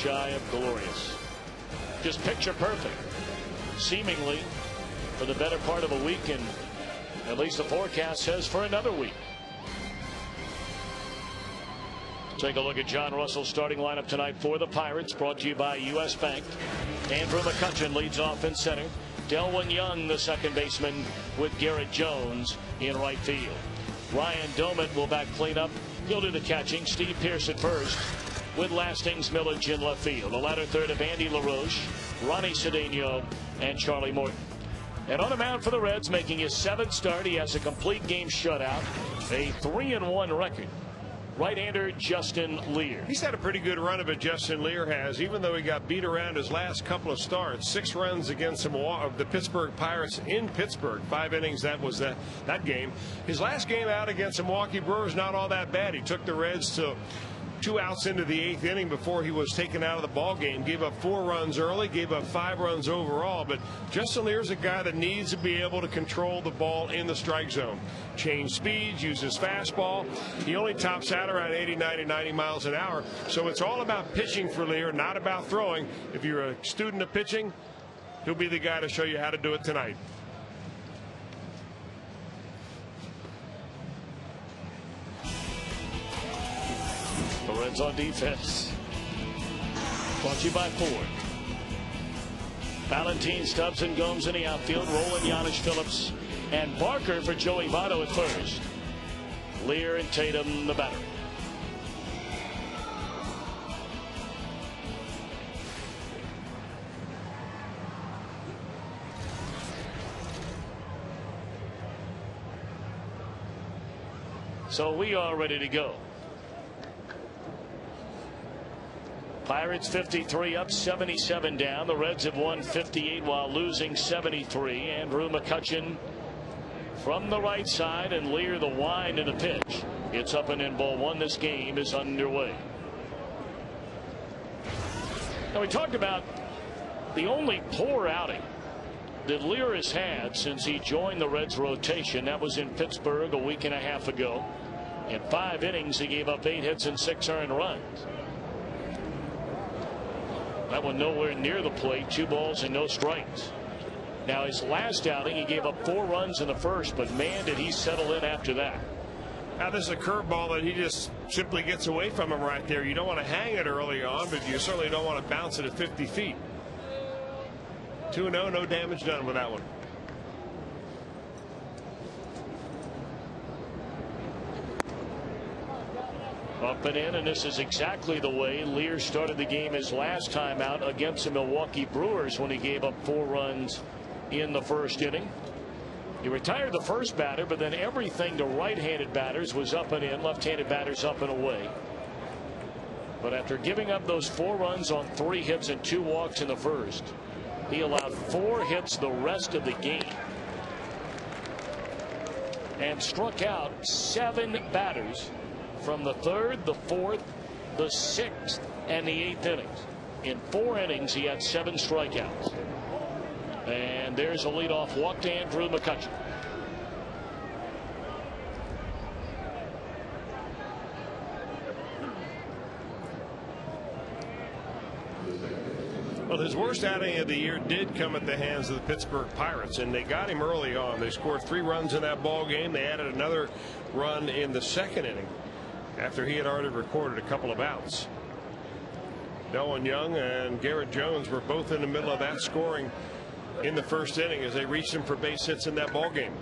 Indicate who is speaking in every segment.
Speaker 1: shy of glorious. Just picture perfect, seemingly, for the better part of a week, and at least the forecast says for another week. Take a look at John Russell's starting lineup tonight for the Pirates, brought to you by U.S. Bank. Andrew McCutchen leads off in center. Delwyn Young, the second baseman, with Garrett Jones in right field. Ryan Doman will back cleanup. He'll do the catching. Steve Pearce at first, with Lastings, Millage in left field. The latter third of Andy LaRoche, Ronnie Cedeno, and Charlie Morton. And on the mound for the Reds, making his 7th start, he has a complete game shutout, a 3-1 record. Right-hander Justin Lear.
Speaker 2: He's had a pretty good run of it, Justin Lear has, even though he got beat around his last couple of starts. 6 runs against the Pittsburgh Pirates in Pittsburgh. 5 innings, that was that game. His last game out against the Milwaukee Brewers, not all that bad. He took the Reds to 2 outs into the 8th inning before he was taken out of the ball game. Gave up 4 runs early, gave up 5 runs overall. But Justin Lear's a guy that needs to be able to control the ball in the strike zone. Change speeds, use his fastball. He only tops out around 89 to 90 miles an hour. So it's all about pitching for Lear, not about throwing. If you're a student of pitching, he'll be the guy to show you how to do it tonight.
Speaker 1: The Reds on defense. Brought to you by Ford. Valentin, Stubbs, and Gomes in the outfield. Roland, Giannis, Phillips, and Barker for Joey Votto at first. Lear and Tatum, the batter. So we are ready to go. Pirates 53 up, 77 down. The Reds have won 58 while losing 73. Andrew McCutchen from the right side, and Lear the wind and the pitch. It's up and in, ball 1. This game is underway. Now, we talked about the only poor outing that Lear has had since he joined the Reds rotation. That was in Pittsburgh a week and a half ago. In 5 innings, he gave up 8 hits and 6 earned runs. That one nowhere near the plate. 2 balls and no strikes. Now, his last outing, he gave up 4 runs in the first, but man, did he settle in after that.
Speaker 2: Now, this is a curveball that he just simply gets away from him right there. You don't want to hang it early on, but you certainly don't want to bounce it at 50 feet. 2-0, no damage done with that one.
Speaker 1: Up and in, and this is exactly the way Lear started the game his last time out against the Milwaukee Brewers when he gave up 4 runs in the first inning. He retired the first batter, but then everything to right-handed batters was up and in, left-handed batters up and away. But after giving up those 4 runs on 3 hits and 2 walks in the first, he allowed 4 hits the rest of the game and struck out 7 batters from the 3rd, the 4th, the 6th, and the 8th innings. In 4 innings, he had 7 strikeouts. And there's a leadoff walk to Andrew McCutchen.
Speaker 2: Well, his worst outing of the year did come at the hands of the Pittsburgh Pirates, and they got him early on. They scored 3 runs in that ball game. They added another run in the 2nd inning after he had already recorded a couple of outs. Delwyn Young and Garrett Jones were both in the middle of that scoring in the 1st inning as they reached him for base hits in that ball game.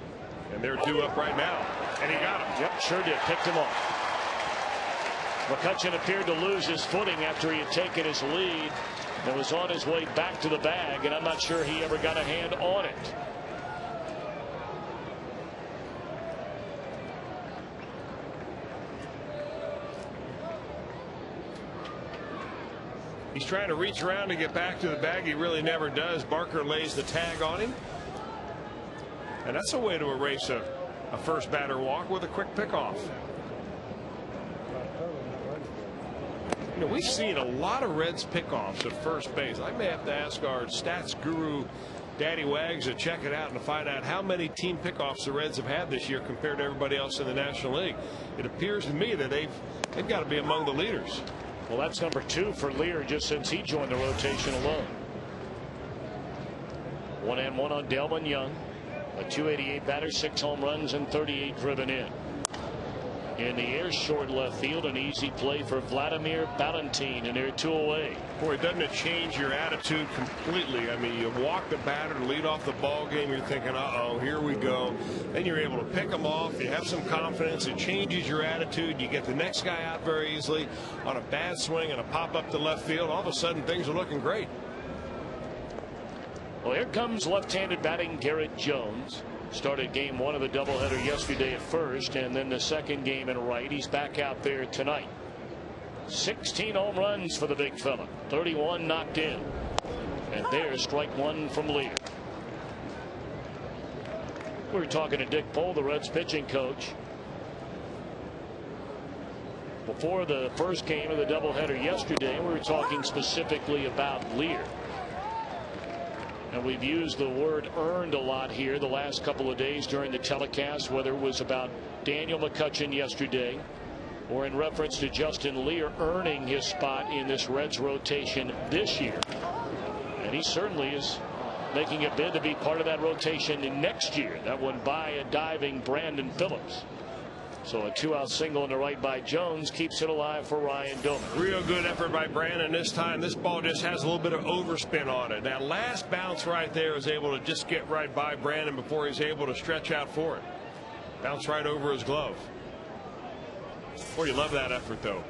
Speaker 2: And they're due up right now. And he got him.
Speaker 1: Yep, sure did. Picked him off. McCutchen appeared to lose his footing after he had taken his lead and was on his way back to the bag, and I'm not sure he ever got a hand on it.
Speaker 2: He's trying to reach around to get back to the bag. He really never does. Barker lays the tag on him. And that's a way to erase a first batter walk with a quick pickoff. You know, we've seen a lot of Reds pickoffs at first base. I may have to ask our stats guru, Daddy Wags, to check it out and to find out how many team pickoffs the Reds have had this year compared to everybody else in the National League. It appears to me that they've got to be among the leaders.
Speaker 1: Well, that's number 2 for Lear just since he joined the rotation alone. 1-1 on Delvin Young, a .288 batter, 6 home runs and 38 driven in. In the air, short left field, an easy play for Vladimir Valentin, and they're 2 away.
Speaker 2: Boy, doesn't it change your attitude completely? I mean, you walk the batter to lead off the ball game, you're thinking, uh-oh, here we go. Then you're able to pick them off. You have some confidence. It changes your attitude. You get the next guy out very easily on a bad swing and a pop up to left field. All of a sudden, things are looking great.
Speaker 1: Well, here comes left-handed batting Garrett Jones. Started game 1 of the doubleheader yesterday at first, and then the second game in right. He's back out there tonight. 16 home runs for the big fella, 31 knocked in. And there's strike 1 from Lear. We were talking to Dick Pohl, the Reds pitching coach, before the first game of the doubleheader yesterday. We were talking specifically about Lear. And we've used the word earned a lot here the last couple of days during the telecast, whether it was about Daniel McCutchen yesterday or in reference to Justin Lear earning his spot in this Reds rotation this year. And he certainly is making a bid to be part of that rotation next year. That one by a diving Brandon Phillips. So a 2-out single on the right by Jones keeps it alive for Ryan Doman.
Speaker 2: Real good effort by Brandon this time. This ball just has a little bit of overspin on it. That last bounce right there was able to just get right by Brandon before he's able to stretch out for it. Bounce right over his glove. Boy, you love that effort, though.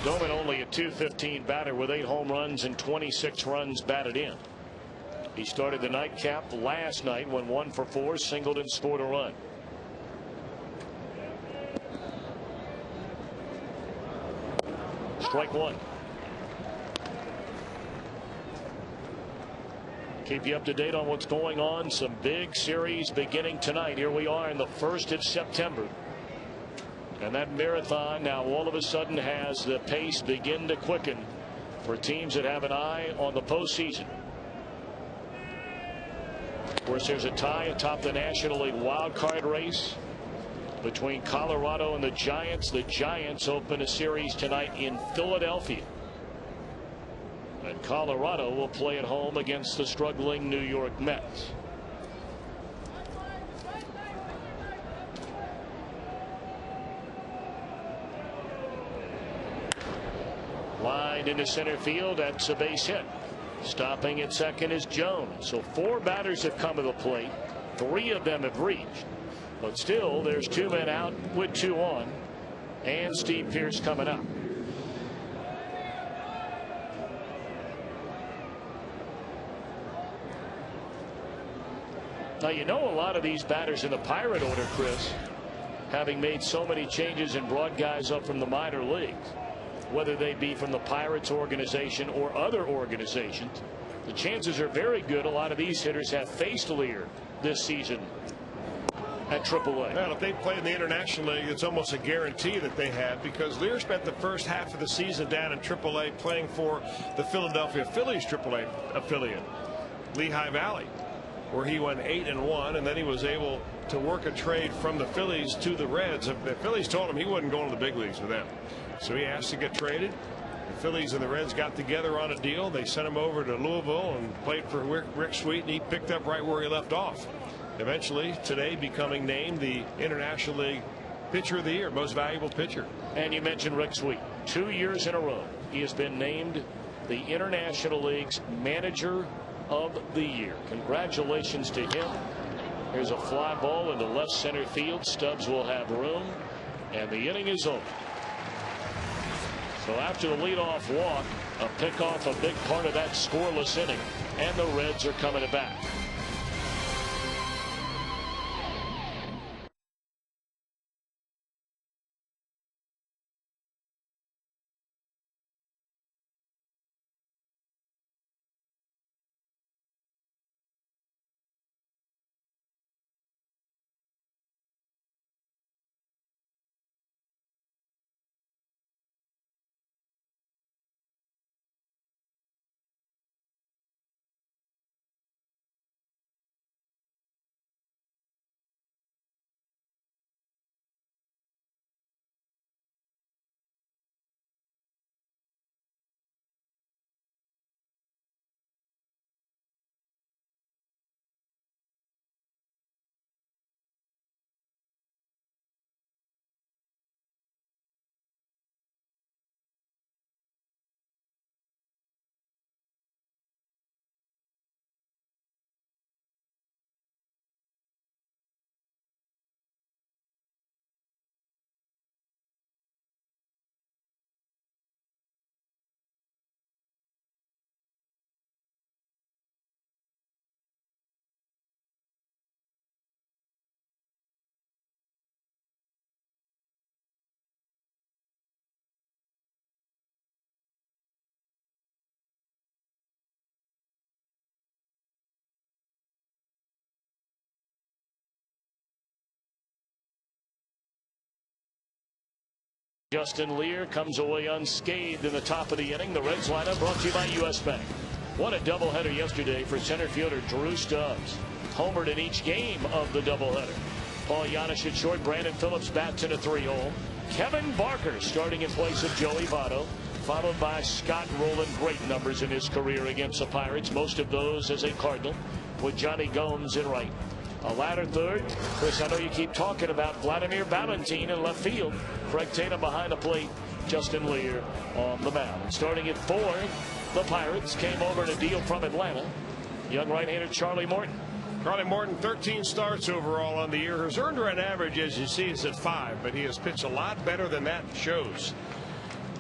Speaker 1: Doman only a .215 batter with 8 home runs and 26 runs batted in. He started the nightcap last night, went 1 for 4, singled and scored a run. Strike 1. Keep you up to date on what's going on. Some big series beginning tonight. Here we are in the 1st of September. And that marathon now all of a sudden has the pace begin to quicken for teams that have an eye on the postseason. Of course, there's a tie atop the National League wild card race between Colorado and the Giants. The Giants open a series tonight in Philadelphia. And Colorado will play at home against the struggling New York Mets. Lined into center field. That's a base hit. Stopping at second is Jones. So 4 batters have come to the plate. 3 of them have reached. But still, there's 2 men out with 2 on. And Steve Pearce coming up. Now, you know, a lot of these batters in the Pirate order, Chris, having made so many changes and brought guys up from the minor leagues, whether they be from the Pirates organization or other organizations, the chances are very good a lot of these hitters have faced Lear this season at AAA.
Speaker 2: Well, if they play in the International League, it's almost a guarantee that they have, because Lear spent the first half of the season down in AAA playing for the Philadelphia Phillies AAA affiliate, Lehigh Valley, where he went 8-1, and then he was able to work a trade from the Phillies to the Reds. The Phillies told him he wasn't going to the big leagues with them, so he asked to get traded. The Phillies and the Reds got together on a deal. They sent him over to Louisville and played for Rick Sweet, and he picked up right where he left off. Eventually, today, becoming named the International League Pitcher of the Year, most valuable pitcher.
Speaker 1: And you mentioned Rick Sweet. 2 years in a row, he has been named the International League's Manager of the Year. Congratulations to him. Here's a fly ball into left center field. Stubbs will have room, and the inning is over. So after the leadoff walk, a pickoff, a big part of that scoreless inning, and the Reds are coming back. Justin Lear comes away unscathed in the top of the inning. The Reds lineup brought to you by U.S. Bank. What a doubleheader yesterday for center fielder Drew Stubbs. Homered in each game of the doubleheader. Paul Giannis at short. Brandon Phillips bats in a 3-hole. Kevin Barker starting in place of Joey Votto, followed by Scott Rowland. Great numbers in his career against the Pirates, most of those as a Cardinal, with Johnny Gomes in right. A ladder third. Chris, I know you keep talking about Vladimir Valentin in left field. Craig Tatum behind the plate. Justin Lear on the mound. Starting at 4, the Pirates came over in a deal from Atlanta. Young right-hander Charlie Morton.
Speaker 2: Charlie Morton, 13 starts overall on the year. His earned run average, as you see, is at 5, but he has pitched a lot better than that shows.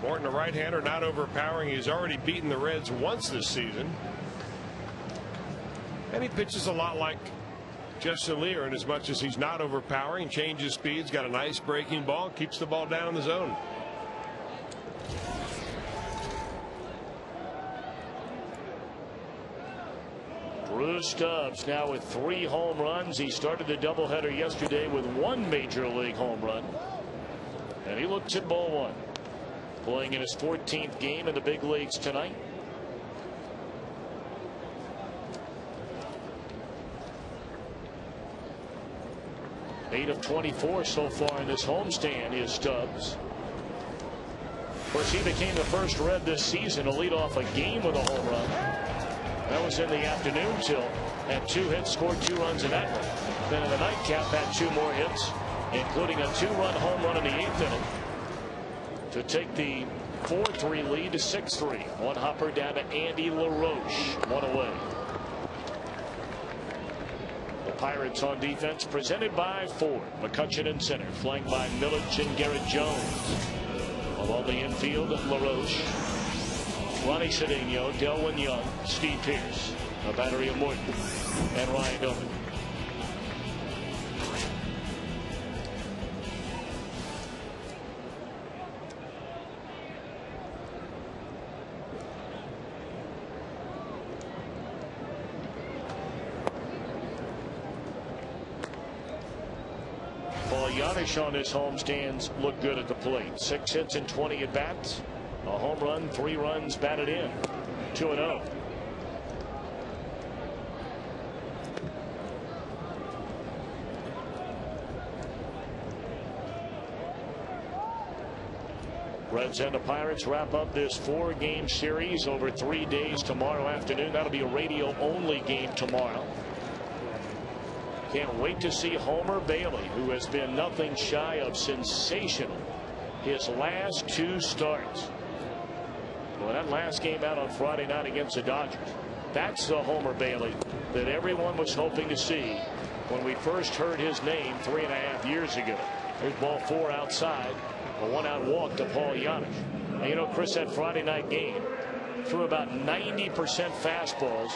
Speaker 2: Morton, a right-hander, not overpowering. He's already beaten the Reds once this season. And he pitches a lot like Justin Lear in as much as he's not overpowering, changes speeds, got a nice breaking ball, keeps the ball down in the zone.
Speaker 1: Drew Stubbs now with 3 home runs. He started the doubleheader yesterday with 1 major league home run. And he looks at ball 1. Playing in his 14th game in the big leagues tonight. Eight of 24 so far in this homestand is Stubbs. Of course, he became the first Red this season to lead off a game with a home run. That was in the afternoon till had 2 hits, scored 2 runs in that one. Then in the nightcap had 2 more hits, including a 2-run home run in the 8th inning to take the 4-3 lead to 6-3. One hopper down to Andy LaRoche, 1 away. Pirates on defense, presented by Ford. McCutchen in center, flanked by Millich and Garrett Jones. Along the infield, LaRoche, Ronnie Cedeno, Delwyn Young, Steve Pearce, a battery of Morton, and Ryan Doman. Giannis on his homestands look good at the plate. 6 hits and 20 at bats. A home run, 3 runs batted in. 2-0. Reds and the Pirates wrap up this 4-game series over 3 days tomorrow afternoon. That'll be a radio only game tomorrow. Can't wait to see Homer Bailey, who has been nothing shy of sensational his last 2 starts. Well, that last game out on Friday night against the Dodgers, that's the Homer Bailey that everyone was hoping to see when we first heard his name 3.5 years ago. There's ball 4 outside, a 1-out walk to Paul Giannis. Now, you know, Chris, that Friday night game threw about 90% fastballs.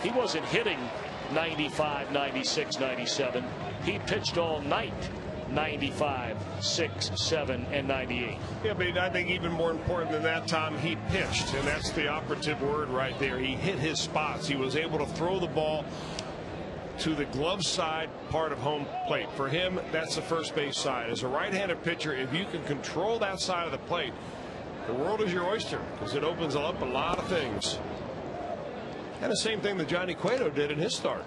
Speaker 1: He wasn't hitting 95, 96, 97. He pitched all night 95, 6, 7, and 98.
Speaker 2: Yeah, but I think even more important than that, Tom, he pitched, and that's the operative word right there. He hit his spots. He was able to throw the ball to the glove side part of home plate. For him, that's the first base side. As a right-handed pitcher, if you can control that side of the plate, the world is your oyster, because it opens up a lot of things. And the same thing that Johnny Cueto did in his start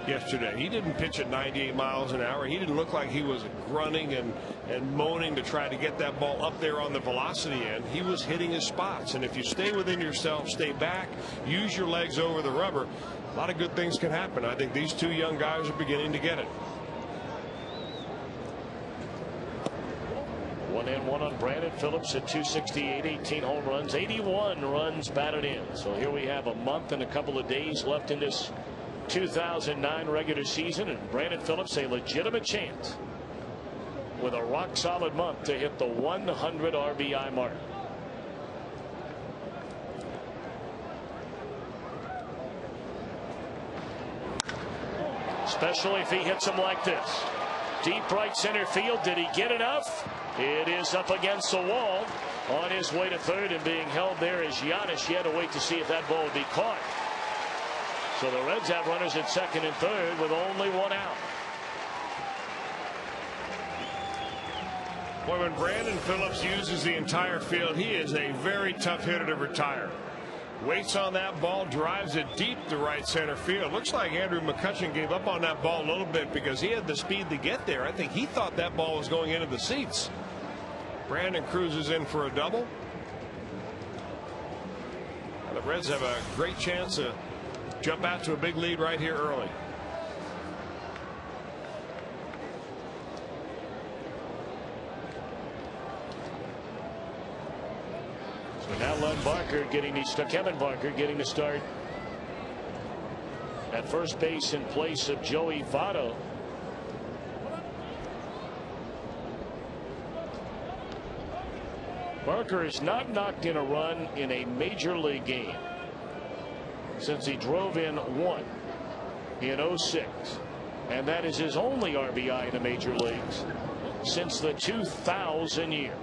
Speaker 2: yesterday. He didn't pitch at 98 miles an hour. He didn't look like he was grunting and moaning to try to get that ball up there on the velocity end. He was hitting his spots. And if you stay within yourself, stay back, use your legs over the rubber, a lot of good things can happen. I think these 2 young guys are beginning to get it.
Speaker 1: 1-1 on Brandon Phillips at 268, 18 home runs, 81 runs batted in. So here we have a month and a couple of days left in this 2009 regular season, and Brandon Phillips a legitimate chance with a rock solid month to hit the 100 RBI mark. Especially if he hits them like this. Deep right center field. Did he get enough? It is up against the wall. On his way to third and being held there is Giannis. He had to wait to see if that ball would be caught. So the Reds have runners at second and third with only 1 out.
Speaker 2: Boy, when Brandon Phillips uses the entire field, he is a very tough hitter to retire. Waits on that ball, drives it deep to right center field. Looks like Andrew McCutchen gave up on that ball a little bit because he had the speed to get there. I think he thought that ball was going into the seats. Brandon cruises in for a double. The Reds have a great chance to jump out to a big lead right here early.
Speaker 1: So now Kevin Barker getting to start at first base in place of Joey Votto. Barker has not knocked in a run in a major league game since he drove in one in 06, and that is his only RBI in the major leagues since the 2000 year.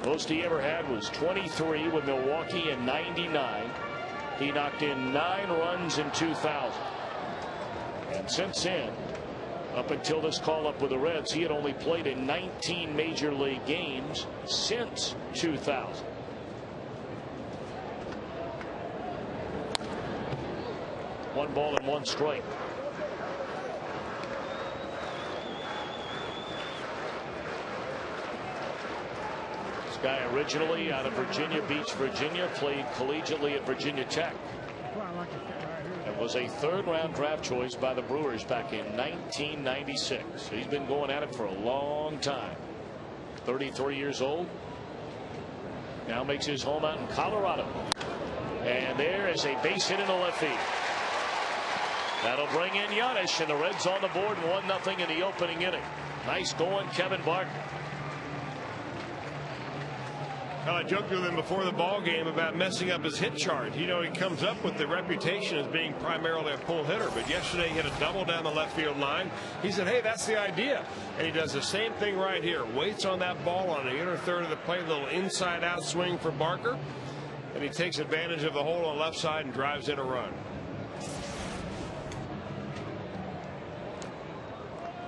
Speaker 1: Most he ever had was 23 with Milwaukee in 99. He knocked in 9 runs in 2000, and since then, up until this call up with the Reds, he had only played in 19 major league games since 2000. One ball and one strike. This guy originally out of Virginia Beach, Virginia, played collegiately at Virginia Tech. It was a 3rd-round draft choice by the Brewers back in 1996. So he's been going at it for a long time. 33 years old. Now makes his home out in Colorado. And there is a base hit in the left field. That'll bring in Giannis, and the Reds on the board 1-0 in the opening inning. Nice going, Kevin Barker.
Speaker 2: Well, I joked with him before the ball game about messing up his hit chart. You know, he comes up with the reputation as being primarily a pull hitter, but yesterday he hit a double down the left field line. He said, hey, that's the idea. And he does the same thing right here. Waits on that ball on the inner third of the plate, a little inside out swing for Barker, and he takes advantage of the hole on the left side and drives in a run.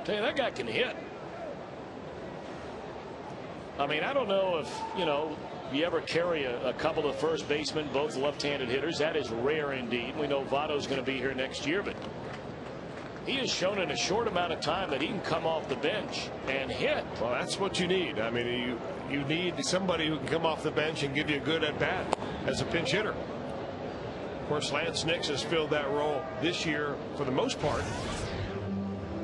Speaker 1: Tell you, that guy can hit. I mean, I don't know if, you ever carry a couple of first basemen, both left-handed hitters. That is rare indeed. We know Votto's going to be here next year, but he has shown in a short amount of time that he can come off the bench and hit.
Speaker 2: Well, that's what you need. I mean, you need somebody who can come off the bench and give you a good at-bat as a pinch hitter. Of course, Lance Nix has filled that role this year for the most part.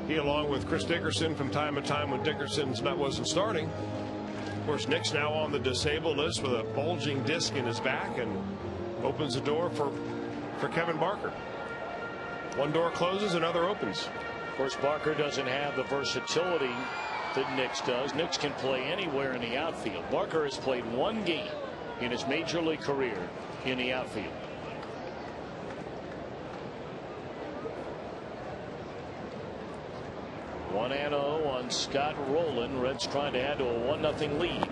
Speaker 2: He, along with Chris Dickerson from time to time when Dickerson's wasn't starting. Of course, Nick's now on the disabled list with a bulging disc in his back and opens the door for Kevin Barker. One door closes, another opens.
Speaker 1: Of course, Barker doesn't have the versatility that Nix does. Nix can play anywhere in the outfield. Barker has played 1 game in his major league career in the outfield. One 1-0 on Scott Rowland. Reds trying to add to a 1-0 lead,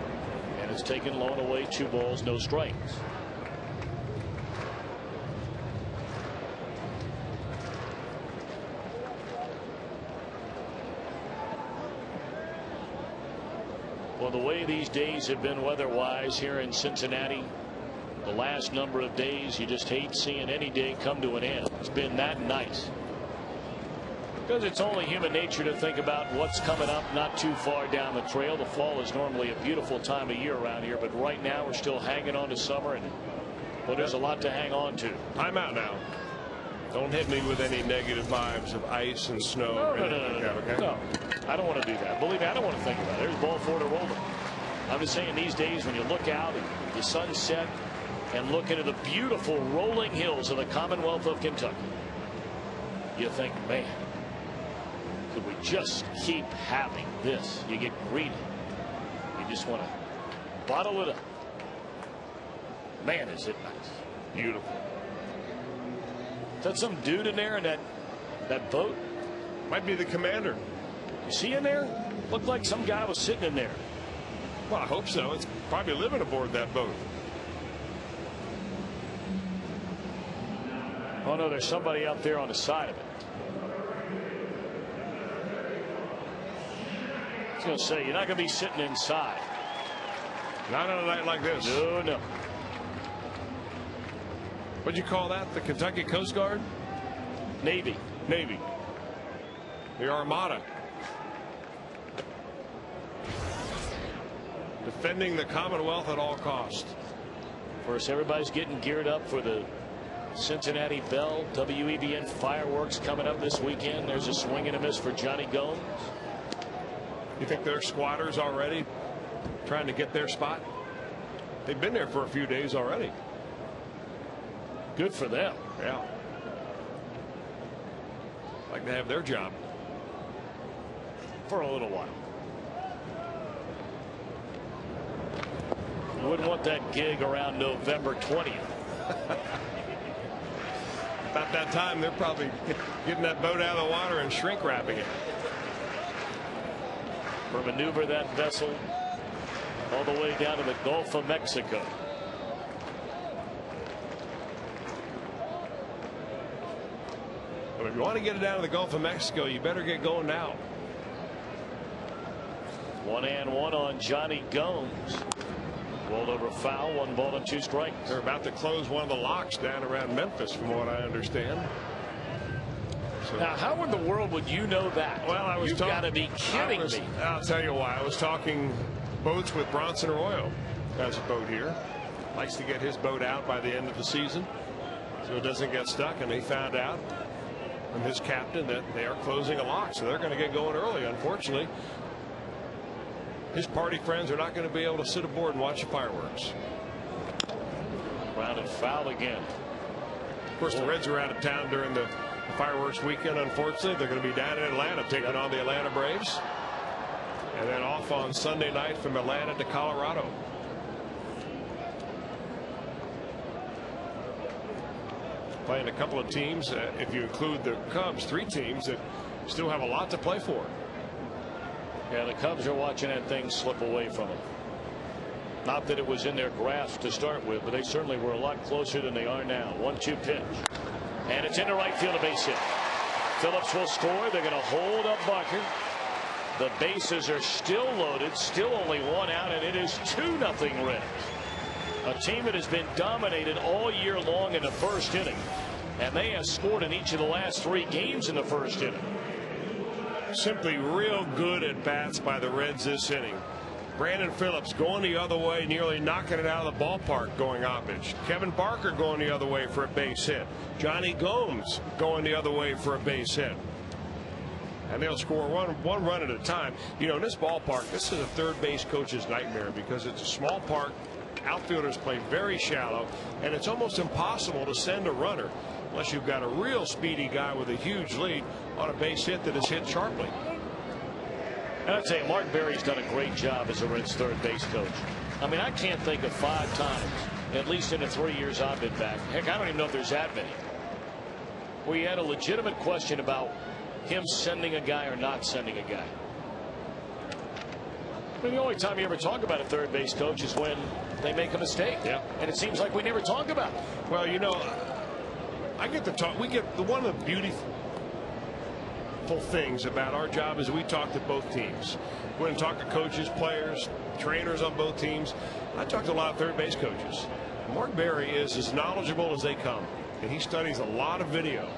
Speaker 1: and it's taken Lone away, 2 balls, no strikes. Well, the way these days have been weather-wise here in Cincinnati, the last number of days, you just hate seeing any day come to an end. It's been that nice. Because it's only human nature to think about what's coming up not too far down the trail. The fall is normally a beautiful time of year around here, but right now we're still hanging on to summer, and well, there's a lot to hang on to.
Speaker 2: I'm out now. Don't hit me with any negative vibes of ice and snow.
Speaker 1: No, I don't want to do that. Believe me, I don't want to think about it. There's ball 4 to roll. I'm just saying, these days when you look out and the sunset and look into the beautiful rolling hills of the Commonwealth of Kentucky, you think, man, could we just keep having this? You get greedy. You just want to bottle it up. Man, is it nice.
Speaker 2: Beautiful.
Speaker 1: Is that some dude in there in that boat?
Speaker 2: Might be the commander.
Speaker 1: You see in there? Looked like some guy was sitting in there.
Speaker 2: Well, I hope so. It's probably living aboard that boat.
Speaker 1: Oh no, there's somebody up there on the side of it. going to say, you're not going to be sitting inside.
Speaker 2: Not on a night like this.
Speaker 1: No, no.
Speaker 2: What'd you call that? The Kentucky Coast Guard?
Speaker 1: Navy.
Speaker 2: Navy. The Armada. Defending the Commonwealth at all costs.
Speaker 1: Of course, everybody's getting geared up for the Cincinnati Bell WEBN fireworks coming up this weekend. There's a swing and a miss for Johnny Gomes.
Speaker 2: You think they're squatters already, trying to get their spot? They've been there for a few days already.
Speaker 1: Good for them.
Speaker 2: Yeah. Like to have their job.
Speaker 1: For a little while. You wouldn't want that gig around November 20th.
Speaker 2: About that time, they're probably getting that boat out of the water and shrink wrapping it.
Speaker 1: For maneuver that vessel all the way down to the Gulf of Mexico.
Speaker 2: But if you want to get it down to the Gulf of Mexico, you better get going now.
Speaker 1: 1-1 on Johnny Gomes. Rolled over foul, 1 ball and 2 strikes.
Speaker 2: They're about to close one of the locks down around Memphis, from what I understand. So,
Speaker 1: now, how in the world would you know that?
Speaker 2: Well,
Speaker 1: You've got to be kidding me.
Speaker 2: I'll tell you why. I was talking boats with Bronson Arroyo. Has a boat here. Likes to get his boat out by the end of the season, so it doesn't get stuck. And they found out from his captain that they are closing a lock, so they're going to get going early. Unfortunately, his party friends are not going to be able to sit aboard and watch the fireworks.
Speaker 1: Grounded foul again.
Speaker 2: Of course, the Reds are out of town during the fireworks weekend. Unfortunately, they're going to be down in Atlanta taking on the Atlanta Braves, and then off on Sunday night from Atlanta to Colorado. Playing a couple of teams, if you include the Cubs, 3 teams that still have a lot to play for.
Speaker 1: Yeah, the Cubs are watching that thing slip away from them. Not that it was in their grasp to start with, but they certainly were a lot closer than they are now. 1-2 pitch. And it's into right field, a base hit. Phillips will score. They're going to hold up Barker. The bases are still loaded, still only 1 out, and it is 2-0 Reds. A team that has been dominated all year long in the first inning. And they have scored in each of the last 3 games in the first inning.
Speaker 2: Simply real good at bats by the Reds this inning. Brandon Phillips going the other way, nearly knocking it out of the ballpark going Oppich. Kevin Barker going the other way for a base hit. Johnny Gomes going the other way for a base hit. And they'll score one run at a time. You know, in this ballpark, this is a third base coach's nightmare because it's a small park. Outfielders play very shallow, and it's almost impossible to send a runner unless you've got a real speedy guy with a huge lead on a base hit that is hit sharply.
Speaker 1: And I'd say Mark Berry's done a great job as a Reds third base coach. I mean, I can't think of 5 times, at least in the 3 years I've been back. Heck, I don't even know if there's that many. We had a legitimate question about him sending a guy or not sending a guy. I mean, the only time you ever talk about a third base coach is when they make a mistake.
Speaker 2: Yeah.
Speaker 1: And it seems like we never talk about it.
Speaker 2: Well, you know, I get to talk. We get one of the beautiful things about our job is we talk to both teams. We want to talk to coaches, players, trainers on both teams. I talk to a lot of third base coaches. Mark Berry is as knowledgeable as they come, and he studies a lot of video.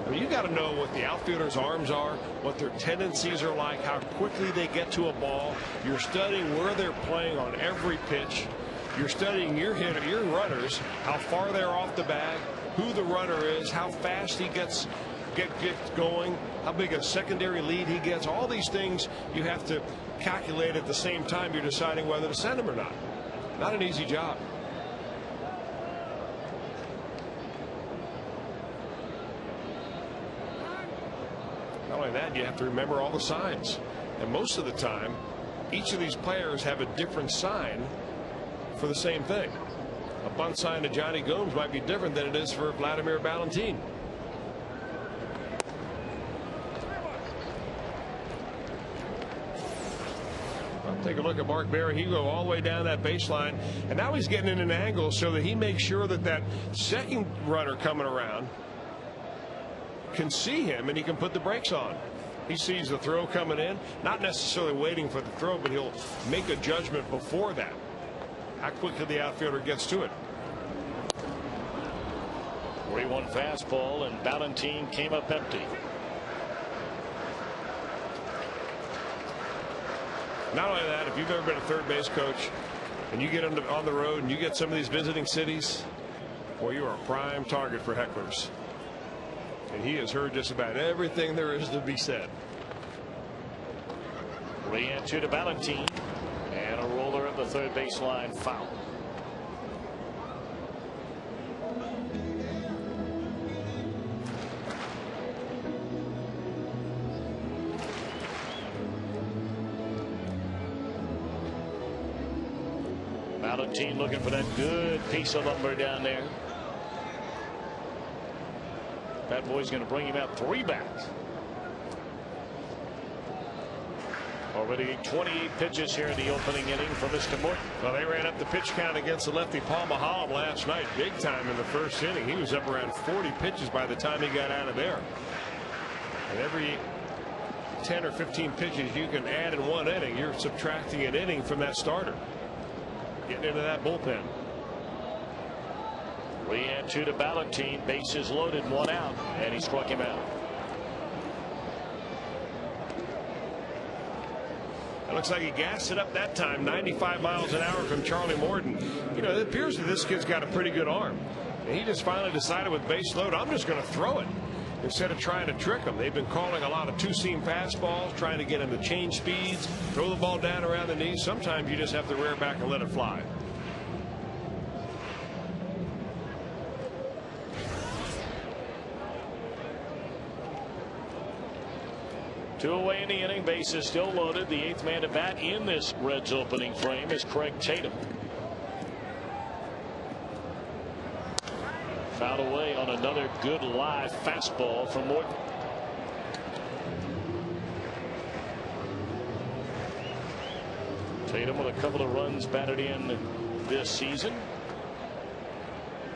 Speaker 2: I mean, you got to know what the outfielders' arms are, what their tendencies are like, how quickly they get to a ball. You're studying where they're playing on every pitch. You're studying your hitter, your runners, how far they're off the bag, who the runner is, how fast he gets going, how big a secondary lead he gets. All these things you have to calculate at the same time you're deciding whether to send him or not. Not an easy job. Not only that, you have to remember all the signs. And most of the time, each of these players have a different sign for the same thing. A bunt sign to Johnny Gomes might be different than it is for Vladimir Valentin. Well, take a look at Mark Berry. He go all the way down that baseline, and now he's getting in an angle so that he makes sure that that second runner coming around can see him and he can put the brakes on. He sees the throw coming in, not necessarily waiting for the throw, but he'll make a judgment before that. How quickly the outfielder gets to it.
Speaker 1: 3-1 fastball, and Ballantine came up empty.
Speaker 2: Not only that, if you've ever been a third base coach and you get on the road and you get some of these visiting cities, well, you are a prime target for hecklers. And he has heard just about everything there is to be said.
Speaker 1: 3-2 to Ballantine, and a roller at the third baseline foul. Ballantine looking for that good piece of lumber down there. That boy's going to bring him out 3 bats. Already 28 pitches here in the opening inning for Mr. Morton.
Speaker 2: Well, they ran up the pitch count against the lefty Paul Maholm last night, big time in the first inning. He was up around 40 pitches by the time he got out of there. And every 10 or 15 pitches you can add in one inning, you're subtracting an inning from that starter. Getting into that bullpen.
Speaker 1: 3-2 to Ballantine. Bases loaded, 1 out, and he struck him out.
Speaker 2: It looks like he gassed it up that time. 95 miles an hour from Charlie Morton. You know, it appears that this kid's got a pretty good arm. And he just finally decided with base load, I'm just going to throw it instead of trying to trick him. They've been calling a lot of two-seam fastballs, trying to get him to change speeds, throw the ball down around the knees. Sometimes you just have to rear back and let it fly.
Speaker 1: Two away in the inning, bases still loaded. The 8th man to bat in this Reds opening frame is Craig Tatum. Fouled away on another good live fastball from Morton. Tatum with a couple of runs batted in this season.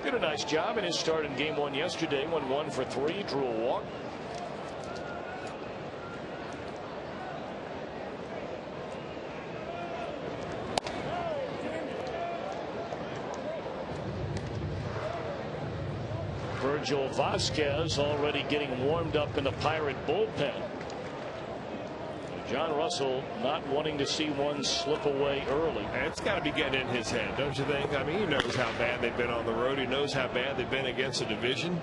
Speaker 1: Did a nice job in his start in game 1 yesterday. Went 1 for 3, drew a walk. Virgil Vasquez already getting warmed up in the Pirate bullpen. John Russell not wanting to see one slip away early.
Speaker 2: It's got to be getting in his head, don't you think? I mean, he knows how bad they've been on the road. He knows how bad they've been against a division.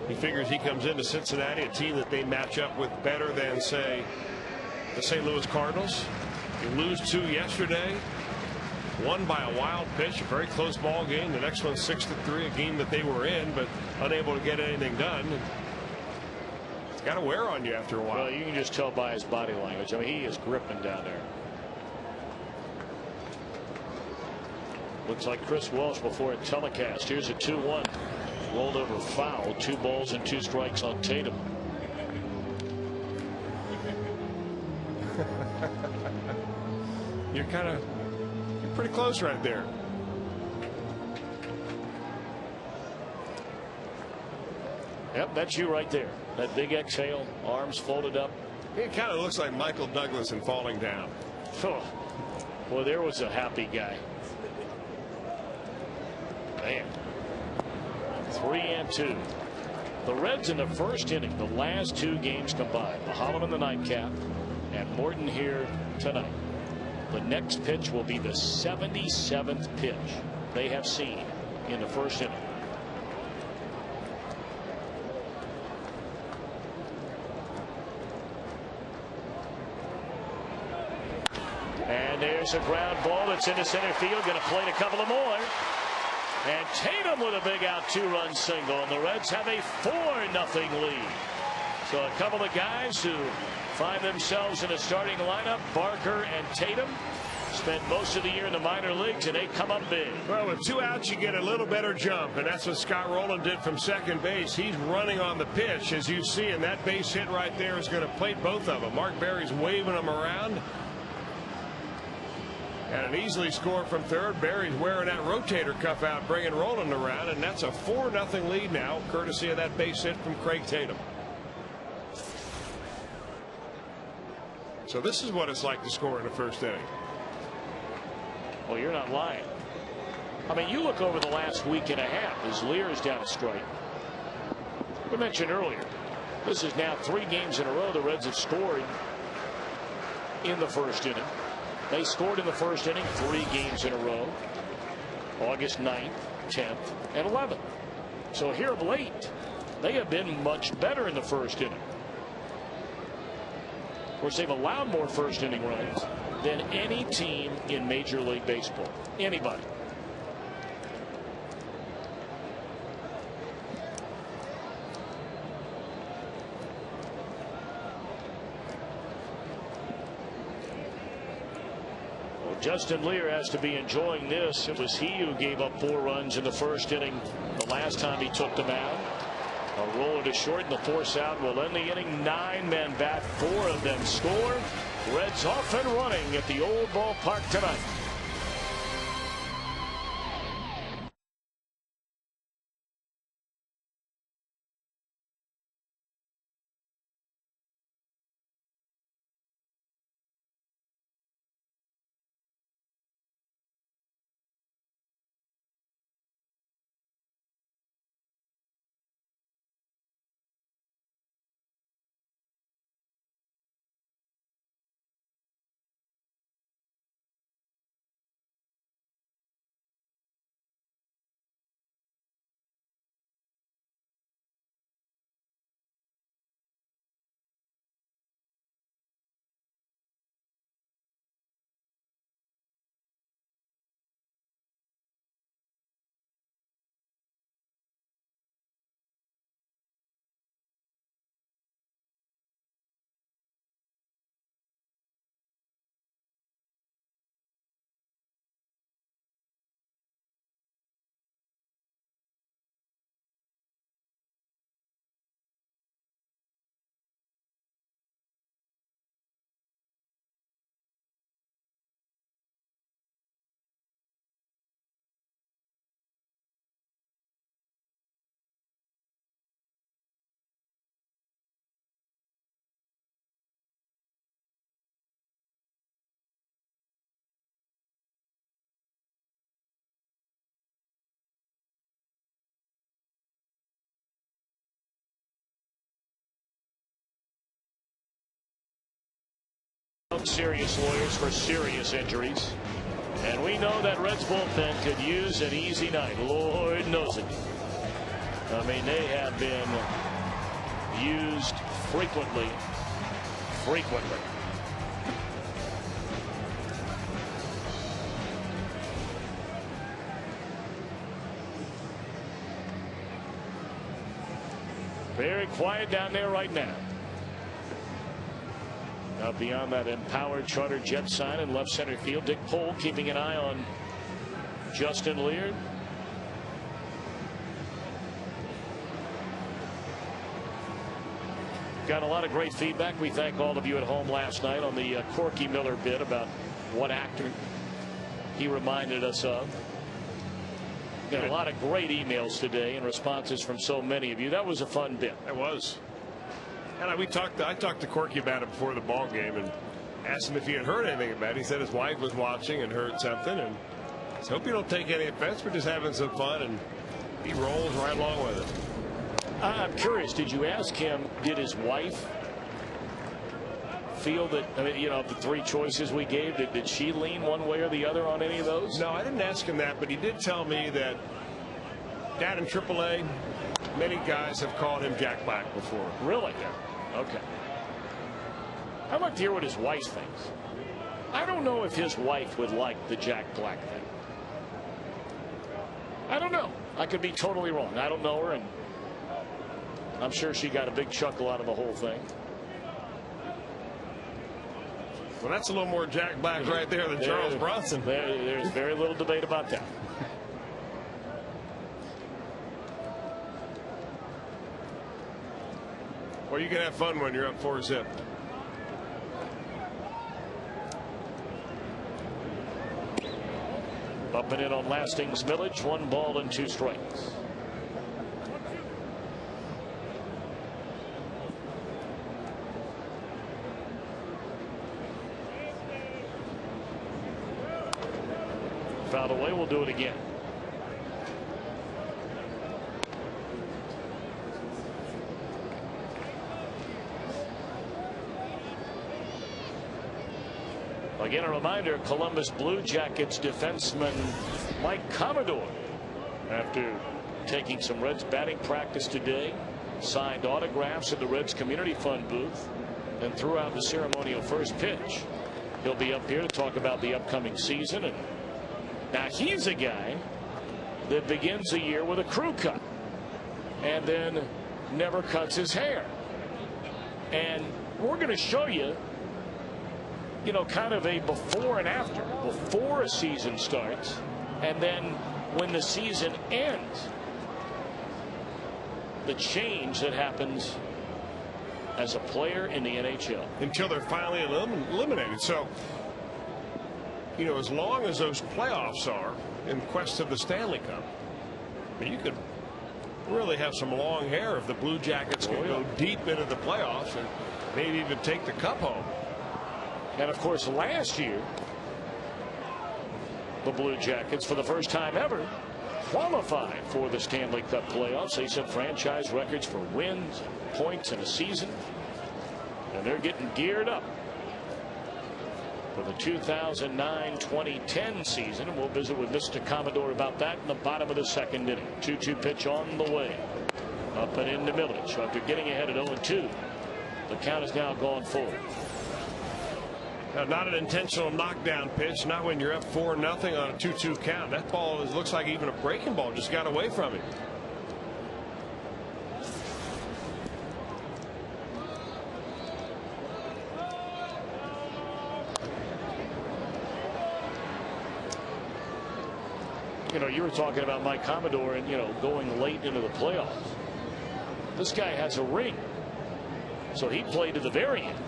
Speaker 2: He figures he comes into Cincinnati, a team that they match up with better than, say, the St. Louis Cardinals. You lose 2 yesterday. Won by a wild pitch, a very close ball game. The next one 6-3, a game that they were in, but unable to get anything done. It's got to wear on you after a while.
Speaker 1: Well, you can just tell by his body language. I mean, he is gripping down there. Looks like Chris Walsh before a telecast. Here's a 2-1. Rolled over foul. 2 balls and 2 strikes on Tatum.
Speaker 2: You're pretty close right there.
Speaker 1: Yep, that's you right there. That big exhale, arms folded up.
Speaker 2: It kind of looks like Michael Douglas in Falling Down.
Speaker 1: Oh, boy, there was a happy guy. Man. 3-2. The Reds in the first inning, the last 2 games combined. Maholm in the nightcap and Morton here tonight. The next pitch will be the 77th pitch they have seen in the first inning. And there's a ground ball that's into center field. Going to plate a couple of more. And Tatum with a big out 2-run single. And the Reds have a 4-0 lead. So a couple of guys who find themselves in a starting lineup, Barker and Tatum, spent most of the year in the minor leagues, and they come up big.
Speaker 2: Well, with 2 outs, you get a little better jump, and that's what Scott Rowland did from second base. He's running on the pitch, as you see, and that base hit right there is going to plate both of them. Mark Berry's waving them around. And an easily score from third. Berry's wearing that rotator cuff out, bringing Rowland around, and that's a 4-0 lead now, courtesy of that base hit from Craig Tatum. So this is what it's like to score in the first inning.
Speaker 1: Well, you're not lying. I mean, you look over the last week and a half as Lear is down a strike. We mentioned earlier, this is now 3 games in a row the Reds have scored in the first inning. They scored in the first inning 3 games in a row. August 9th, 10th, and 11th. So here of late, they have been much better in the first inning. Of course, they've allowed more first inning runs than any team in Major League Baseball. Anybody. Well, Justin Lear has to be enjoying this. It was he who gave up 4 runs in the first inning the last time he took the mound. A roller to short and the force out will end the inning. 9 men bat, 4 of them score. Reds off and running at the old ballpark tonight. Serious lawyers for serious injuries. And we know that Reds bullpen could use an easy night. Lord knows it. I mean, they have been used frequently. Very quiet down there right now. Beyond that empowered charter jet sign in left center field, Dick Pohl keeping an eye on Justin Lear. Got a lot of great feedback. We thank all of you at home last night on the Corky Miller bit about what actor he reminded us of. Got a lot of great emails today and responses from so many of you. That was a fun bit.
Speaker 2: It was. And I talked to Corky about it before the ball game and asked him if he had heard anything about it. He said his wife was watching and heard something, and I hope you don't take any offense. We're just having some fun, and he rolls right along with it.
Speaker 1: I'm curious, did you ask him, did his wife feel that, I mean, you know, the 3 choices we gave, did she lean one way or the other on any of those?
Speaker 2: No, I didn't ask him that, but he did tell me that down in AAA, many guys have called him Jack Black before.
Speaker 1: Really? Yeah. Okay. I'd like to hear what his wife thinks. I don't know if his wife would like the Jack Black thing. I don't know. I could be totally wrong. I don't know her, and I'm sure she got a big chuckle out of the whole thing.
Speaker 2: Well, that's a little more Jack Black right there than Charles Bronson.
Speaker 1: There's very little debate about that.
Speaker 2: Well, you can have fun when you're up 4-zip.
Speaker 1: Bumping in on Lasting's Millage, 1 ball and 2 strikes. fouled away. We'll do it again. Again, a reminder, Columbus Blue Jackets defenseman Mike Commodore, after taking some Reds batting practice today, signed autographs at the Reds Community Fund booth and threw out the ceremonial first pitch. He'll be up here to talk about the upcoming season. And now he's a guy that begins a year with a crew cut and then never cuts his hair. And we're going to show you, kind of a before and after. Before a season starts and then when the season ends, the change that happens as a player in the NHL
Speaker 2: until they're finally eliminated. So, as long as those playoffs are in quest of the Stanley Cup, you could really have some long hair if the Blue Jackets can go deep into the playoffs and maybe even take the cup home.
Speaker 1: And of course, last year, the Blue Jackets, for the first time ever, qualified for the Stanley Cup playoffs. They set franchise records for wins, points in a season, and they're getting geared up for the 2009-2010 season. And we'll visit with Mr. Commodore about that in the bottom of the second inning. 2-2 pitch on the way. Up and into Millich after getting ahead at 0-2. The count is now gone forward.
Speaker 2: Now, not an intentional knockdown pitch, not when you're up 4-0 on a 2-2 count. That ball looks like even a breaking ball just got away from him.
Speaker 1: You were talking about Mike Commodore and, going late into the playoffs. This guy has a ring, so he played to the very end.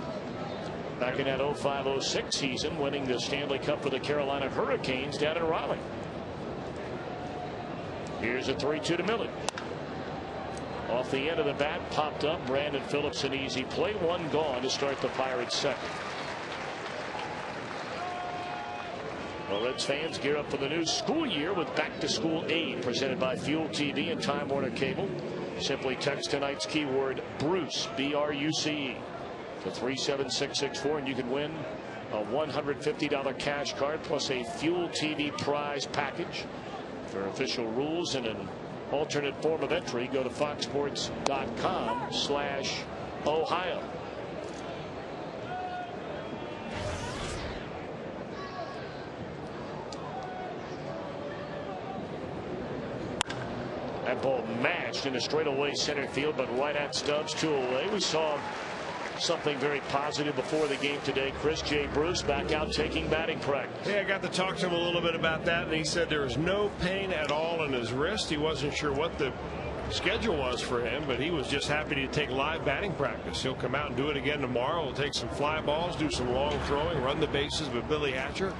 Speaker 1: Back in that 05-06 season, winning the Stanley Cup for the Carolina Hurricanes down in Raleigh. Here's a 3-2 to Millich. Off the end of the bat, popped up. Brandon Phillips, an easy play. One gone to start the Pirates' second. Well, Reds fans gear up for the new school year with Back to School Aid presented by Fuel TV and Time Warner Cable. Simply text tonight's keyword Bruce, B-R-U-C-E, to 37664 and you can win a $150 cash card plus a Fuel TV prize package. For official rules and an alternate form of entry, go to foxsports.com/Ohio. That ball mashed into straightaway center field, but right at Stubbs, 2 away. We saw something very positive before the game today. Chris J. Bruce back out taking batting practice.
Speaker 2: Yeah, I got to talk to him a little bit about that, and he said there was no pain at all in his wrist. He wasn't sure what the schedule was for him, but he was just happy to take live batting practice. He'll come out and do it again tomorrow. He'll take some fly balls, do some long throwing, run the bases with Billy Hatcher,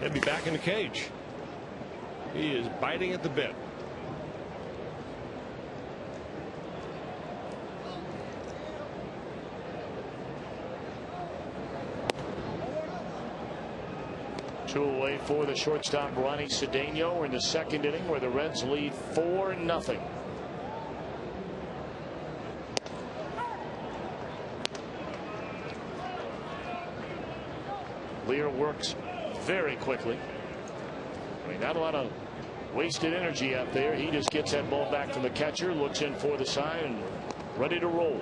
Speaker 2: and be back in the cage. He is biting at the bit.
Speaker 1: Two away for the shortstop Ronnie Cedeno. We're in the second inning where the Reds lead 4-0. Lear works very quickly. Not a lot of wasted energy out there. He just gets that ball back from the catcher, looks in for the sign, and ready to roll.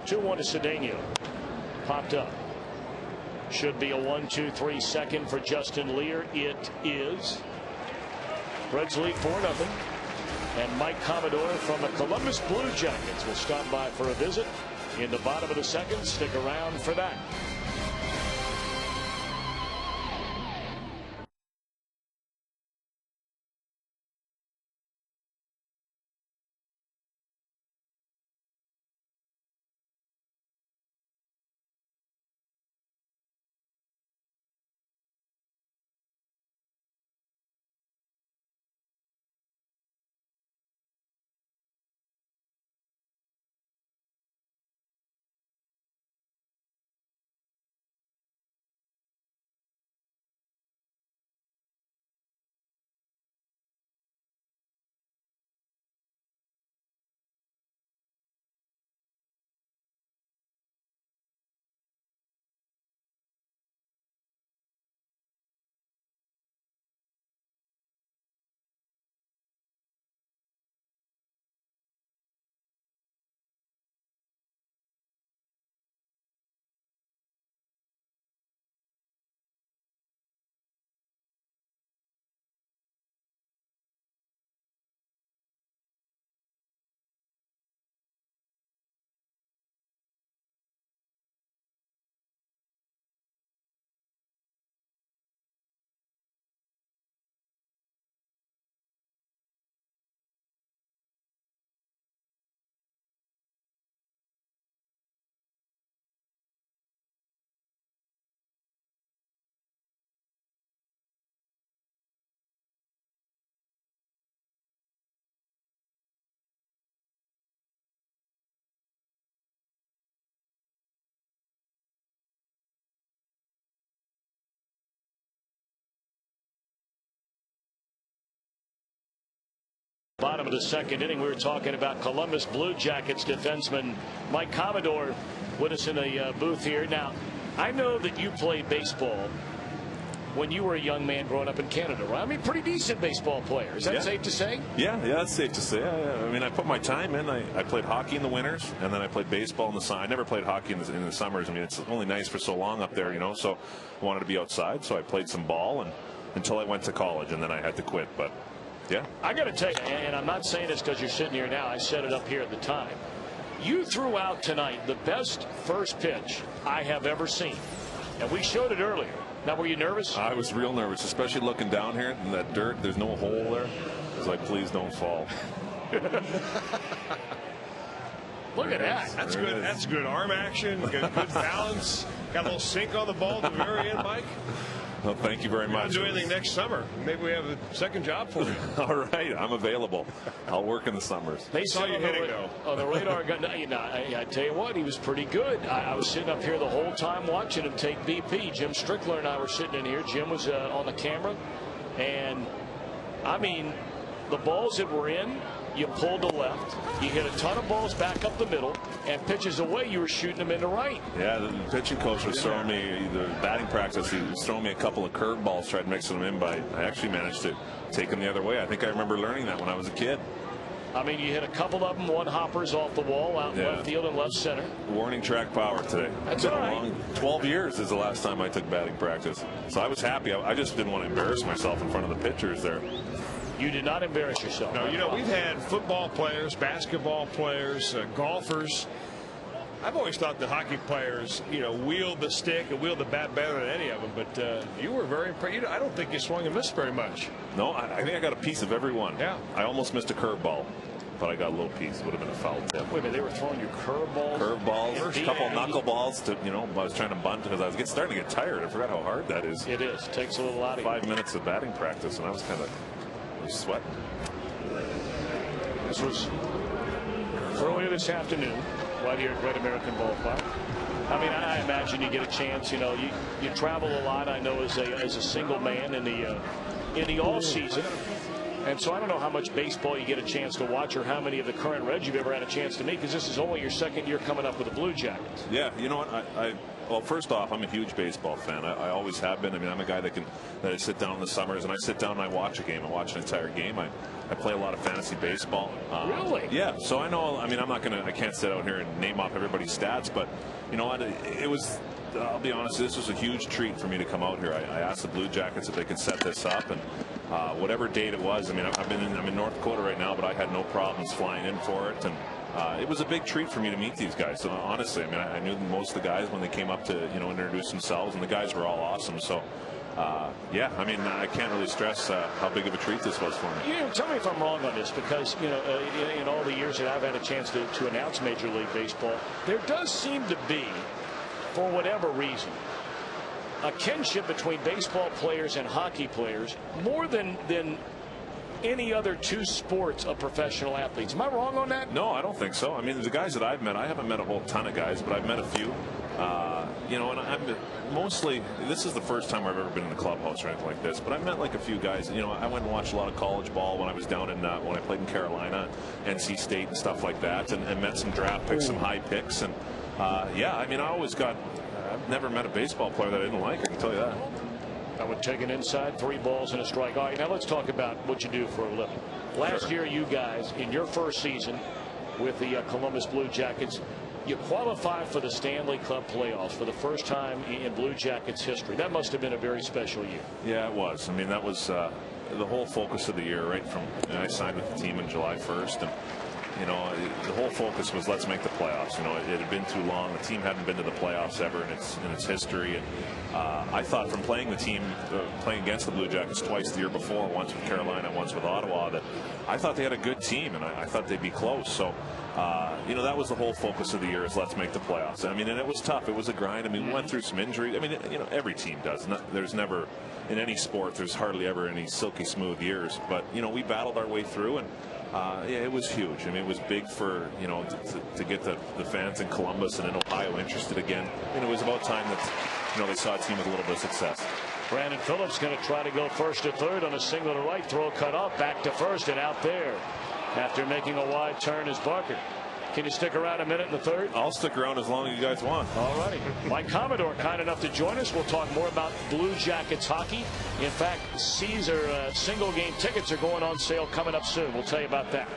Speaker 1: Two-one to Cedeno. Popped up. Should be a 1-2-3 second for Justin Lear. It is. Reds lead 4-0. And Mike Commodore from the Columbus Blue Jackets will stop by for a visit in the bottom of the second. Stick around for that. bottom of the second inning. We were talking about Columbus Blue Jackets defenseman Mike Commodore with us in the booth here. Now, I know that you played baseball when you were a young man growing up in Canada, right? I mean, pretty decent baseball player. Is that safe to say?
Speaker 3: Yeah, that's safe to say. I mean, I put my time in. I played hockey in the winters, and then I played baseball in the summer. I never played hockey in the summers. I mean, it's only nice for so long up there, you know, so I wanted to be outside, so I played some ball and until I went to college, and then I had to quit. But, yeah.
Speaker 1: I got to tell you, and I'm not saying this because you're sitting here now. I set it up here at the time. You threw out tonight the best first pitch I have ever seen, and we showed it earlier. Now, were you nervous?
Speaker 3: I was real nervous, especially looking down here in that dirt. There's no hole there. I was like, please don't fall.
Speaker 1: Look at that.
Speaker 2: That's good. That's good arm action. Good balance. Got a little sink on the ball at the very end, Mike.
Speaker 3: Well, thank you very much.
Speaker 2: Do anything next summer? Maybe we have a second job for you.
Speaker 3: All right, I'm available. I'll work in the summers.
Speaker 2: They saw you hitting though.
Speaker 1: On the radar, I tell you what, he was pretty good. I was sitting up here the whole time watching him take BP. Jim Strickler and I were sitting in here. Jim was on the camera, and I mean, the balls that were in, you pulled to left. You hit a ton of balls back up the middle, and pitches away, you were shooting them into right.
Speaker 3: Yeah, the pitching coach was throwing me, the batting practice, he was throwing me a couple of curveballs, tried mixing them in, but I actually managed to take them the other way. I think I remember learning that when I was a kid.
Speaker 1: I mean, you hit a couple of them, one hoppers off the wall, out in left field and left center.
Speaker 3: Warning track power today.
Speaker 1: That's all right.
Speaker 3: 12 years is the last time I took batting practice. So I was happy. I just didn't want to embarrass myself in front of the pitchers there.
Speaker 1: You did not embarrass yourself.
Speaker 2: No, you know, we've had football players, basketball players, golfers. I've always thought that hockey players, you know, wield the stick and wield the bat better than any of them. But you were very impressive. I don't think you swung and missed very much.
Speaker 3: No, I think I got a piece of every one.
Speaker 2: Yeah.
Speaker 3: I almost missed a curveball, but I got a little piece. Would have been a foul tip.
Speaker 1: Wait a minute, they were throwing you curveballs?
Speaker 3: Curveballs, a couple knuckleballs to, you know, I was trying to bunt because I was starting to get tired. I forgot how hard that is.
Speaker 1: It is. It takes a little out of you.
Speaker 3: 5 minutes of batting practice, and I was kind of sweating.
Speaker 1: This was earlier this afternoon, right here at Great American Ballpark. I mean, I imagine you get a chance. You know, you travel a lot. I know as a single man in the all season, and so I don't know how much baseball you get a chance to watch or how many of the current Reds you've ever had a chance to meet, because this is only your second year coming up with the Blue Jackets.
Speaker 3: Yeah, you know what? Well, first off, I'm a huge baseball fan. I always have been. I mean, I'm a guy that I sit down in the summers and I sit down and I watch a game. I watch an entire game. I play a lot of fantasy baseball.
Speaker 1: Really?
Speaker 3: Yeah. So I know. I mean, I can't sit out here and name off everybody's stats, but you know what? It was. I'll be honest. This was a huge treat for me to come out here. I asked the Blue Jackets if they could set this up, and whatever date it was. I mean, I'm in North Dakota right now, but I had no problems flying in for it, and it was a big treat for me to meet these guys. So honestly, I mean, I knew most of the guys when they came up to introduce themselves, and the guys were all awesome. So yeah, I mean, I can't really stress how big of a treat this was for me.
Speaker 1: You know, tell me if I'm wrong on this, because in all the years that I've had a chance to announce Major League Baseball, there does seem to be, for whatever reason, a kinship between baseball players and hockey players more than any other two sports of professional athletes. Am I wrong on that?
Speaker 3: No, I don't think so. I mean, the guys that I've met, I haven't met a whole ton of guys, but I've met a few. You know, and I'm mostly, this is the first time I've ever been in the clubhouse or anything like this, but I met like a few guys. You know, I went and watched a lot of college ball when I was down in, when I played in Carolina, NC State and stuff like that, and met some draft picks, some high picks. And yeah, I mean, I've never met a baseball player that I didn't like, I can tell you that.
Speaker 1: I would take an inside, 3 balls and a strike. All right, now let's talk about what you do for a living. Last year, you guys, in your first season with the Columbus Blue Jackets, you qualified for the Stanley Cup playoffs for the first time in Blue Jackets history. That must have been a very special year.
Speaker 3: Yeah, it was. I mean, that was the whole focus of the year, right from, I signed with the team on July 1st, and you know, the whole focus was let's make the playoffs. You know, it had been too long. The team hadn't been to the playoffs ever in its history. And I thought from playing against the Blue Jackets twice the year before, once with Carolina, once with Ottawa, that I thought they had a good team, and I thought they'd be close. So, you know, that was the whole focus of the year, is let's make the playoffs. I mean, and it was tough. It was a grind. I mean, we went through some injuries. I mean, you know, every team does. There's never, in any sport, there's hardly ever any silky smooth years. But, you know, we battled our way through, and yeah, it was huge. I mean, it was big for, you know, to get the fans in Columbus and in Ohio interested again. And it was about time that, you know, they saw a team with a little bit of success.
Speaker 1: Brandon Phillips going to try to go first to third on a single to right. Throw cut off, back to first and out there. after making a wide turn is Barker. Can you stick around a minute in the third?
Speaker 3: I'll stick around as long as you guys want.
Speaker 1: All righty. Mike Commodore kind enough to join us. We'll talk more about Blue Jackets hockey. In fact, Caesar single game tickets are going on sale coming up soon. We'll tell you about that.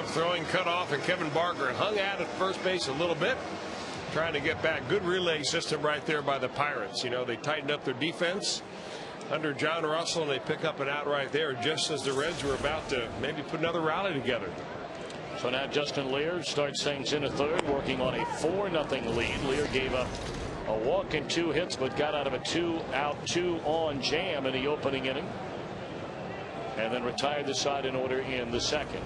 Speaker 2: Throwing cut off, and Kevin Barker hung out at first base a little bit, trying to get back. Good relay system right there by the Pirates. You know, they tightened up their defense under John Russell, and they pick up an out right there just as the Reds were about to maybe put another rally together.
Speaker 1: So now Justin Lear starts things in a third, working on a 4-0 lead. Lear gave up a walk and 2 hits, but got out of a 2-out 2-on jam in the opening inning, and then retired the side in order in the second.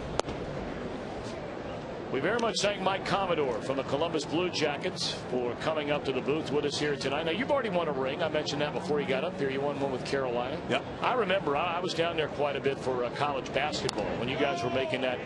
Speaker 1: We very much thank Mike Commodore from the Columbus Blue Jackets for coming up to the booth with us here tonight. Now, you've already won a ring. I mentioned that before you got up here. You won one with Carolina.
Speaker 3: Yep.
Speaker 1: I remember I was down there quite a bit for college basketball when you guys were making that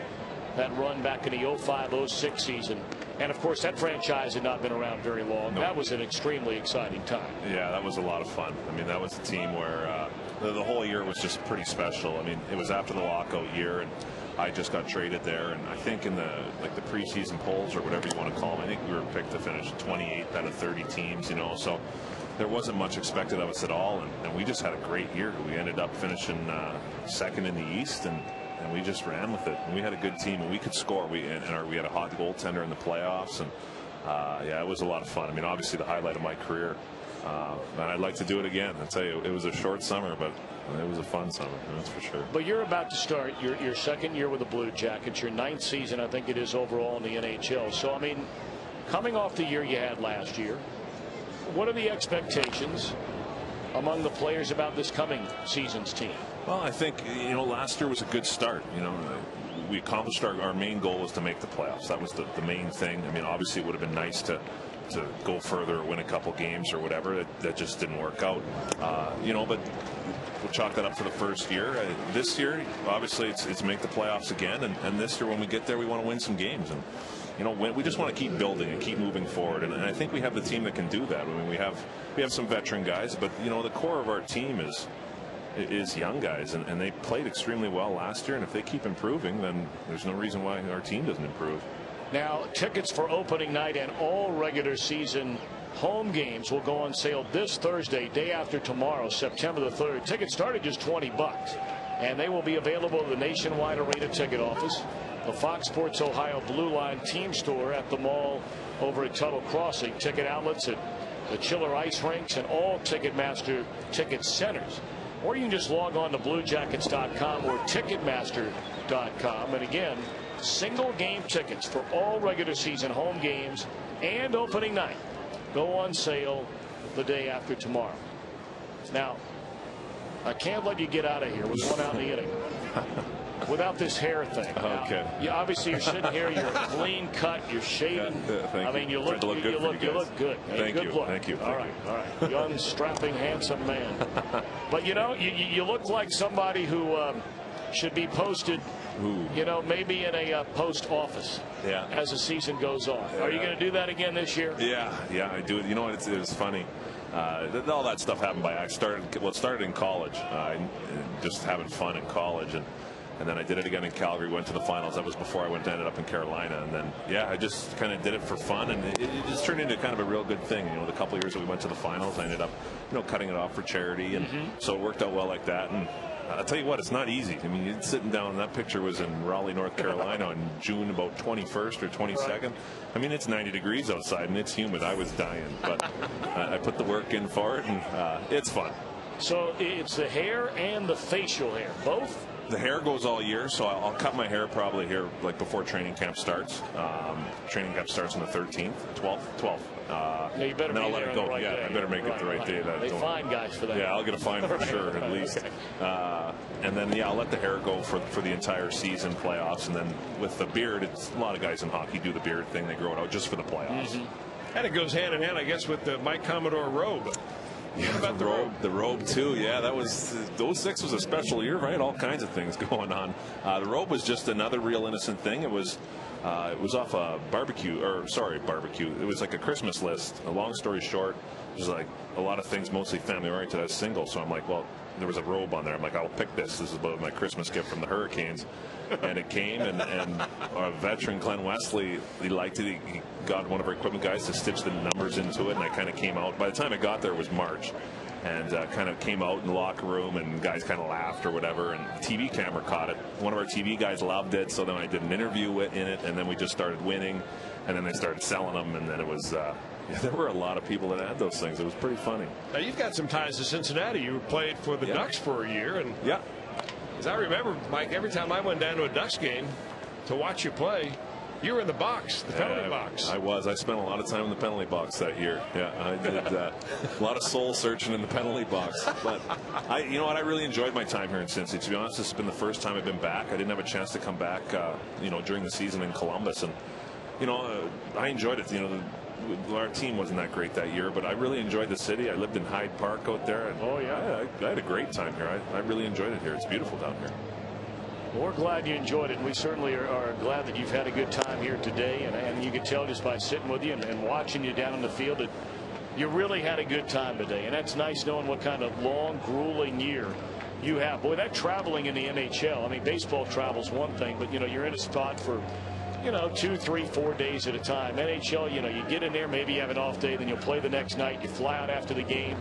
Speaker 1: run back in the 05-06 season. And, of course, that franchise had not been around very long. No. That was an extremely exciting time.
Speaker 3: Yeah, that was a lot of fun. I mean, that was a team where the whole year was just pretty special. I mean, it was after the lockout year, and I just got traded there, and I think in the preseason polls or whatever you want to call them, I think we were picked to finish 28th out of 30 teams, you know, so there wasn't much expected of us at all, and we just had a great year. We ended up finishing second in the East, and we just ran with it. And we had a good team, and we could score. We had a hot goaltender in the playoffs, and yeah, it was a lot of fun. I mean, obviously the highlight of my career, and I'd like to do it again. I tell you, it was a short summer, but it was a fun summer, that's for sure.
Speaker 1: But you're about to start your second year with the Blue Jackets, your 9th season, I think it is, overall in the NHL. So, I mean, coming off the year you had last year, what are the expectations among the players about this coming season's team?
Speaker 3: Well, I think, you know, last year was a good start. You know, we accomplished our main goal was to make the playoffs. That was the main thing. I mean, obviously it would have been nice to go further or win a couple games or whatever. That just didn't work out. You know, but we'll chalk that up for the first year. This year, obviously, it's make the playoffs again. And this year, when we get there, we want to win some games. And, you know, we just want to keep building and keep moving forward. And I think we have the team that can do that. I mean, we have some veteran guys, but, you know, the core of our team is young guys, and they played extremely well last year. And if they keep improving, then there's no reason why our team doesn't improve.
Speaker 1: Now, tickets for opening night and all regular season home games will go on sale this Thursday, day after tomorrow, September the 3rd. Tickets start at just $20, and they will be available at the Nationwide Arena ticket office, the Fox Sports Ohio Blue Line team store at the mall over at Tuttle Crossing, ticket outlets at the Chiller Ice Rinks, and all Ticketmaster ticket centers. Or you can just log on to BlueJackets.com or Ticketmaster.com. And again, single game tickets for all regular season home games and opening night go on sale the day after tomorrow. Now, I can't let you get out of here with one out in the inning. without this hair thing.
Speaker 3: Okay.
Speaker 1: Obviously, you're sitting here. You're clean cut. You're shaven.
Speaker 3: I
Speaker 1: mean, you look good. You look good.
Speaker 3: Thank
Speaker 1: good
Speaker 3: you.
Speaker 1: Look.
Speaker 3: Thank you.
Speaker 1: All right. Young, strapping, handsome man. But you look like somebody who should be posted.
Speaker 3: Ooh.
Speaker 1: Maybe in a post office.
Speaker 3: Yeah.
Speaker 1: As the season goes on. Are you going to do that again this year?
Speaker 3: Yeah, I do it. You know what? It was funny. All that stuff happened by accident. It started in college. Just having fun in college, and then I did it again in Calgary. Went to the finals. That was before I ended up in Carolina, and then I just kind of did it for fun, and it just turned into kind of a real good thing. The couple of years that we went to the finals, I ended up cutting it off for charity, and so it worked out well like that. And I'll tell you what, it's not easy. I mean, you're sitting down, that picture was in Raleigh, North Carolina in June about 21st or 22nd. Right. I mean, it's 90 degrees outside and it's humid. I was dying, but I put the work in for it, and it's fun.
Speaker 1: So it's the hair and the facial hair, both?
Speaker 3: The hair goes all year, so I'll cut my hair probably here like before training camp starts. Training camp starts on the 13th, 12th.
Speaker 1: You better
Speaker 3: and then I'll let it go.
Speaker 1: Right day.
Speaker 3: I better make it the right day.
Speaker 1: They find guys for that.
Speaker 3: Yeah, I'll get a fine for sure, at least. Okay. And then I'll let the hair go for the entire season, playoffs, and then with the beard, it's a lot of guys in hockey do the beard thing. They grow it out just for the playoffs.
Speaker 2: And it goes hand in hand, I guess, with the Mike Commodore robe.
Speaker 3: Yeah, about the robe too. Yeah, that was 06 was a special year, right? All kinds of things going on. The robe was just another real innocent thing. It was off a barbecue. It was like a Christmas list. A long story short, it was like a lot of things, mostly family oriented. I was single, so I'm like, well, there was a robe on there. I'm like, I'll pick this. This is about my Christmas gift from the Hurricanes. And it came, and our veteran Glenn Wesley, he liked it. He got one of our equipment guys to stitch the numbers into it, and I kind of came out. By the time I got there, it was March, and kind of came out in the locker room, and guys kind of laughed or whatever, and the TV camera caught it. One of our TV guys loved it, so then I did an interview in it, and then we just started winning, and then they started selling them, and then it was there were a lot of people that had those things. It was pretty funny.
Speaker 2: Now, you've got some ties to Cincinnati. You played for the Ducks for a year, and as I remember, Mike, every time I went down to a Ducks game to watch you play, you were in the box, the penalty box.
Speaker 3: I was. I spent a lot of time in the penalty box that year. Yeah, I did a lot of soul searching in the penalty box. But you know what? I really enjoyed my time here in Cincy. To be honest, this has been the first time I've been back. I didn't have a chance to come back, during the season in Columbus, and I enjoyed it. Our team wasn't that great that year, but I really enjoyed the city. I lived in Hyde Park out there. And I had a great time here. I really enjoyed it here. It's beautiful down here.
Speaker 1: Well, we're glad you enjoyed it, and we certainly are glad that you've had a good time here today. And you can tell just by sitting with you and watching you down in the field that you really had a good time today. And that's nice knowing what kind of long, grueling year you have. Boy, that traveling in the NHL, I mean, baseball travel's one thing, but, you're in a spot for 2, 3, 4 days at a time. NHL, you get in there, maybe you have an off day, then you'll play the next night, you fly out after the game,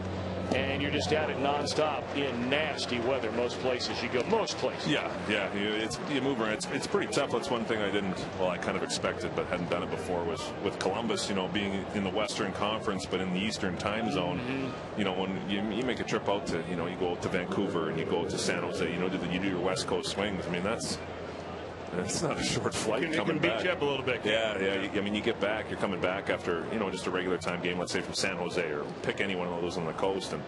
Speaker 1: and you're just at it nonstop in nasty weather most places you go. Most places.
Speaker 3: Yeah. You move around. It's pretty tough. That's one thing I kind of expected, but hadn't done it before, was with Columbus, being in the Western Conference, but in the Eastern time zone. When you make a trip out to, you go out to Vancouver and you go to San Jose, you do your West Coast swings. I mean, that's not a short flight coming back.
Speaker 2: It can beat you up a little bit.
Speaker 3: Yeah. You get back. You're coming back after, just a regular time game, let's say from San Jose, or pick any one of those on the coast. And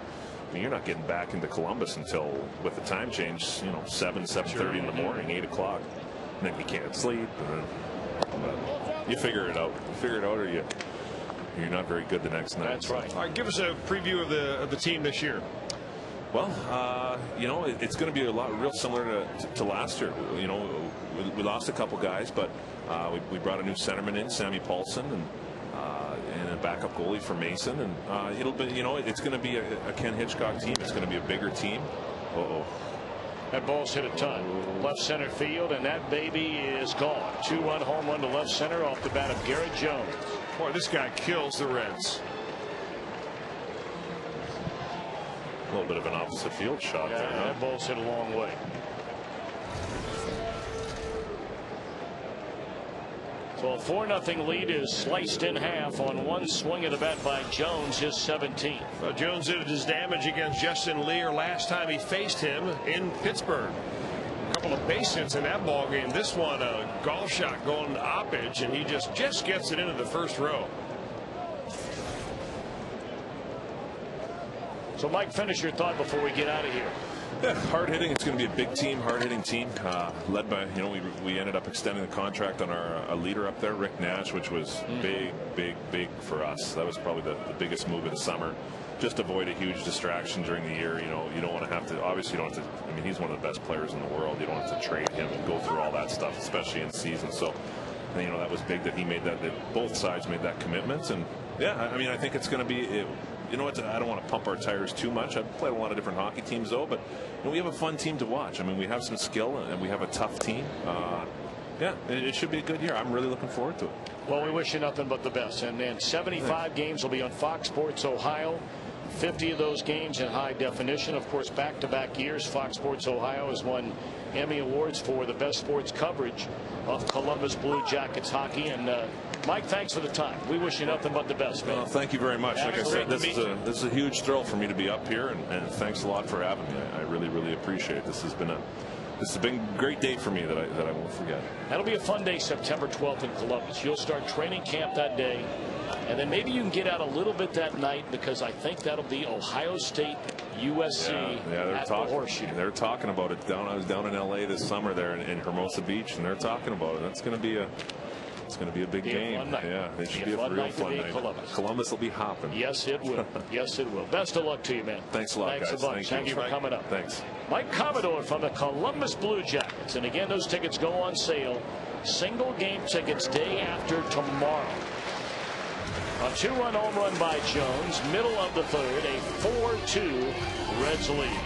Speaker 3: you're not getting back into Columbus until, with the time change, 7:30 in the morning, 8 o'clock. And then you can't sleep. But you figure it out. Or you're not very good the next night.
Speaker 1: That's right.
Speaker 2: All right, give us a preview of the team this year.
Speaker 3: Well, it's going to be real similar to last year. We lost a couple guys, but we brought a new centerman in, Sammy Paulson, and a backup goalie for Mason. And it'll be, it's going to be a Ken Hitchcock team. It's going to be a bigger team.
Speaker 1: That ball's hit a ton. Left center field, and that baby is gone. 2-1 home run to left center off the bat of Garrett Jones.
Speaker 2: Boy, this guy kills the Reds.
Speaker 3: A little bit of an opposite field shot there.
Speaker 1: That ball's hit a long way. So a 4-0 lead is sliced in half on one swing of the bat by Jones, his 17th.
Speaker 2: Well, Jones did his damage against Justin Lear last time he faced him in Pittsburgh. A couple of base hits in that ball game. This one, a golf shot going op edge, and he just gets it into the first row.
Speaker 1: So, Mike, finish your thought before we get out of here.
Speaker 3: Yeah, hard hitting. It's going to be a big team, hard hitting team, led by, you know, we ended up extending the contract on our leader up there, Rick Nash, which was big for us. That was probably the biggest move of the summer. Just avoid a huge distraction during the year. You know, you don't want to have to, obviously you don't have to, I mean, he's one of the best players in the world. You don't have to trade him and go through all that stuff, especially in season. So, you know, that was big that he made that both sides made that commitment. And yeah, I mean, I think it's going to be, you know what, I don't want to pump our tires too much. I've played a lot of different hockey teams though, but you know, we have a fun team to watch. I mean, we have some skill and we have a tough team. Yeah, it should be a good year. I'm really looking forward to it.
Speaker 1: Well, we wish you nothing but the best. And 75 games will be on Fox Sports Ohio. 50 of those games in high definition. Of course, back-to-back years, Fox Sports Ohio has won Emmy Awards for the best sports coverage of Columbus Blue Jackets hockey. And Mike, thanks for the time. We wish you nothing but the best, man.
Speaker 3: Well, thank you very much. Like I said, this is a huge thrill for me to be up here, and thanks a lot for having me. I really appreciate it. This has been a great day for me that I won't forget.
Speaker 1: That'll be a fun day, September 12th in Columbus. You'll start training camp that day, and then maybe you can get out a little bit that night, because I think that'll be Ohio State USC at the Horseshoe.
Speaker 3: They're talking about it. I was down in LA this summer there in Hermosa Beach, and they're talking about it. That's going to be a big game. Yeah, it should be a real fun night. Columbus will be hopping.
Speaker 1: Yes, it will. Yes, it will. Best of luck to you, man.
Speaker 3: Thanks a lot, guys.
Speaker 1: Thanks for coming up.
Speaker 3: Thanks.
Speaker 1: Mike Commodore from the Columbus Blue Jackets. And again, those tickets go on sale. Single game tickets day after tomorrow. A two-run home run by Jones. Middle of the third. A 4-2 Reds lead.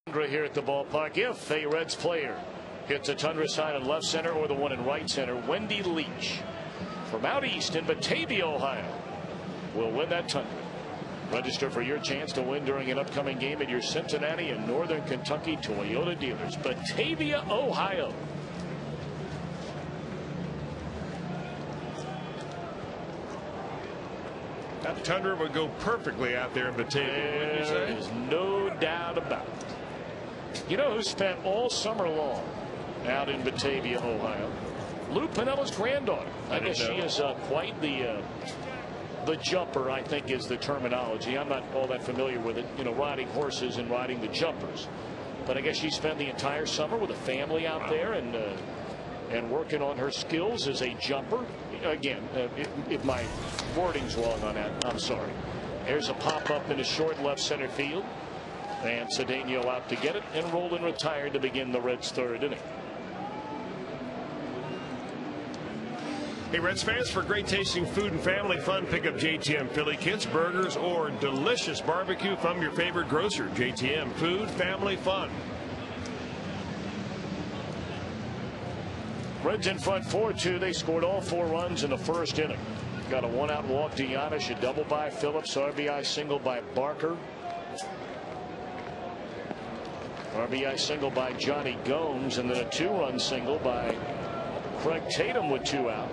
Speaker 1: Here at the ballpark. If a Reds player hits a Tundra sign in left center or the one in right center, Wendy Leach from out east in Batavia, Ohio, will win that Tundra. Register for your chance to win during an upcoming game at your Cincinnati and Northern Kentucky Toyota dealers. Batavia, Ohio.
Speaker 2: That Tundra would go perfectly out there in Batavia.
Speaker 1: There is no doubt about it. You know who spent all summer long out in Batavia, Ohio? Lou Pinella's granddaughter. I guess she is quite the jumper, I think is the terminology. I'm not all that familiar with it, you know, riding horses and riding the jumpers. But I guess she spent the entire summer with a family out there and working on her skills as a jumper. Again, if my wording's wrong on that, I'm sorry. There's a pop-up in the short left center field. And Cedeno out to get it, and Rolen retired to begin the Reds' third inning.
Speaker 2: Hey, Reds fans, for great tasting food and family fun, pick up JTM Philly Kits, burgers, or delicious barbecue from your favorite grocer. JTM, food, family fun.
Speaker 1: Reds in front 4-2. They scored all 4 runs in the first inning. Got a one-out walk to Giannis, a double by Phillips, RBI single by Barker. RBI single by Johnny Gomes, and then a two-run single by Craig Tatum with 2 out.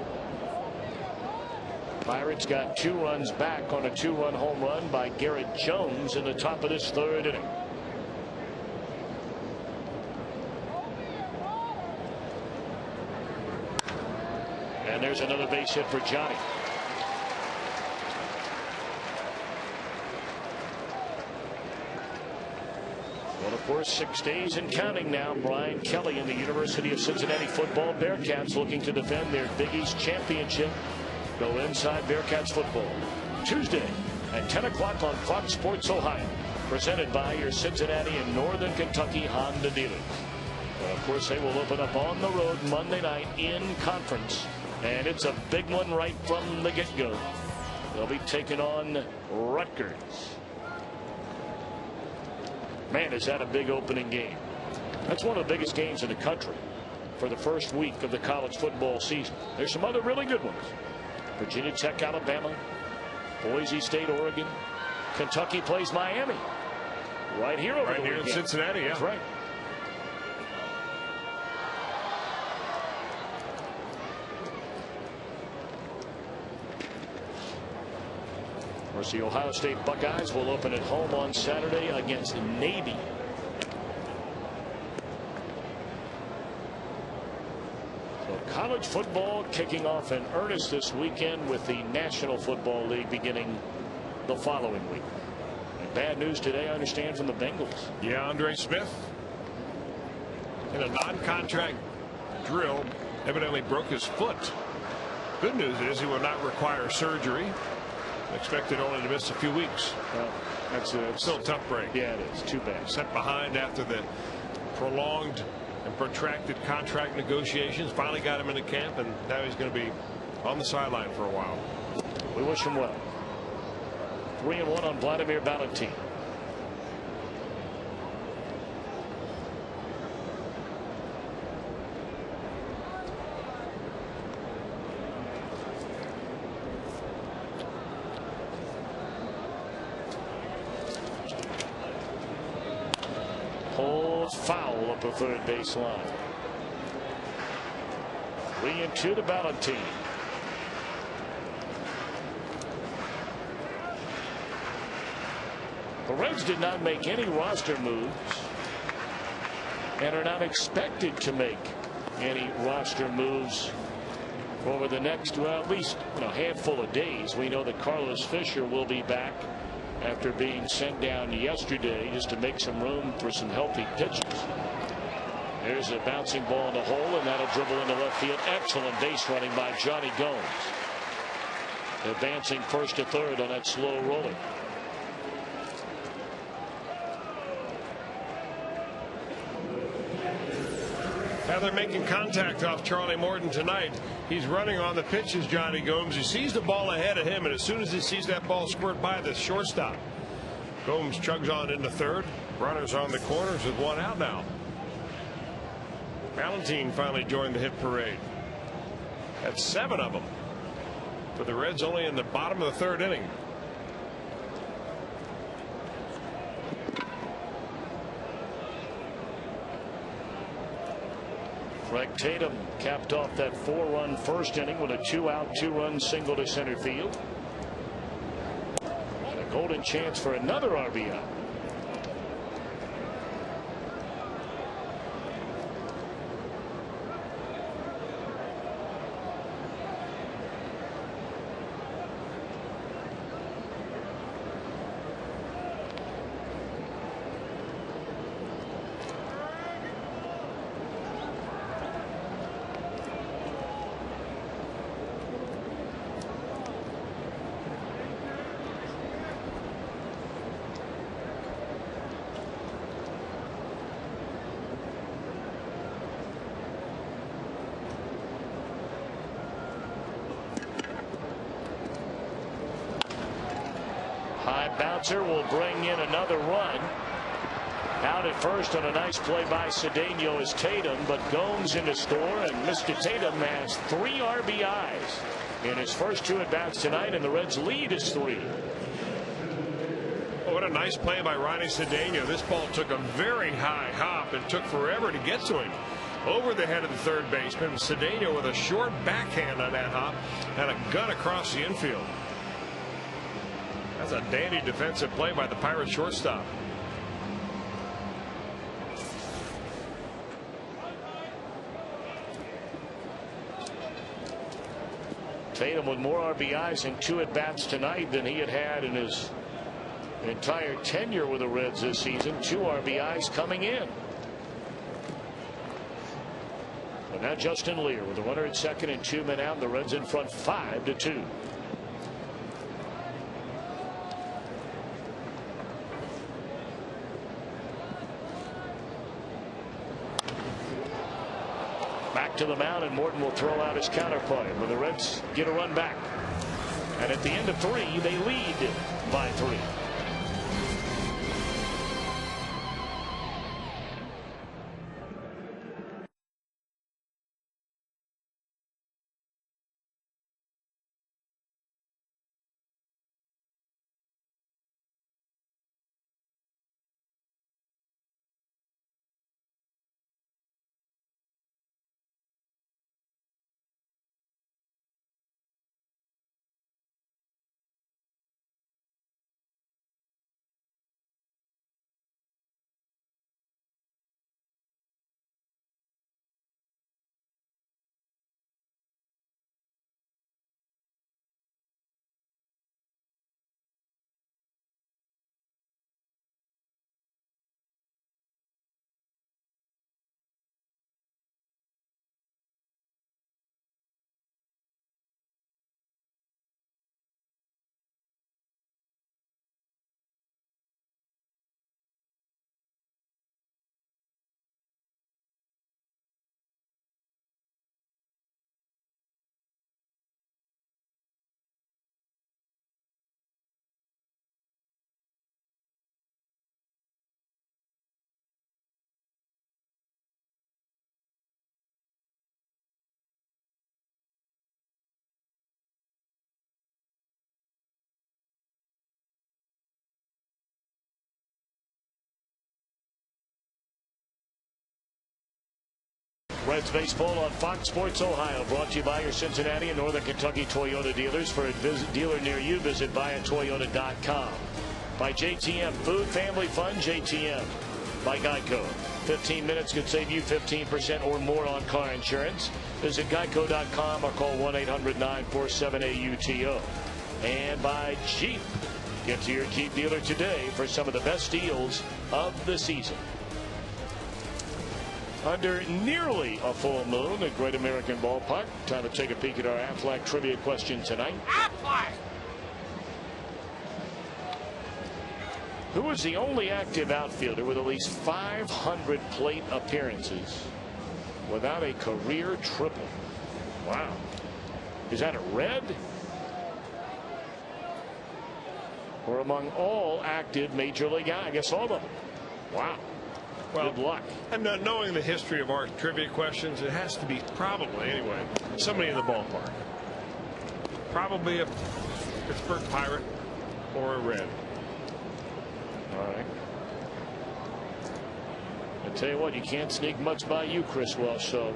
Speaker 1: Pirates got 2 runs back on a 2-run home run by Garrett Jones in the top of this 3rd inning. And there's another base hit for Johnny. Well, of course, 6 days and counting now. Brian Kelly and the University of Cincinnati football Bearcats looking to defend their Big East championship. Go inside Bearcats football Tuesday at 10 o'clock on Fox Sports Ohio. Presented by your Cincinnati and Northern Kentucky Honda dealers. Of course, they will open up on the road Monday night in conference. And it's a big one right from the get-go. They'll be taking on Rutgers. Man, is that a big opening game. That's one of the biggest games in the country for the first week of the college football season. There's some other really good ones. Virginia Tech, Alabama, Boise State, Oregon. Kentucky plays Miami. Right here over
Speaker 2: right here in Cincinnati, yeah.
Speaker 1: That's right. Of course, the Ohio State Buckeyes will open at home on Saturday against Navy. So college football kicking off in earnest this weekend, with the National Football League beginning the following week. And bad news today, I understand, from the Bengals.
Speaker 2: Yeah, Andre Smith in a non-contract drill evidently broke his foot. Good news is he will not require surgery. Expected only to miss a few weeks.
Speaker 1: Well, that's
Speaker 2: still a tough break.
Speaker 1: Yeah, it is. Too bad.
Speaker 2: Set behind after the prolonged and protracted contract negotiations. Finally got him into camp, and now he's going to be on the sideline for a while.
Speaker 1: We wish him well. 3-1 on Vladimir Valentin. Foul up the third base line. 3-2 to Valentin. The Reds did not make any roster moves and are not expected to make any roster moves over the next, well, at least handful of days. We know that Carlos Fisher will be back after being sent down yesterday, just to make some room for some healthy pitchers. There's a bouncing ball in the hole, and that'll dribble into left field. Excellent base running by Johnny Gomes. Advancing first to third on that slow roller.
Speaker 2: Now they're making contact off Charlie Morton tonight. He's running on the pitches, Johnny Gomes. He sees the ball ahead of him, and as soon as he sees that ball squirt by the shortstop, Gomes chugs on into third. Runners on the corners with 1 out now. Valentin finally joined the hit parade. That's 7 of them for the Reds, only in the bottom of the 3rd inning.
Speaker 1: Craig Tatum capped off that 4-run first inning with a 2-out 2-run single to center field. And a golden chance for another RBI. High bouncer will bring in another run. Out at first on a nice play by Cedeno is Tatum, but Gomes in to score, and Mr. Tatum has 3 RBIs in his first 2 at-bats tonight, and the Reds' lead is 3.
Speaker 2: Oh, what a nice play by Ronnie Cedeno. This ball took a very high hop and took forever to get to him. Over the head of the third baseman. Cedeno with a short backhand on that hop and a gun across the infield. That's a dandy defensive play by the Pirates shortstop.
Speaker 1: Tatum with more RBIs in 2 at-bats tonight than he had in his entire tenure with the Reds this season. 2 RBIs coming in. But now Justin Lear with a runner at second and 2 men out. The Reds in front 5-2. Back to the mound, and Morton will throw out his counterplay, but the Reds get a run back. And at the end of 3, they lead by 3. Reds baseball on Fox Sports Ohio, brought to you by your Cincinnati and Northern Kentucky Toyota dealers. For a dealer near you, visit buyatoyota.com. By JTM, food, family fun, JTM. By Geico, 15 minutes could save you 15% or more on car insurance. Visit geico.com or call 1-800-947-AUTO. And by Jeep, get to your Jeep dealer today for some of the best deals of the season. Under nearly a full moon at Great American Ballpark. Time to take a peek at our Aflac trivia question tonight.
Speaker 4: Aflac!
Speaker 1: Who is the only active outfielder with at least 500 plate appearances without a career triple? Wow. Is that a Red? Or among all active Major League guys? I guess all of them. Wow.
Speaker 2: Well,
Speaker 1: good luck.
Speaker 2: And not knowing the history of our trivia questions, it has to be probably, anyway, somebody in the ballpark. Probably a Pittsburgh Pirate or a Red.
Speaker 1: All right. I tell you what, you can't sneak much by you, Chris Welsh. So,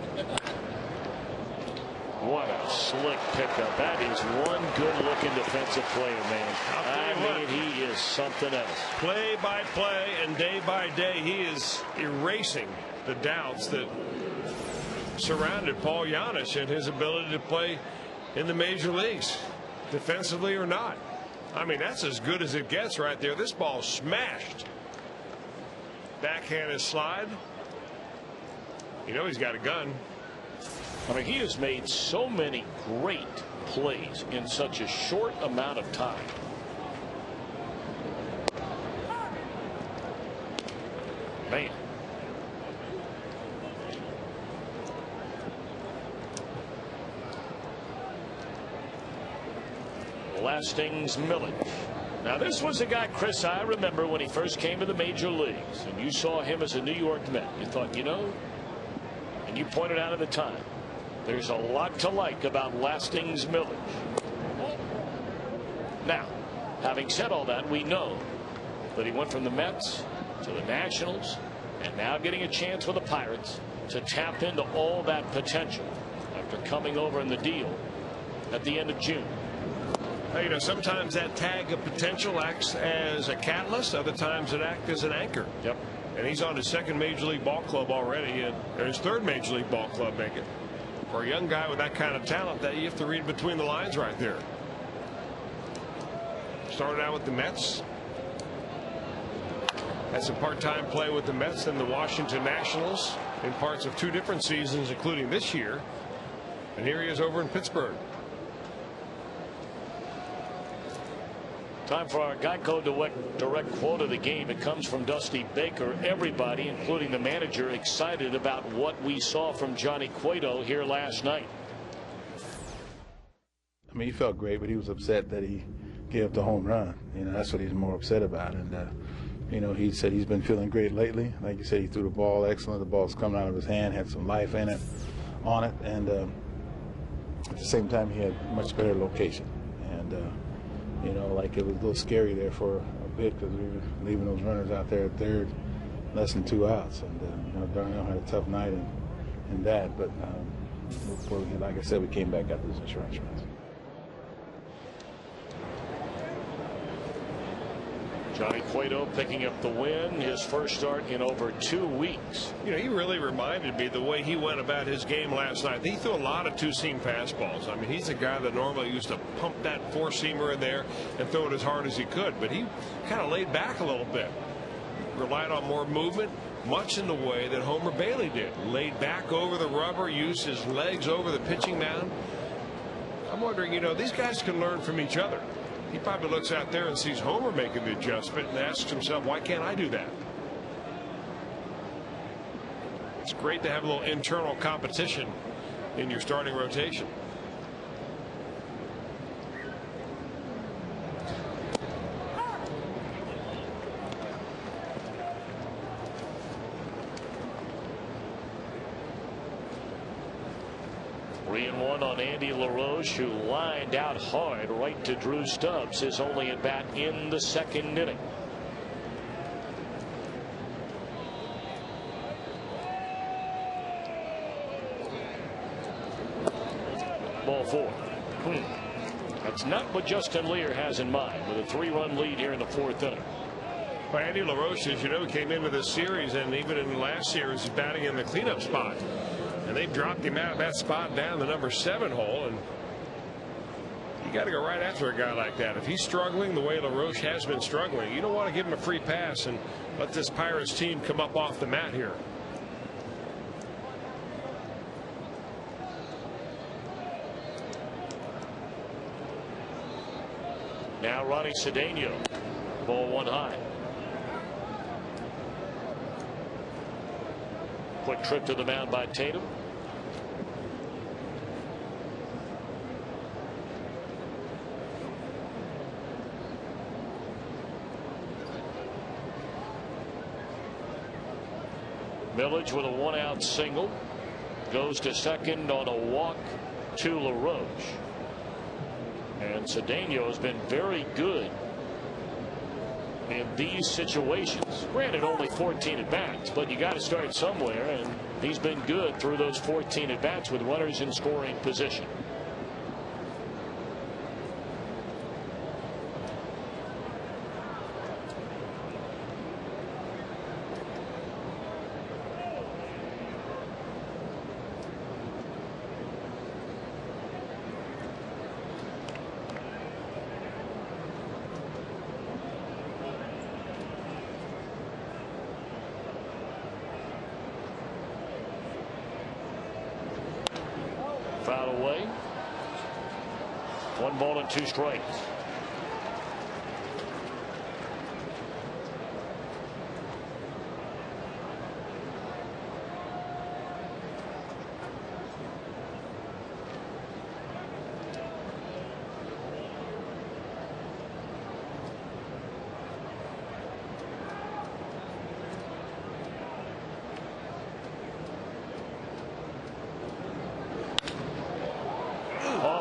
Speaker 1: what a slick pickup. That is one good-looking defensive player, man. I mean, he is something else.
Speaker 2: Play by play and day by day, he is erasing the doubts that surrounded Paul Giannis and his ability to play in the major leagues, defensively or not. I mean, that's as good as it gets right there. This ball smashed. Backhanded slide. You know he's got a gun.
Speaker 1: I mean, he has made so many great plays in such a short amount of time. Man. Lastings Millage. Now, this was a guy, Chris, I remember when he first came to the major leagues, and you saw him as a New York Met. You thought, you know, and you pointed out at the time, There's a lot to like about Lasting's millage. Now, having said all that, we know that he went from the Mets to the Nationals and now getting a chance with the Pirates to tap into all that potential after coming over in the deal at the end of June.
Speaker 2: Well, you know, sometimes that tag of potential acts as a catalyst. Other times it acts as an anchor.
Speaker 1: Yep.
Speaker 2: And he's on his second major league ball club already, and his third major league ball club, make it. For a young guy with that kind of talent, that you have to read between the lines right there. Started out with the Mets. Had some part-time play with the Mets and the Washington Nationals in parts of 2 different seasons, including this year. And here he is over in Pittsburgh.
Speaker 1: Time for our Geico direct quote of the game. It comes from Dusty Baker. Everybody, including the manager, excited about what we saw from Johnny Cueto here last night.
Speaker 4: I mean, he felt great, but he was upset that he gave up the home run. You know, that's what he's more upset about. And, you know, he said he's been feeling great lately. Like you said, he threw the ball excellent. The ball's coming out of his hand, had some life in it, on it. And at the same time, he had much better location. And, you know, like it was a little scary there for a bit because we were leaving those runners out there at third, less than 2 outs. And, you know, Darnell had a tough night in that. But, like I said, we came back after those insurance runs.
Speaker 1: Johnny Cueto picking up the win, his first start in over 2 weeks.
Speaker 2: You know, he really reminded me the way he went about his game last night. He threw a lot of 2-seam fastballs. I mean, he's a guy that normally used to pump that 4-seamer in there and throw it as hard as he could. But he kind of laid back a little bit. Relied on more movement, much in the way that Homer Bailey did. Laid back over the rubber, used his legs over the pitching mound. I'm wondering, you know, these guys can learn from each other. He probably looks out there and sees Homer making the adjustment and asks himself, why can't I do that? It's great to have a little internal competition in your starting rotation.
Speaker 1: On Andy LaRoche, who lined out hard right to Drew Stubbs, his only at bat in the second inning. Ball 4. That's not what Justin Lear has in mind with a 3-run lead here in the 4th inning.
Speaker 2: Well, Andy LaRoche, as you know, came into this series, and even in the last series, he's batting in the cleanup spot. And they've dropped him out of that spot down the number 7 hole. And you got to go right after a guy like that. If he's struggling the way LaRoche has been struggling, you don't want to give him a free pass and let this Pirates team come up off the mat here.
Speaker 1: Now Ronnie Cedeno. Ball 1 high. Quick trip to the mound by Tatum. Millage with a 1-out single. Goes to second on a walk to LaRoche. And Cedeno has been very good in these situations. Granted, only 14 at bats, but you got to start somewhere, and he's been good through those 14 at bats with runners in scoring position. Foul away. 1 ball and 2 strikes.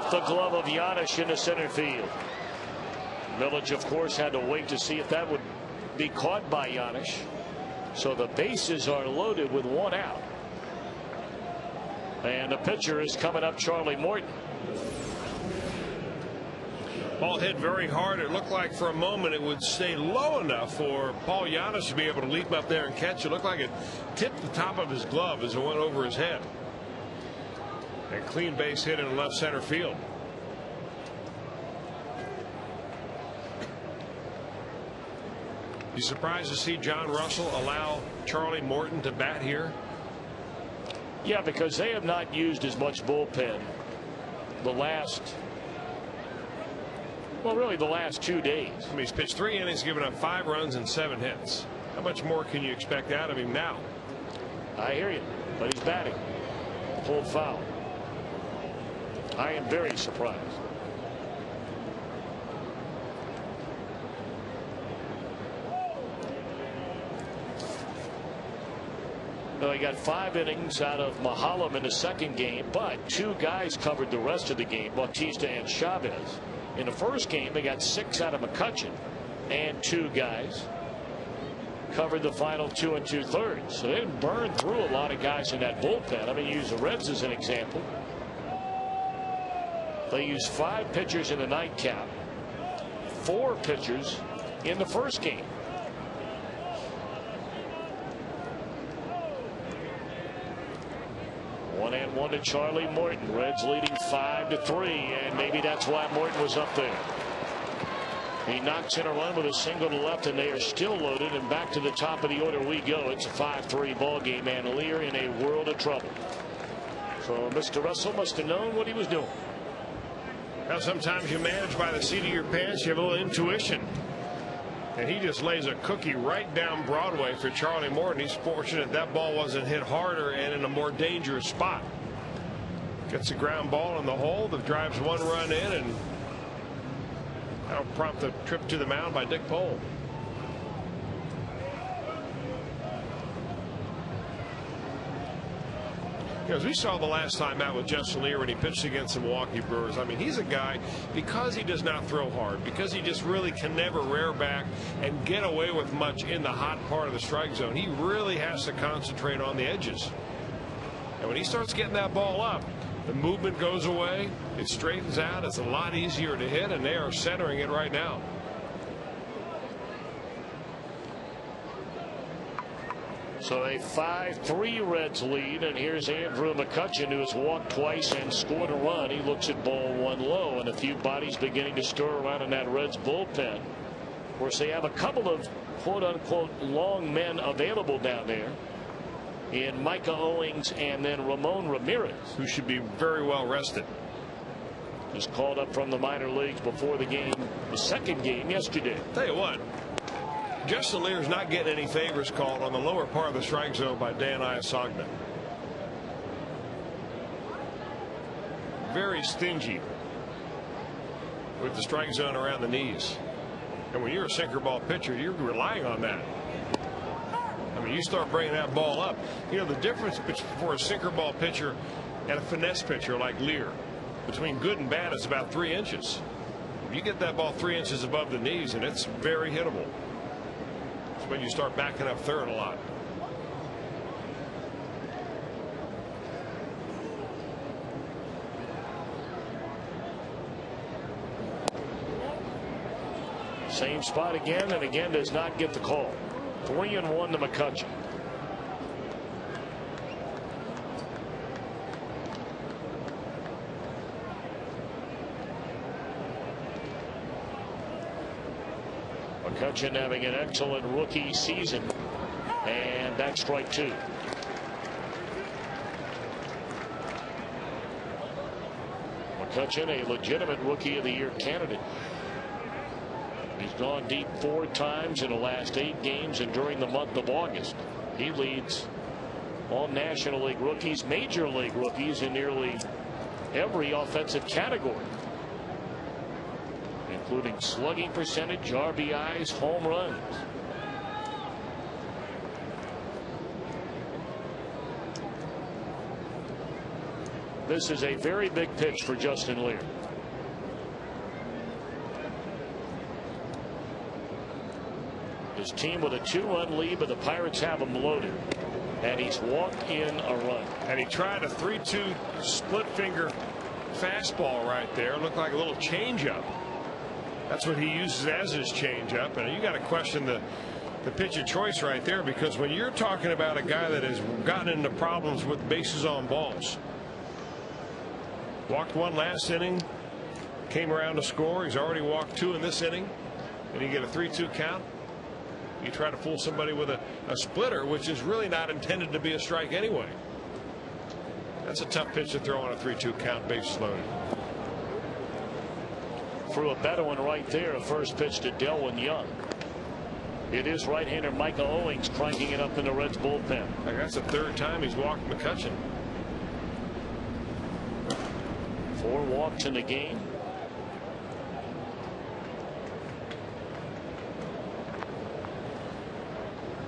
Speaker 1: off the glove of Giannis into center field. Milic, of course, had to wait to see if that would be caught by Giannis. So the bases are loaded with one out. And the pitcher is coming up, Charlie Morton.
Speaker 2: Ball hit very hard. It looked like for a moment it would stay low enough for Paul Giannis to be able to leap up there and catch it. It looked like it tipped the top of his glove as it went over his head. And clean base hit in left center field. You surprised to see John Russell allow Charlie Morton to bat here?
Speaker 1: Yeah, because they have not used as much bullpen the last, well, really the last 2 days.
Speaker 2: I mean, he's pitched 3 innings, given up 5 runs and 7 hits. How much more can you expect out of him now?
Speaker 1: I hear you, but he's batting. Pulled foul. I am very surprised. Well, he got 5 innings out of Mahalam in the second game, but 2 guys covered the rest of the game, Bautista and Chavez. In the first game, they got 6 out of McCutchen, and 2 guys covered the final 2 2/3. So they didn't burn through a lot of guys in that bullpen. I mean, use the Reds as an example. They used 5 pitchers in the nightcap, 4 pitchers in the first game. One and one to Charlie Morton. Reds leading 5-3, and maybe that's why Morton was up there. He knocks in a run with a single to left, and they are still loaded, and back to the top of the order we go. It's a 5-3 ball game, and Lear in a world of trouble. So Mr. Russell must have known what he was doing.
Speaker 2: Now, sometimes you manage by the seat of your pants. You have a little intuition. And he just lays a cookie right down Broadway for Charlie Morton. He's fortunate that ball wasn't hit harder and in a more dangerous spot. Gets a ground ball in the hole that drives 1 run in, and that'll prompt the trip to the mound by Dick Pole. As we saw the last time out with Justin Lear when he pitched against the Milwaukee Brewers, I mean, he's a guy, because he does not throw hard, because he just really can never rear back and get away with much in the hot part of the strike zone, he really has to concentrate on the edges. And when he starts getting that ball up, the movement goes away, it straightens out, it's a lot easier to hit, and they are centering it right now.
Speaker 1: So a 5-3 Reds lead, and here's Andrew McCutchen, who has walked twice and scored a run. He looks at ball 1 low, and a few bodies beginning to stir around in that Reds bullpen. Of course, they have a couple of quote-unquote long men available down there in Micah Owings and then Ramon Ramirez,
Speaker 2: who should be very well rested.
Speaker 1: Just called up from the minor leagues before the game, the second game yesterday.
Speaker 2: Tell you what, Justin Lear's not getting any favors called on the lower part of the strike zone by Dan Iasogna. Very stingy with the strike zone around the knees. And when you're a sinker ball pitcher, you're relying on that. I mean, you start bringing that ball up. You know, the difference for a sinker ball pitcher and a finesse pitcher like Lear, between good and bad, is about 3 inches. You get that ball 3 inches above the knees, and it's very hittable. When you start backing up third a lot.
Speaker 1: Same spot again, and again does not get the call. 3-1 to McCutchen. McCutchen having an excellent rookie season, and that's strike 2. McCutchen, a legitimate Rookie of the Year candidate. He's gone deep 4 times in the last 8 games, and during the month of August, he leads all National League rookies, Major League rookies in nearly every offensive category, including slugging percentage, RBIs, home runs. This is a very big pitch for Justin Lear. His team with a 2-run lead, but the Pirates have him loaded. And he's walked in a run.
Speaker 2: And he tried a 3-2 split finger fastball right there. Looked like a little changeup. That's what he uses as his changeup. And you got to question the pitch of choice right there, because when you're talking about a guy that has gotten into problems with bases on balls, walked one last inning, came around to score. He's already walked 2 in this inning, and you get a 3-2 count. You try to fool somebody with a splitter, which is really not intended to be a strike anyway. That's a tough pitch to throw on a 3-2 count, bases loaded.
Speaker 1: Threw a better one right there. A first pitch to Delwyn Young. It is right-hander Micah Owings cranking it up in the Reds bullpen.
Speaker 2: That's the 3rd time he's walked McCutchen.
Speaker 1: 4 walks in the game.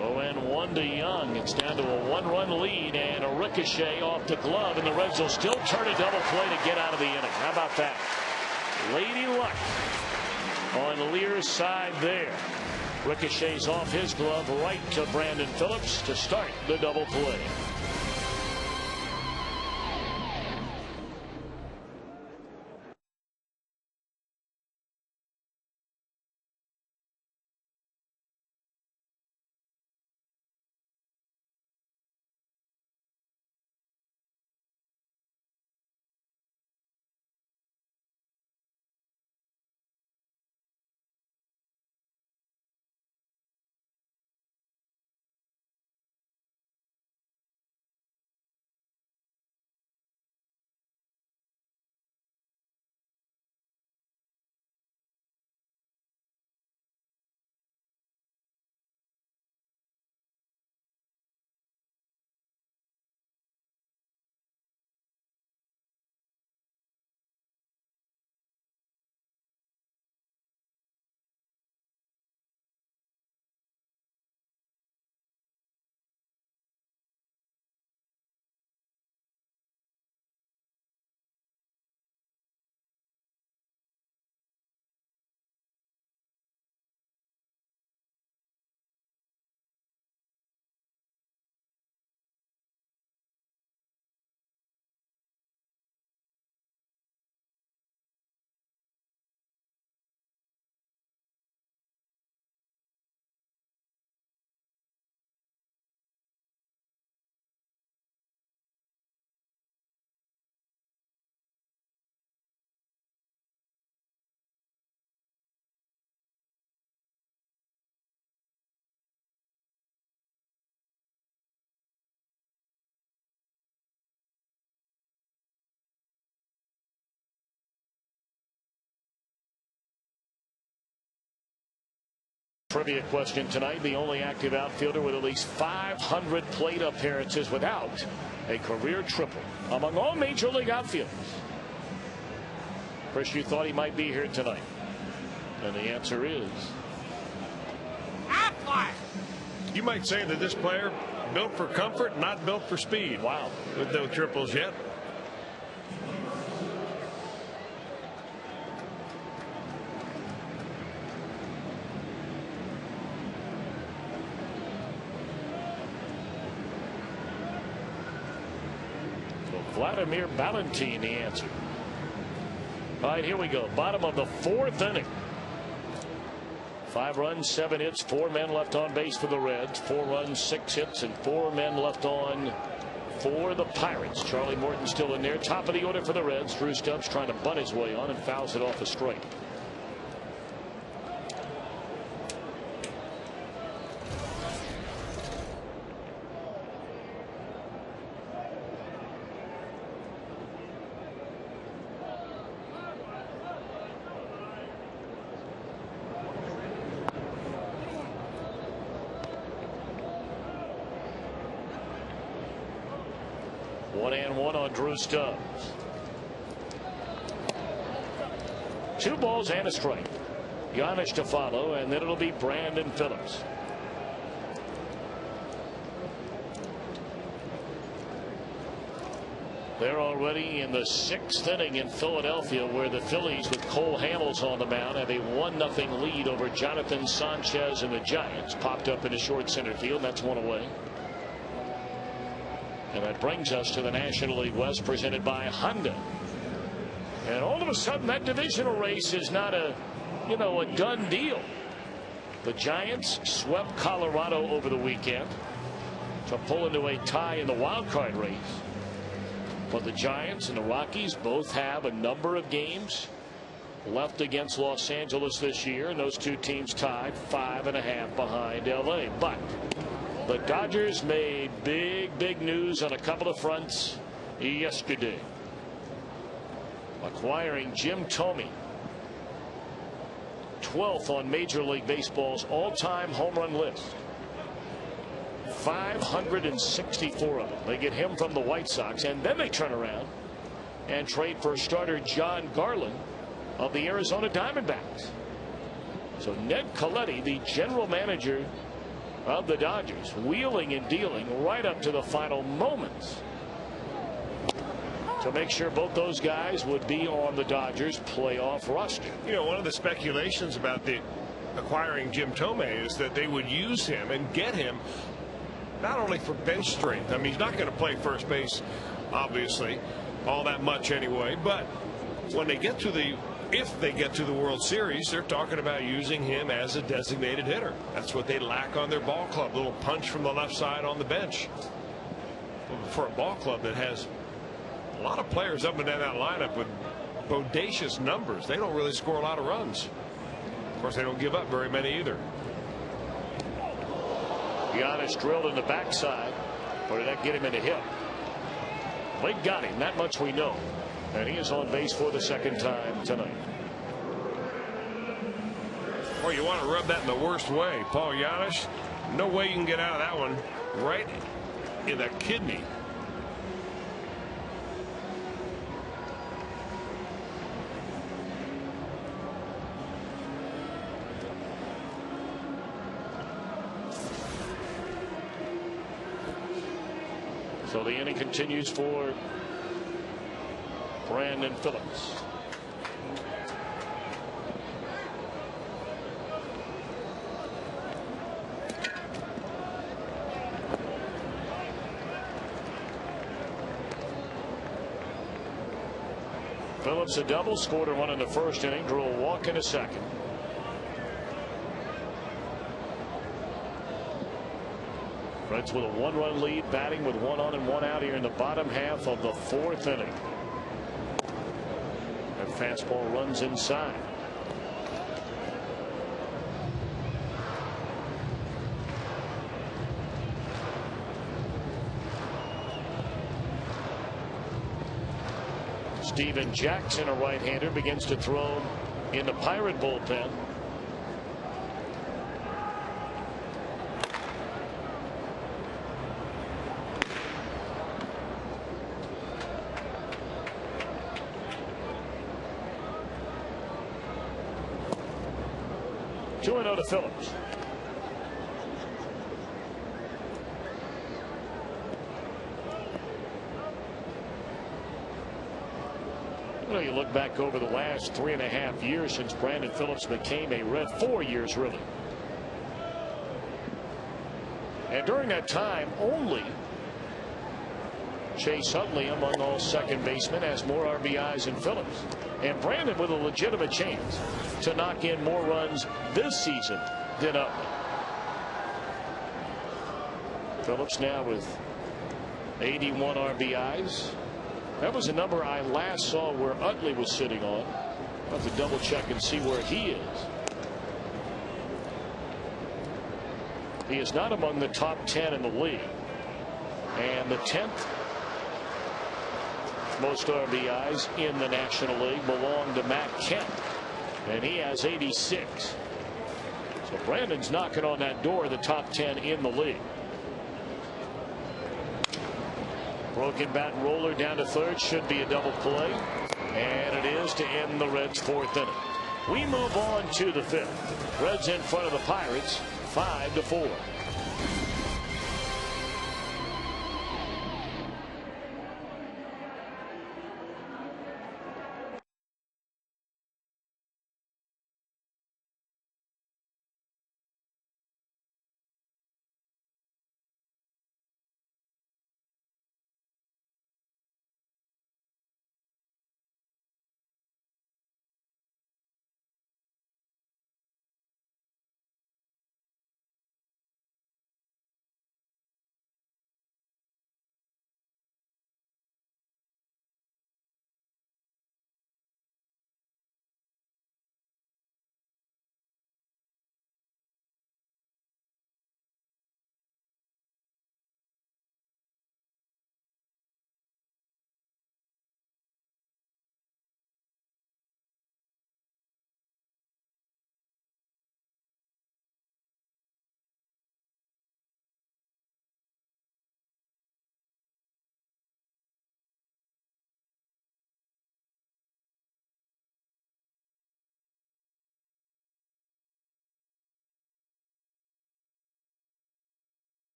Speaker 1: Oh, and 1 to Young. It's down to a 1-run lead and a ricochet off the glove, and the Reds will still turn a double play to get out of the inning. How about that? Lady luck on Lear's side there. Ricochets off his glove right to Brandon Phillips to start the double play. Trivia question tonight. The only active outfielder with at least 500 plate appearances without a career triple among all major league outfielders. Chris, you thought he might be here tonight, and the answer is
Speaker 2: You might say that this player built for comfort, not built for speed.
Speaker 1: wow,
Speaker 2: with no triples yet.
Speaker 1: Vladimir Valentin, the answer. All right, here we go. Bottom of the 4th inning. 5 runs, 7 hits, 4 men left on base for the Reds. 4 runs, 6 hits, and 4 men left on for the Pirates. Charlie Morton still in there. Top of the order for the Reds. Drew Stubbs trying to butt his way on and fouls it off a strike. One and one on Drew Stubbs. 2 balls and a strike. Giannis to follow, and then it'll be Brandon Phillips. They're already in the 6th inning in Philadelphia, where the Phillies, with Cole Hamels on the mound, have a 1-0 lead over Jonathan Sanchez and the Giants. Popped up into short center field, and that's one away. And that brings us to the National League West, presented by Honda. And all of a sudden, that divisional race is not a done deal. The Giants swept Colorado over the weekend to pull into a tie in the wild card race. But the Giants and the Rockies both have a number of games left against Los Angeles this year, and those two teams tied 5.5 behind LA. But the Dodgers made big news on a couple of fronts yesterday, acquiring Jim Thome, 12th on Major League Baseball's all-time home run list. 564 of them. They get him from the White Sox, and then they turn around and trade for starter John Garland of the Arizona Diamondbacks. So Ned Colletti, the general manager of the Dodgers, wheeling and dealing right up to the final moments to make sure both those guys would be on the Dodgers playoff roster.
Speaker 2: One of the speculations about the acquiring Jim Thome is that they would use him and get him not only for bench strength. I mean, he's not going to play first base, obviously, all that much anyway. But when they get to if they get to the World Series, they're talking about using him as a designated hitter. That's what they lack on their ball club. A little punch from the left side on the bench. For a ball club that has a lot of players up and down that lineup with bodacious numbers, they don't really score a lot of runs. Of course, they don't give up very many either.
Speaker 1: Giannis drilled in the backside, or did that get him in the hip? They got him, that much we know. And he is on base for the second time tonight.
Speaker 2: Well, you want to rub that in the worst way. Paul Giannis, no way you can get out of that one. Right in the kidney.
Speaker 1: So the inning continues for Brandon Phillips. Phillips a double, scored a run in the first inning, drew a walk in the second. Reds with a 1-run lead, batting with 1 on and 1 out here in the bottom half of the 4th inning. That fastball runs inside. Steven Jackson, a right-hander, begins to throw in the Pirate bullpen. To Phillips. You look back over the last 3.5 years since Brandon Phillips became a Red, 4 years really. And during that time, only Chase Utley among all second basemen has more RBIs than Phillips. And Brandon with a legitimate chance to knock in more runs this season than Utley. Phillips now with 81 RBIs. That was a number I last saw where Utley was sitting on. I'll have to double check and see where he is. He is not among the top 10 in the league. And the 10th most RBIs in the National League belong to Matt Kemp, and he has 86. So Brandon's knocking on that door, the top 10 in the league. Broken bat and roller down to third, should be a double play, and it is to end the Reds' 4th inning. We move on to the 5th. Reds in front of the Pirates 5-4.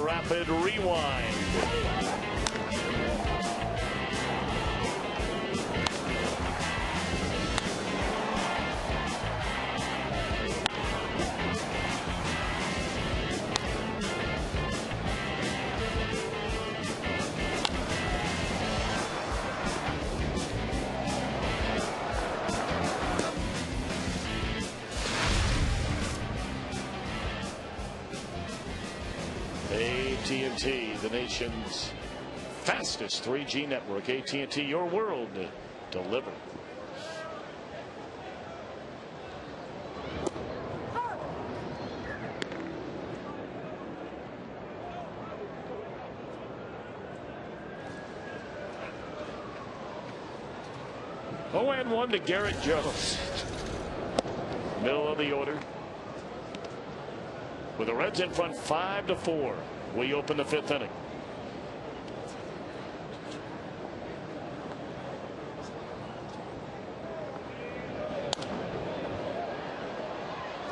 Speaker 1: rapid rewind. AT&T, the nation's fastest 3G network. AT&T, your world delivered. Oh, and 1 to Garrett Jones. Middle of the order. With the Reds in front 5-4. We open the 5th inning.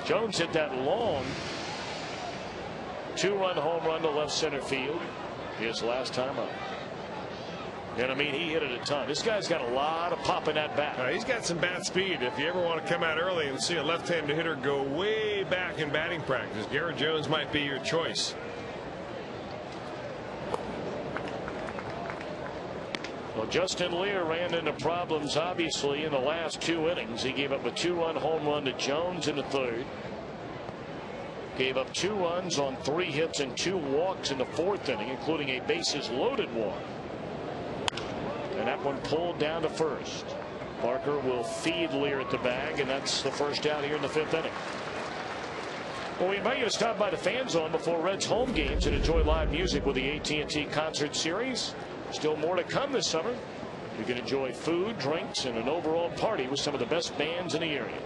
Speaker 1: Jones hit that long 2-run home run to left center field his last time up. And I mean, he hit it a ton. This guy's got a lot of pop in that bat.
Speaker 2: He's got some bat speed. If you ever want to come out early and see a left-handed hitter go way back in batting practice, Garrett Jones might be your choice.
Speaker 1: Well, Justin Lear ran into problems, obviously, in the last 2 innings. He gave up a 2-run home run to Jones in the 3rd. Gave up 2 runs on 3 hits and 2 walks in the 4th inning, including a bases-loaded walk. And that one pulled down to first. Barker will feed Lear at the bag, and that's the first out here in the 5th inning. Well, we invite you to stop by the Fan Zone before Reds home games and enjoy live music with the AT&T Concert Series. Still more to come this summer. You can enjoy food, drinks, and an overall party with some of the best bands in the area.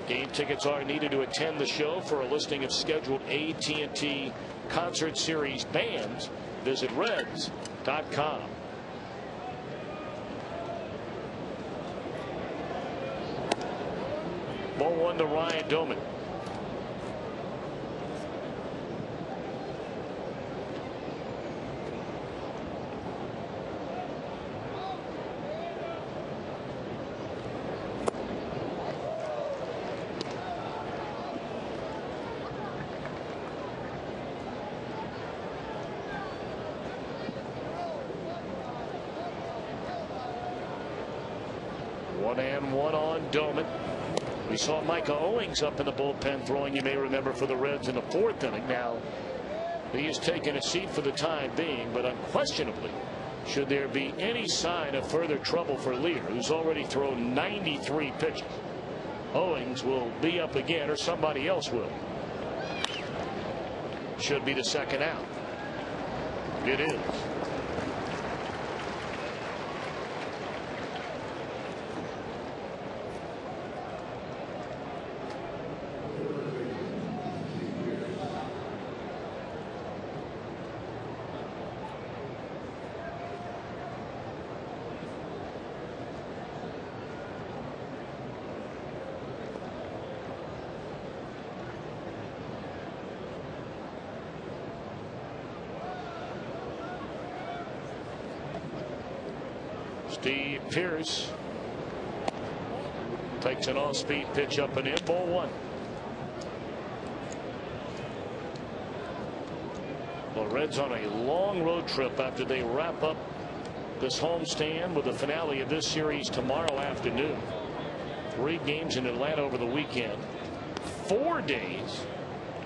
Speaker 1: Game tickets are needed to attend the show. For a listing of scheduled AT&T Concert Series bands, visit Reds.com. Ball 1 to Ryan Doman. One and one on Doman. We saw Micah Owings up in the bullpen throwing, you may remember, for the Reds in the 4th inning. Now he has taken a seat for the time being, but unquestionably, should there be any sign of further trouble for Lear, who's already thrown 93 pitches, Owings will be up again, or somebody else will. Should be the 2nd out. It is. Steve Pearce takes an off-speed pitch up and in. Ball 1. The Reds on a long road trip after they wrap up this homestand with the finale of this series tomorrow afternoon. 3 games in Atlanta over the weekend. 4 days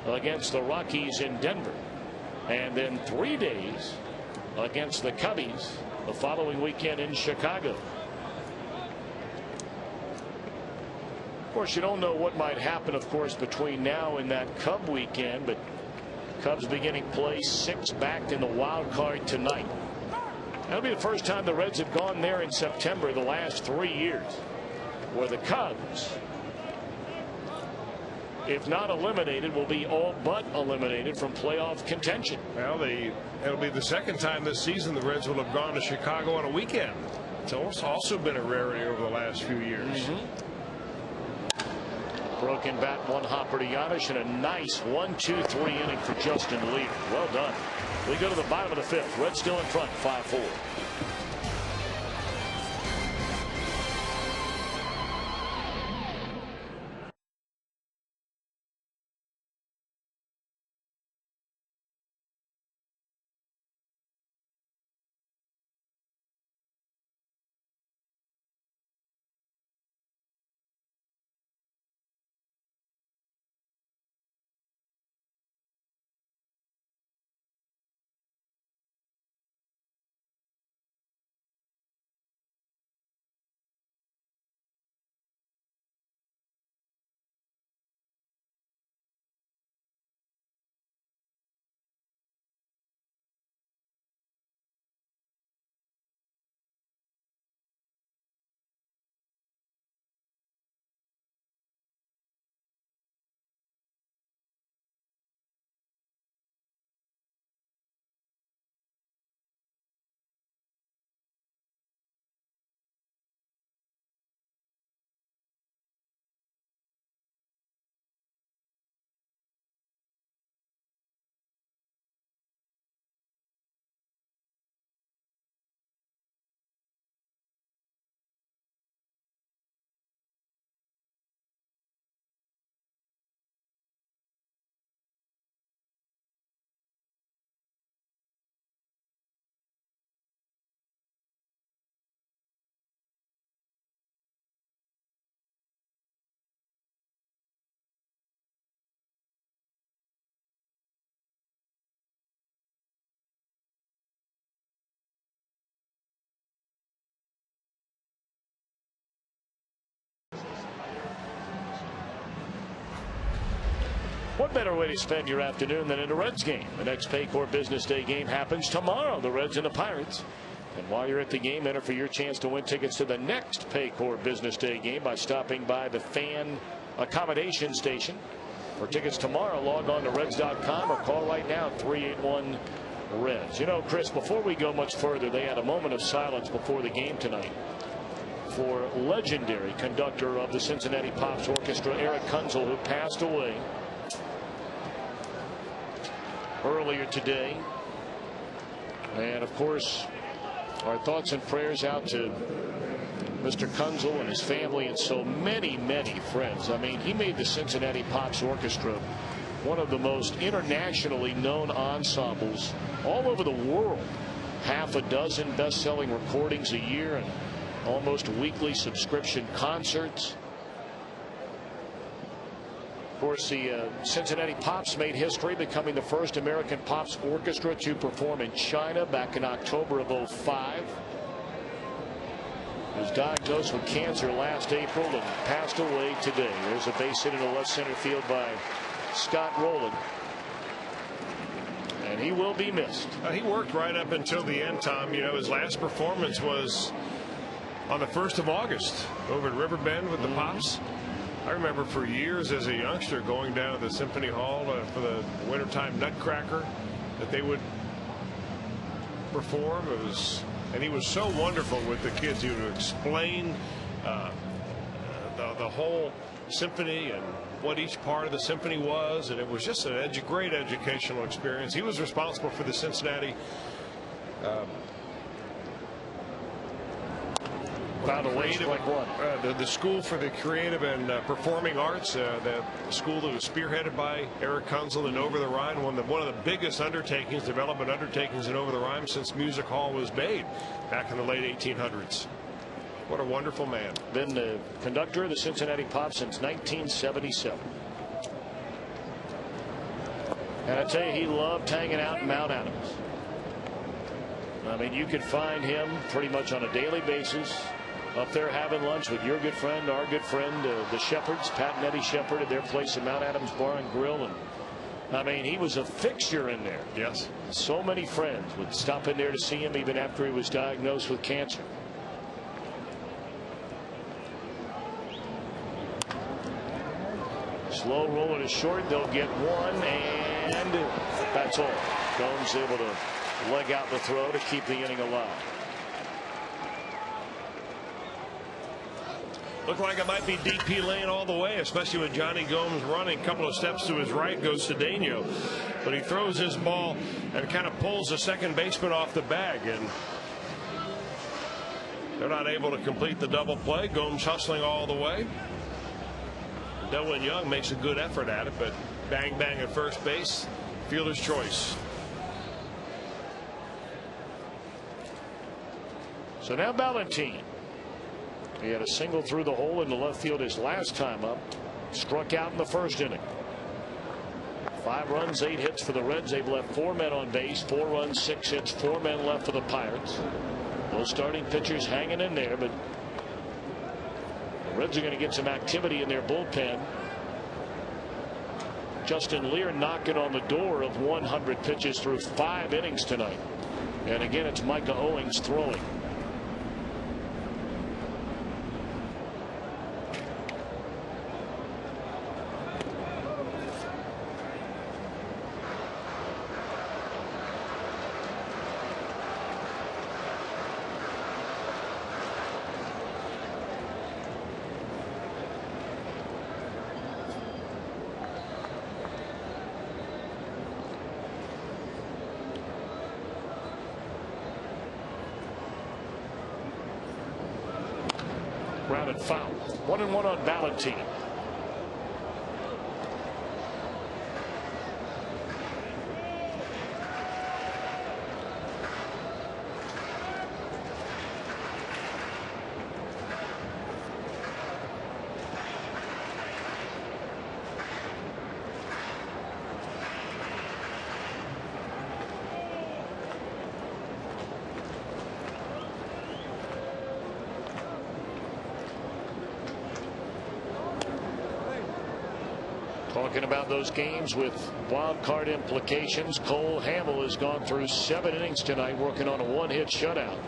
Speaker 1: against the Rockies in Denver. And then 3 days against the Cubbies the following weekend in Chicago. Of course, you don't know what might happen, of course, between now and that Cub weekend, but Cubs beginning play 6 back in the wild card tonight. That'll be the first time the Reds have gone there in September the last 3 years, where the Cubs, if not eliminated, will be all but eliminated from playoff contention.
Speaker 2: Well, it'll be the 2nd time this season the Reds will have gone to Chicago on a weekend. It's also been a rarity over the last few years.
Speaker 1: Broken bat, one hopper to Giannis, and a nice 1-2-3 inning for Justin Lear. Well done. We go to the bottom of the fifth. Reds still in front, 5-4. What better way to spend your afternoon than in a Reds game? The next Paycor Business Day game happens tomorrow. The Reds and the Pirates. And while you're at the game, enter for your chance to win tickets to the next Paycor Business Day game by stopping by the fan accommodation station. For tickets tomorrow, log on to Reds.com or call right now 381-REDS. You know, Chris, before we go much further, they had a moment of silence before the game tonight for legendary conductor of the Cincinnati Pops Orchestra, Eric Kunzel, who passed away earlier today. And of course, our thoughts and prayers out to Mr. Kunzel and his family and so many friends. I mean, he made the Cincinnati Pops Orchestra one of the most internationally known ensembles all over the world. Half a dozen best-selling recordings a year and almost weekly subscription concerts. Of course, the Cincinnati Pops made history, becoming the first American Pops orchestra to perform in China back in October of '05. He was diagnosed with cancer last April and passed away today. There's a base hit in the left center field by Scott Rowland. And he will be missed.
Speaker 2: He worked right up until the end, Tom. You know, his last performance was on the 1st of August over at Riverbend with the Pops. I remember for years as a youngster going down to the Symphony Hall for the wintertime Nutcracker that they would perform. And he was so wonderful with the kids. He would explain the whole symphony and what each part of the symphony was, and it was just a great educational experience. He was responsible for the Cincinnati
Speaker 1: found a way to like what?
Speaker 2: The School for the Creative and Performing Arts, the school that was spearheaded by Eric Kunzel in Over the Rhine, one of the biggest undertakings, development undertakings in Over the Rhine since Music Hall was made back in the late 1800s. What a wonderful man.
Speaker 1: Been the conductor of the Cincinnati Pops since 1977. And I tell you, he loved hanging out in Mount Adams. I mean, you could find him pretty much on a daily basis up there having lunch with your good friend, our good friend, the Shepherds, Pat and Eddie Shepherd at their place in Mount Adams Bar and Grill. And I mean, he was a fixture in there.
Speaker 2: Yes.
Speaker 1: So many friends would stop in there to see him even after he was diagnosed with cancer. Slow roll it is short. They'll get one, and that's all. Gomes able to leg out the throw to keep the inning alive.
Speaker 2: Looked like it might be DP lane all the way, especially with Johnny Gomes running a couple of steps to his right goes Cedeno. But he throws his ball and kind of pulls the second baseman off the bag, and they're not able to complete the double play. Gomes hustling all the way. Delwyn Young makes a good effort at it, but bang bang at first base. Fielder's choice.
Speaker 1: So now Valentin. He had a single through the hole in the left field his last time up. Struck out in the first inning. 5 runs, 8 hits for the Reds. They've left 4 men on base. 4 runs, 6 hits, 4 men left for the Pirates. Those starting pitchers hanging in there, but the Reds are going to get some activity in their bullpen. Justin Lear knocking on the door of 100 pitches through 5 innings tonight. And again, it's Micah Owings throwing. Grounded foul. 1-1 on Valentin. Talking about those games with wild card implications, Cole Hamel has gone through 7 innings tonight working on a 1-hit shutout.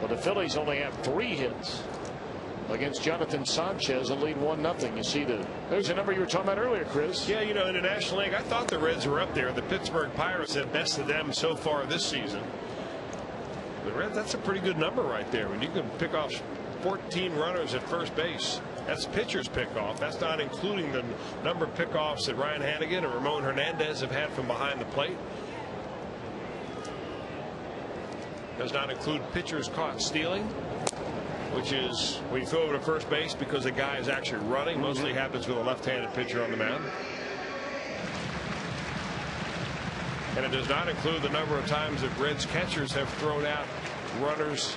Speaker 1: But the Phillies only have 3 hits against Jonathan Sanchez and lead 1-0. You see there's a number you were talking about earlier, Chris.
Speaker 2: Yeah, you know, in the National League, I thought the Reds were up there. The Pittsburgh Pirates have bested them so far this season. The Reds, that's a pretty good number right there. When you can pick off 14 runners at first base. That's pitcher's pickoff. That's not including the number of pickoffs that Ryan Hanigan and Ramon Hernandez have had from behind the plate. Does not include pitchers caught stealing, which is when you throw over to first base because the guy is actually running. Mostly happens with a left-handed pitcher on the mound. And it does not include the number of times that Reds catchers have thrown out runners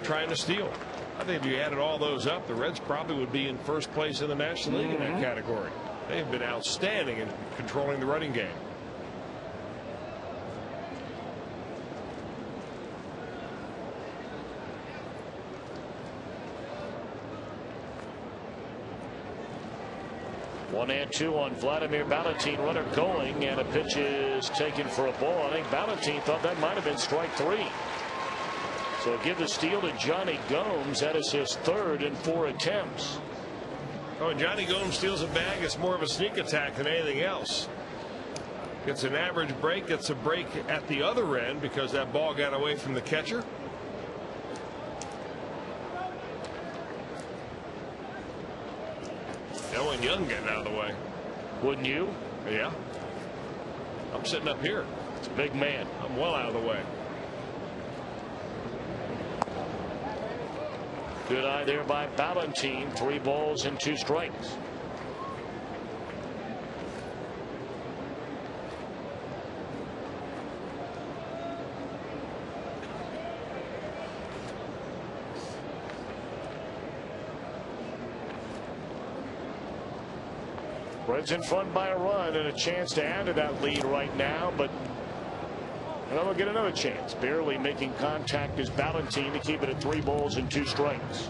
Speaker 2: trying to steal. I think if you added all those up, the Reds probably would be in first place in the National League in that category. They've been outstanding in controlling the running game.
Speaker 1: One and 2 on Vladimir Valentin. Runner going, and a pitch is taken for a ball. I think Valentin thought that might have been strike 3. So give the steal to Johnny Gomes. That is his 3rd in 4 attempts.
Speaker 2: Oh, and Johnny Gomes steals a bag. It's more of a sneak attack than anything else. Gets an average break. Gets a break at the other end because that ball got away from the catcher. Delwyn Young getting out of the way.
Speaker 1: Wouldn't you?
Speaker 2: Yeah. I'm sitting up here.
Speaker 1: It's a big man.
Speaker 2: I'm well out of the way.
Speaker 1: Good eye there by Valentin. 3 balls and 2 strikes. Reds in front by a run and a chance to add to that lead right now, but they'll get another chance. Barely making contact is Valentin to keep it at 3 balls and 2 strikes.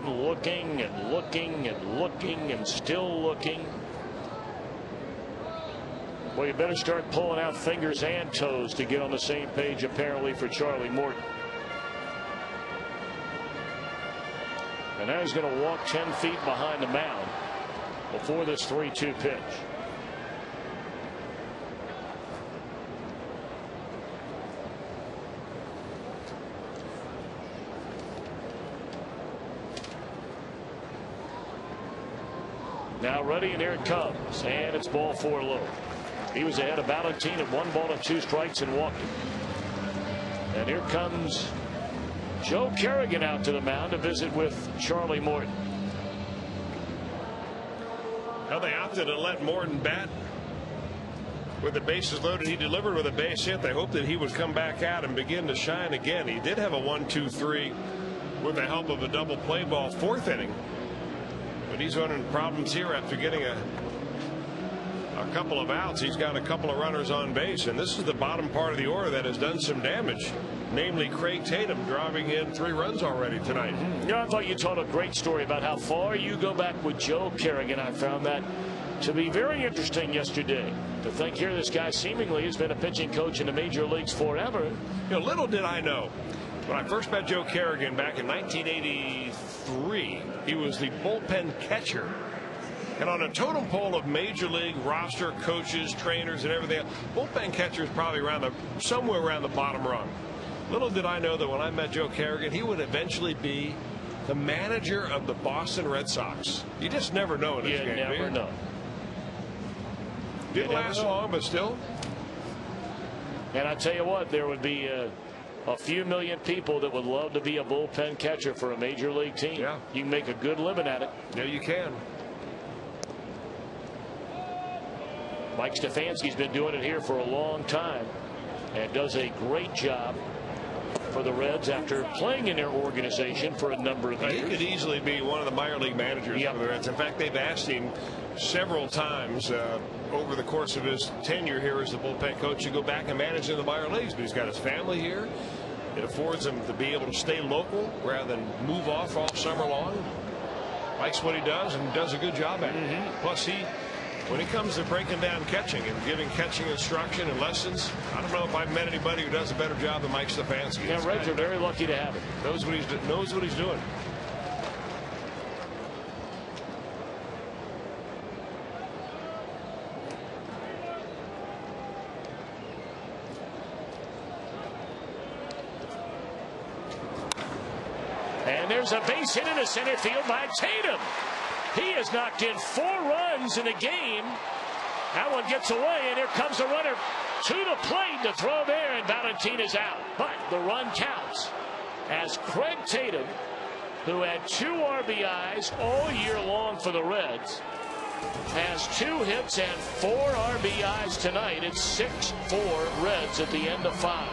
Speaker 1: Morton looking and looking and looking and still looking. Well, you better start pulling out fingers and toes to get on the same page, apparently, for Charlie Morton. And now he's going to walk 10 feet behind the mound before this 3-2 pitch. Now ready, and here it comes, and it's ball 4 low. He was ahead of Valentine at 1 ball and 2 strikes and walked him. And here comes Joe Kerrigan out to the mound to visit with Charlie Morton.
Speaker 2: Well, they opted to let Morton bat with the bases loaded. He delivered with a base hit. They hoped that he would come back out and begin to shine again. He did have a 1-2-3 with the help of a double play ball 4th inning. But he's running problems here after getting a couple of outs. He's got a couple of runners on base, and this is the bottom part of the order that has done some damage, namely Craig Tatum driving in 3 runs already tonight.
Speaker 1: Yeah, I thought you told a great story about how far you go back with Joe Kerrigan. I found that to be very interesting yesterday. To think here this guy seemingly has been a pitching coach in the major leagues forever.
Speaker 2: You know, little did I know, when I first met Joe Kerrigan back in 1983, he was the bullpen catcher. And on a totem pole of major league roster coaches, trainers, and everything, bullpen catcher is probably somewhere around the bottom rung. Little did I know that when I met Joe Kerrigan, he would eventually be the manager of the Boston Red Sox. You just never know in this game.
Speaker 1: You never know.
Speaker 2: Didn't last long, but still.
Speaker 1: And I tell you what, there would be a few million people that would love to be a bullpen catcher for a major league team.
Speaker 2: Yeah.
Speaker 1: You can make a good living at it.
Speaker 2: Yeah, you can.
Speaker 1: Mike Stefanski's been doing it here for a long time and does a great job for the Reds after playing in their organization for a number of years.
Speaker 2: He could easily be one of the minor league managers for the Reds. In fact, they've asked him several times over the course of his tenure here as the bullpen coach to go back and manage in the minor leagues, but he's got his family here. It affords him to be able to stay local rather than move off all summer long. Likes what he does and does a good job at it. Plus, when it comes to breaking down catching and giving catching instruction and lessons, I don't know if I've met anybody who does a better job than Mike Stefanski.
Speaker 1: Yeah, Reds are very lucky to have him.
Speaker 2: Knows what he's doing.
Speaker 1: And there's a base hit into center field by Tatum. He has knocked in 4 runs in a game. That one gets away, and here comes the runner to the plate to throw there, and Valentine is out. But the run counts as Craig Tatum, who had 2 RBIs all year long for the Reds, has 2 hits and 4 RBIs tonight. It's 6-4 Reds at the end of 5.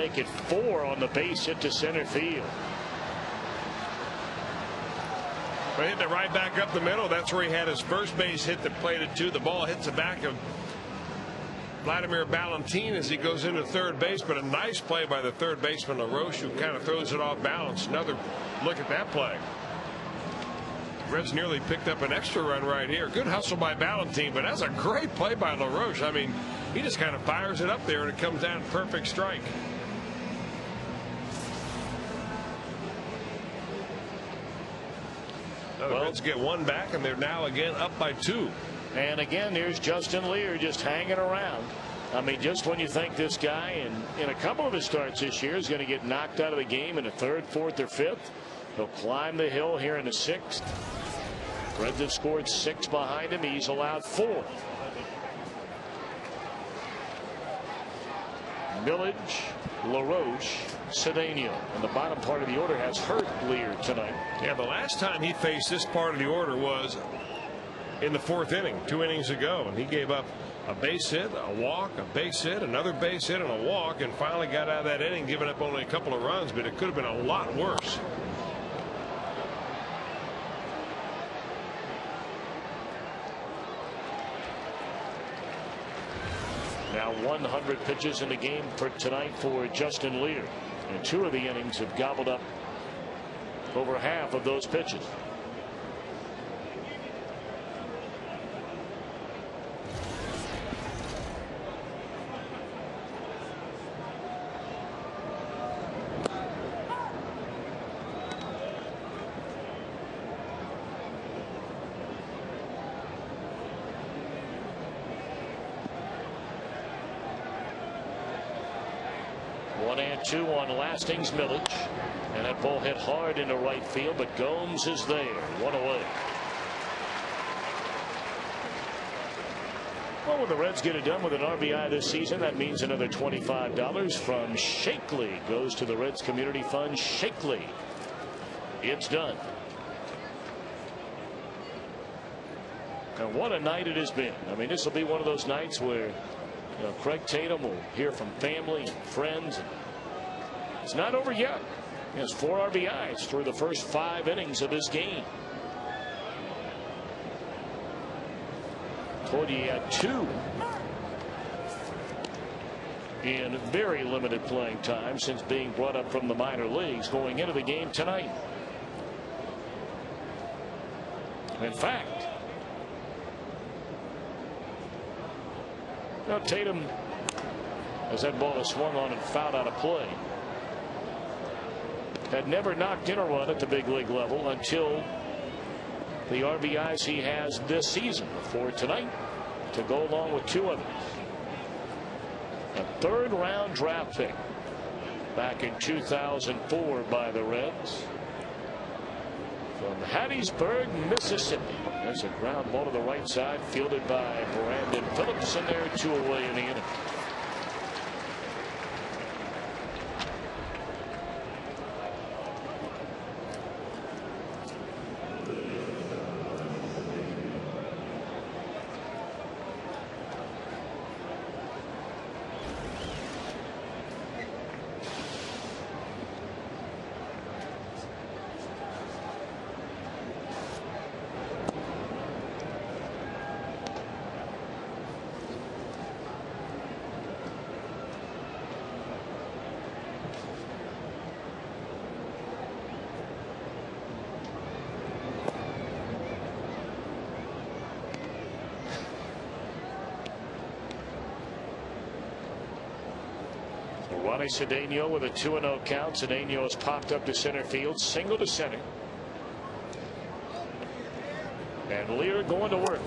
Speaker 1: Make it 4 on the base hit to center field.
Speaker 2: But hitting it right back up the middle. That's where he had his first base hit that played it to. The ball hits the back of Vladimir Valentin as he goes into third base, but a nice play by the third baseman LaRoche, who kind of throws it off balance. Another look at that play. Reds nearly picked up an extra run right here. Good hustle by Valentin, but that's a great play by LaRoche. I mean, he just kind of fires it up there and it comes down perfect strike. The Reds get one back, and they're now again up by 2.
Speaker 1: And again, here's Justin Lear just hanging around. I mean, just when you think this guy, in a couple of his starts this year, is going to get knocked out of the game in the 3rd, 4th, or 5th, he'll climb the hill here in the 6th. Reds have scored 6 behind him. He's allowed 4. Millage, LaRoche, Cedeno. And the bottom part of the order has hurt Lear tonight.
Speaker 2: Yeah, the last time he faced this part of the order was in the 4th inning, 2 innings ago, and he gave up a base hit, a walk, a base hit, another base hit, and a walk, and finally got out of that inning, giving up only a couple of runs, but it could have been a lot worse.
Speaker 1: Now 100 pitches in the game for tonight for Justin Lear, and 2 of the innings have gobbled up over half of those pitches. One and 2 on Lastings. Millage, and that ball hit hard into right field, but Gomes is there. 1 away. Well, when the Reds get it done with an RBI this season, that means another $25 from Shakely goes to the Reds Community Fund. Shakely, it's done. And what a night it has been. I mean, this will be one of those nights where Craig Tatum will hear from family and friends. And it's not over yet. He has 4 RBIs through the first 5 innings of this game. Told you he had 2 in very limited playing time since being brought up from the minor leagues going into the game tonight. In fact, now Tatum, as that ball is swung on and fouled out of play, had never knocked in a run at the big league level until the RBIs he has this season. For tonight to go along with 2 others. A 3rd round draft pick back in 2004 by the Reds from Hattiesburg, Mississippi. There's a ground ball to the right side, fielded by Brandon Phillips, and there are 2 away in the inning. Ronnie Cedeno with a 2-0 count. Cedeno has popped up to center field, single to center. And Lear going to work.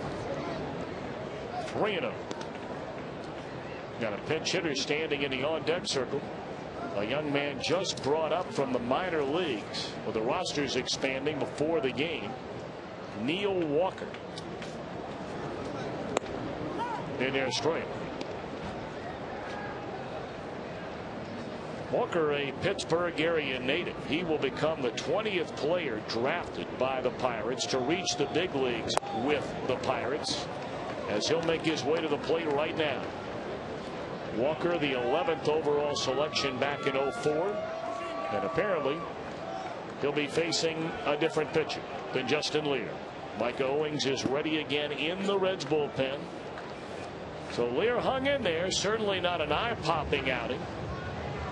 Speaker 1: 3-0. Got a pinch hitter standing in the on-deck circle. A young man just brought up from the minor leagues, with the rosters expanding before the game. Neil Walker. In there straight. Walker, a Pittsburgh area native. He will become the 20th player drafted by the Pirates to reach the big leagues with the Pirates, as he'll make his way to the plate right now. Walker, the 11th overall selection back in '04. And apparently he'll be facing a different pitcher than Justin Lear. Micah Owings is ready again in the Reds bullpen. So Lear hung in there. Certainly not an eye-popping outing,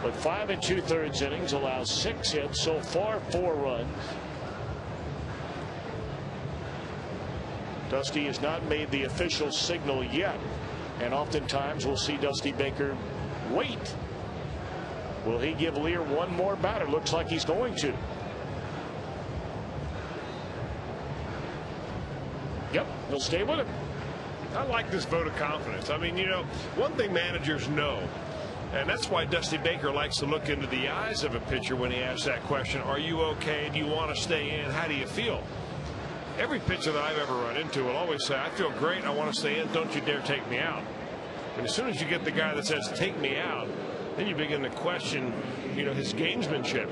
Speaker 1: but 5 2/3 innings, allows 6 hits, so far 4 runs. Dusty has not made the official signal yet, and oftentimes we'll see Dusty Baker wait. Will he give Lear one more batter? Looks like he's going to. Yep, he'll stay with him.
Speaker 2: I like this vote of confidence. I mean, you know, one thing managers know, and that's why Dusty Baker likes to look into the eyes of a pitcher when he asks that question. Are you okay? Do you want to stay in? How do you feel? Every pitcher that I've ever run into will always say, I feel great. I want to stay in. Don't you dare take me out. And as soon as you get the guy that says, take me out, then you begin to question, you know, his gamesmanship.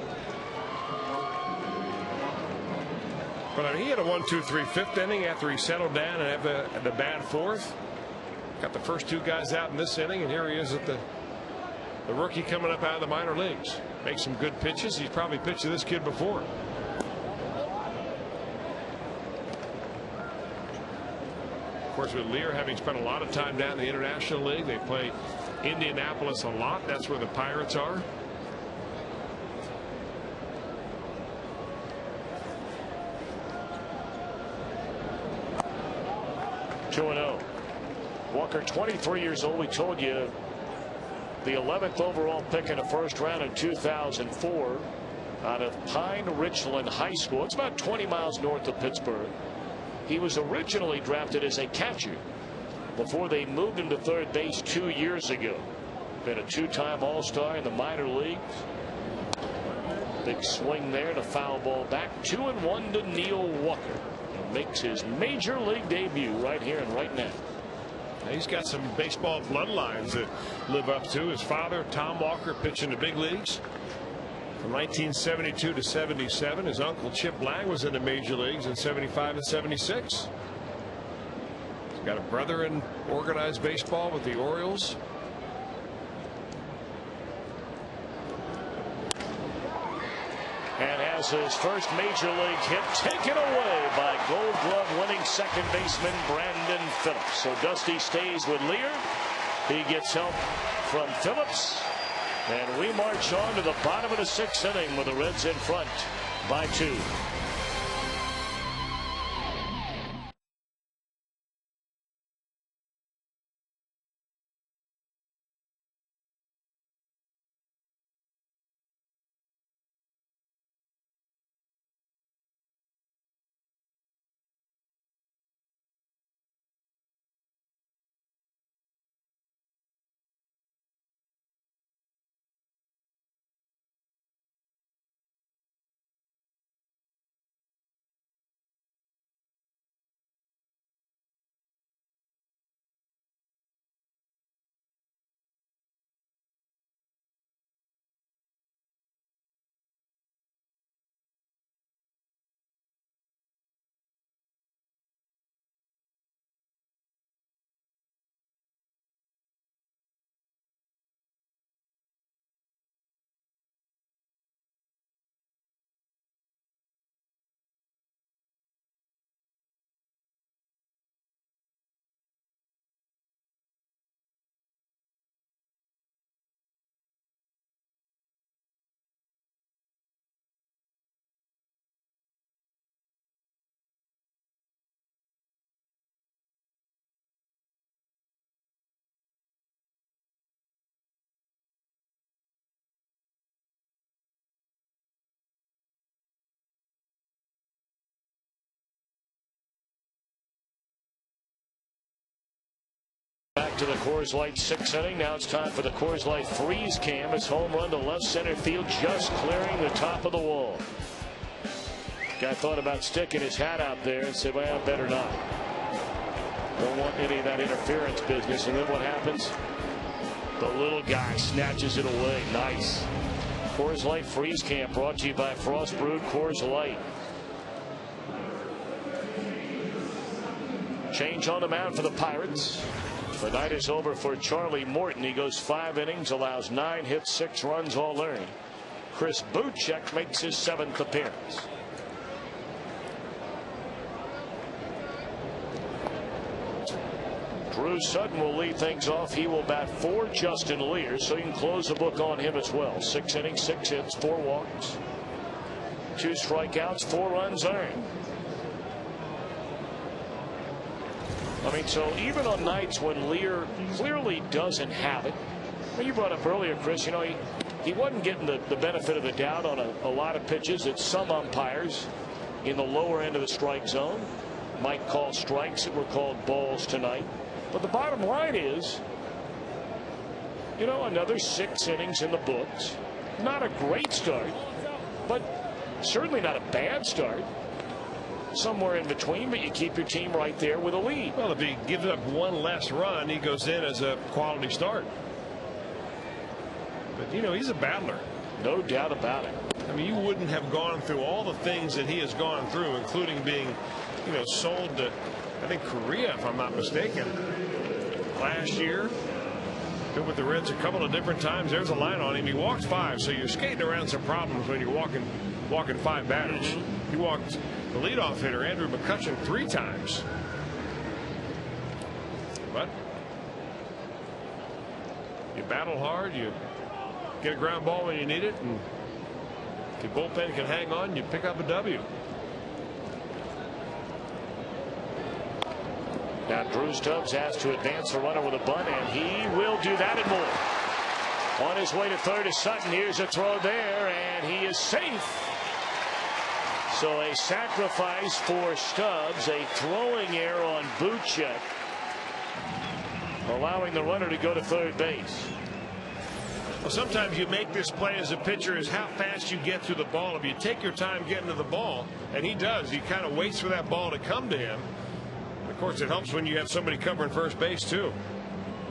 Speaker 2: But I mean, he had a 1-2-3 fifth inning after he settled down and had the bad fourth. Got the first 2 guys out in this inning, and here he is at the rookie coming up out of the minor leagues. Makes some good pitches. He's probably pitched to this kid before. Of course, with Lear having spent a lot of time down in the International League, they play Indianapolis a lot. That's where the Pirates are.
Speaker 1: (2-0). Walker, 23 years old. We told you the 11th overall pick in the first round in 2004 out of Pine Richland High School. It's about 20 miles north of Pittsburgh. He was originally drafted as a catcher before they moved him to third base 2 years ago. Been a 2-time All-Star in the minor leagues. Big swing there, to foul ball back. 2-1 to Neil Walker. Makes his major league debut right here and right now.
Speaker 2: He's got some baseball bloodlines that live up to. His father, Tom Walker, pitched in the big leagues from 1972 to 77. His uncle, Chip Lang, was in the major leagues in 75 and 76. He's got a brother in organized baseball with the Orioles.
Speaker 1: And has his first major league hit taken away by Gold Glove winning second baseman Brandon Phillips. So Dusty stays with Lear. He gets help from Phillips. And we march on to the bottom of the 6th inning with the Reds in front by 2. Back to the Coors Light 6th inning. Now it's time for the Coors Light freeze cam. It's home run to left center field, just clearing the top of the wall. Guy thought about sticking his hat out there and said, well, better not. Don't want any of that interference business. And then what happens? The little guy snatches it away. Nice. Coors Light freeze cam brought to you by Frost Brewed Coors Light. Change on the mound for the Pirates. The night is over for Charlie Morton. He goes 5 innings, allows 9 hits, 6 runs, all earned. Chris Buchek makes his 7th appearance. Drew Sutton will lead things off. He will bat for Justin Lear, so you can close the book on him as well. 6 innings, 6 hits, 4 walks, 2 strikeouts, 4 runs earned. I mean, so even on nights when Lear clearly doesn't have it, well, you brought up earlier, Chris, you know, he wasn't getting the benefit of the doubt on a lot of pitches that some umpires in the lower end of the strike zone might call strikes that were called balls tonight. But the bottom line is, you know, another 6 innings in the books. Not a great start, but certainly not a bad start. Somewhere in between, but you keep your team right there with a lead.
Speaker 2: Well, if he gives up 1 less run, he goes in as a quality start. But, you know, he's a battler.
Speaker 1: No doubt about it.
Speaker 2: I mean, you wouldn't have gone through all the things that he has gone through, including being, you know, sold to, I think, Korea, if I'm not mistaken, last year. Been with the Reds a couple of different times. There's a line on him. He walked 5, so you're skating around some problems when you're walking 5 batters. He walked the leadoff hitter, Andrew McCutchen, 3 times. But you battle hard, you get a ground ball when you need it, and if your bullpen can hang on, you pick up a W.
Speaker 1: Now Drew Stubbs has to advance the runner with a bunt, and he will do that and more. On his way to third is Sutton. Here's a throw there, and he is safe. So a sacrifice for Stubbs, a throwing error on Buchek, allowing the runner to go to third base.
Speaker 2: Well, sometimes you make this play as a pitcher is how fast you get to the ball. If you take your time getting to the ball, and he does, he kind of waits for that ball to come to him. Of course, it helps when you have somebody covering first base too.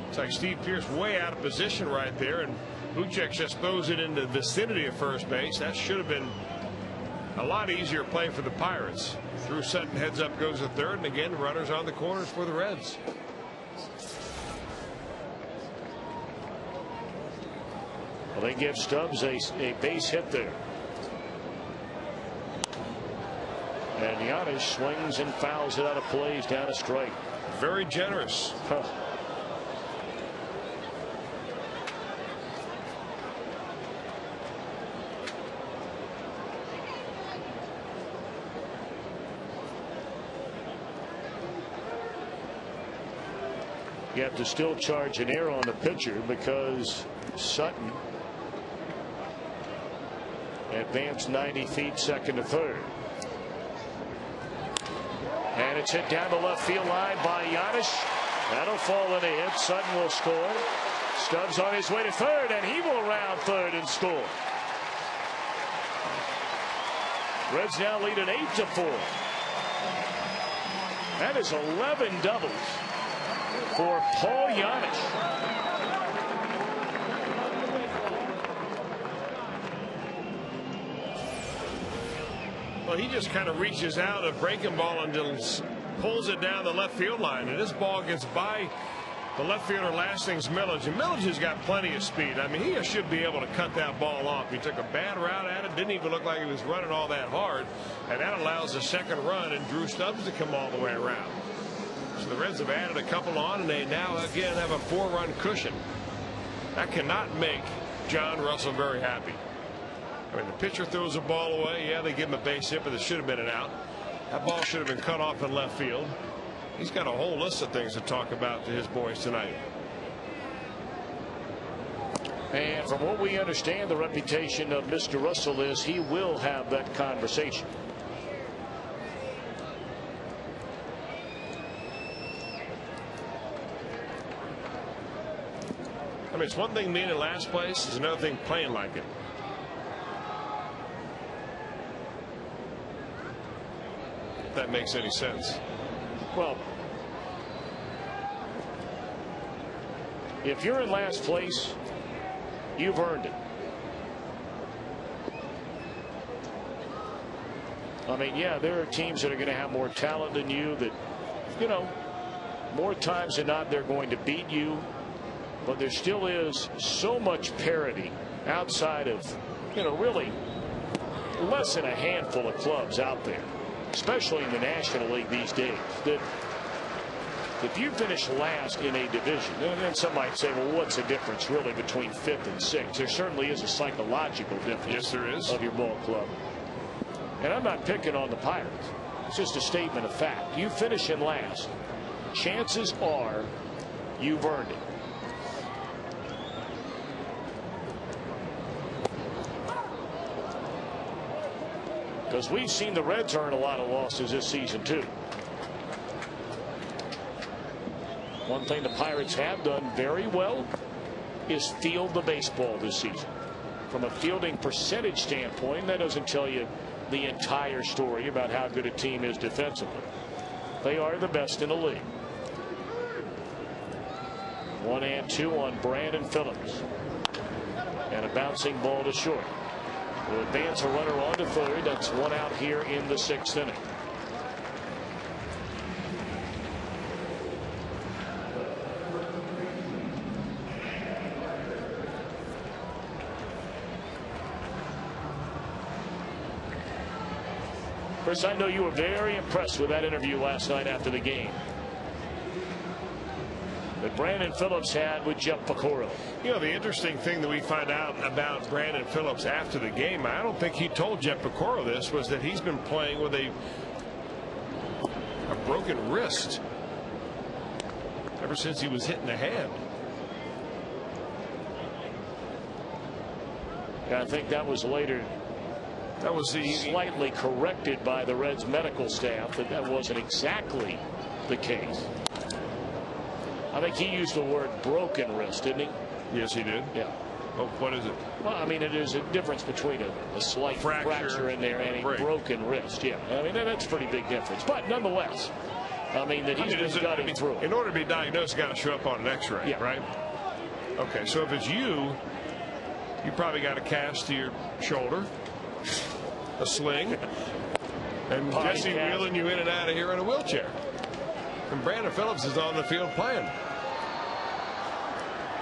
Speaker 2: It's like Steve Pearce way out of position right there, and Buchek just throws it in the vicinity of first base. That should have been a lot easier play for the Pirates. Drew Sutton heads up, goes to third, and again runners on the corners for the Reds.
Speaker 1: Well, they give Stubbs a base hit there. And Giannis swings and fouls it out of plays down a strike.
Speaker 2: Very generous.
Speaker 1: Huh. You have to still charge an error on the pitcher because Sutton advanced 90 feet second to third. And it's hit down the left field line by Giannis. That'll fall in a hit. Sutton will score. Stubbs on his way to third, and he will round third and score. Reds now lead at 8-4. That is 11 doubles for Paul Giannis.
Speaker 2: Well, he just kind of reaches out a breaking ball and just pulls it down the left field line, and this ball gets by the left fielder Lastings Millage, and Millage has got plenty of speed. I mean, he should be able to cut that ball off. He took a bad route at it, didn't even look like he was running all that hard, and that allows the second run and Drew Stubbs to come all the way around. So the Reds have added a couple on, and they now again have a 4-run cushion. That cannot make John Russell very happy. I mean, the pitcher throws a ball away. Yeah, they give him a base hit, but it should have been an out. That ball should have been cut off in left field. He's got a whole list of things to talk about to his boys tonight.
Speaker 1: And from what we understand, the reputation of Mr. Russell is he will have that conversation.
Speaker 2: I mean, it's one thing being in last place, it's another thing playing like it. If that makes any sense.
Speaker 1: Well, if you're in last place, you've earned it. I mean, yeah, there are teams that are going to have more talent than you that, you know, more times than not they're going to beat you, but there still is so much parity outside of, really less than a handful of clubs out there, especially in the National League these days, that if you finish last in a division, and then some might say, well, what's the difference really between 5th and 6th? There certainly is a psychological difference.
Speaker 2: Yes, there is.
Speaker 1: Of your ball club. And I'm not picking on the Pirates. It's just a statement of fact. You finish in last, chances are you've earned it. Because we've seen the Reds earn a lot of losses this season too. One thing the Pirates have done very well is field the baseball this season. From a fielding percentage standpoint, that doesn't tell you the entire story about how good a team is defensively. They are the best in the league. 1-2 on Brandon Phillips. And a bouncing ball to short. Will advance a runner on to third. That's 1 out here in the 6th inning. Chris, I know you were very impressed with that interview last night after the game that Brandon Phillips had with Jeff Piecoro.
Speaker 2: The interesting thing that we find out about Brandon Phillips after the game, I don't think he told Jeff Piecoro this, was that he's been playing with a broken wrist ever since he was hitting the hand.
Speaker 1: Yeah, I think that was later.
Speaker 2: That was
Speaker 1: slightly corrected by the Reds medical staff that wasn't exactly the case. I think he used the word broken wrist, didn't he?
Speaker 2: Yes, he did.
Speaker 1: Yeah.
Speaker 2: Oh, what is it?
Speaker 1: Well, I mean, there's a difference between a slight fracture in there and a broken wrist. Yeah, I mean, that's a pretty big difference. But nonetheless, I mean, that he's been gutting through.
Speaker 2: In order to be diagnosed, you got to show up on an X-ray, right? Okay, so if it's you probably got a cast to your shoulder, a sling, and Jesse wheeling you in and out of here in a wheelchair. And Brandon Phillips is on the field playing.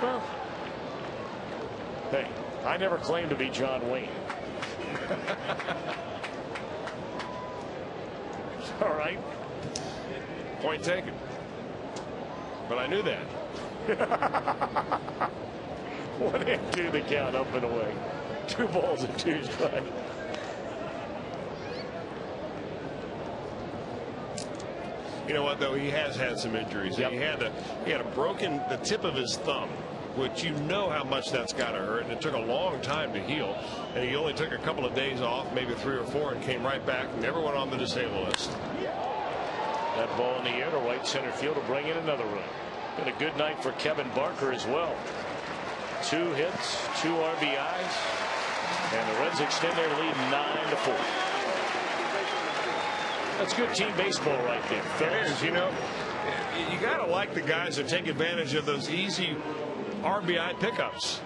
Speaker 1: Well, hey, I never claimed to be John Wayne. All right.
Speaker 2: Point taken. But I knew that.
Speaker 1: 1-2 the count, up and away. 2 balls and 2 strikes.
Speaker 2: You know what, though, he has had some injuries. Yep. He had a broken the tip of his thumb, which you know how much that's got to hurt, and it took a long time to heal. And he only took a couple of days off, maybe 3 or 4, and came right back. Never went on the disabled list.
Speaker 1: That ball in the air to right center field to bring in another run. Been a good night for Kevin Barker as well. 2 hits, 2 RBIs, and the Reds extend their lead 9-4. That's good team baseball right there.
Speaker 2: It is. You got to like the guys that take advantage of those easy RBI pickups.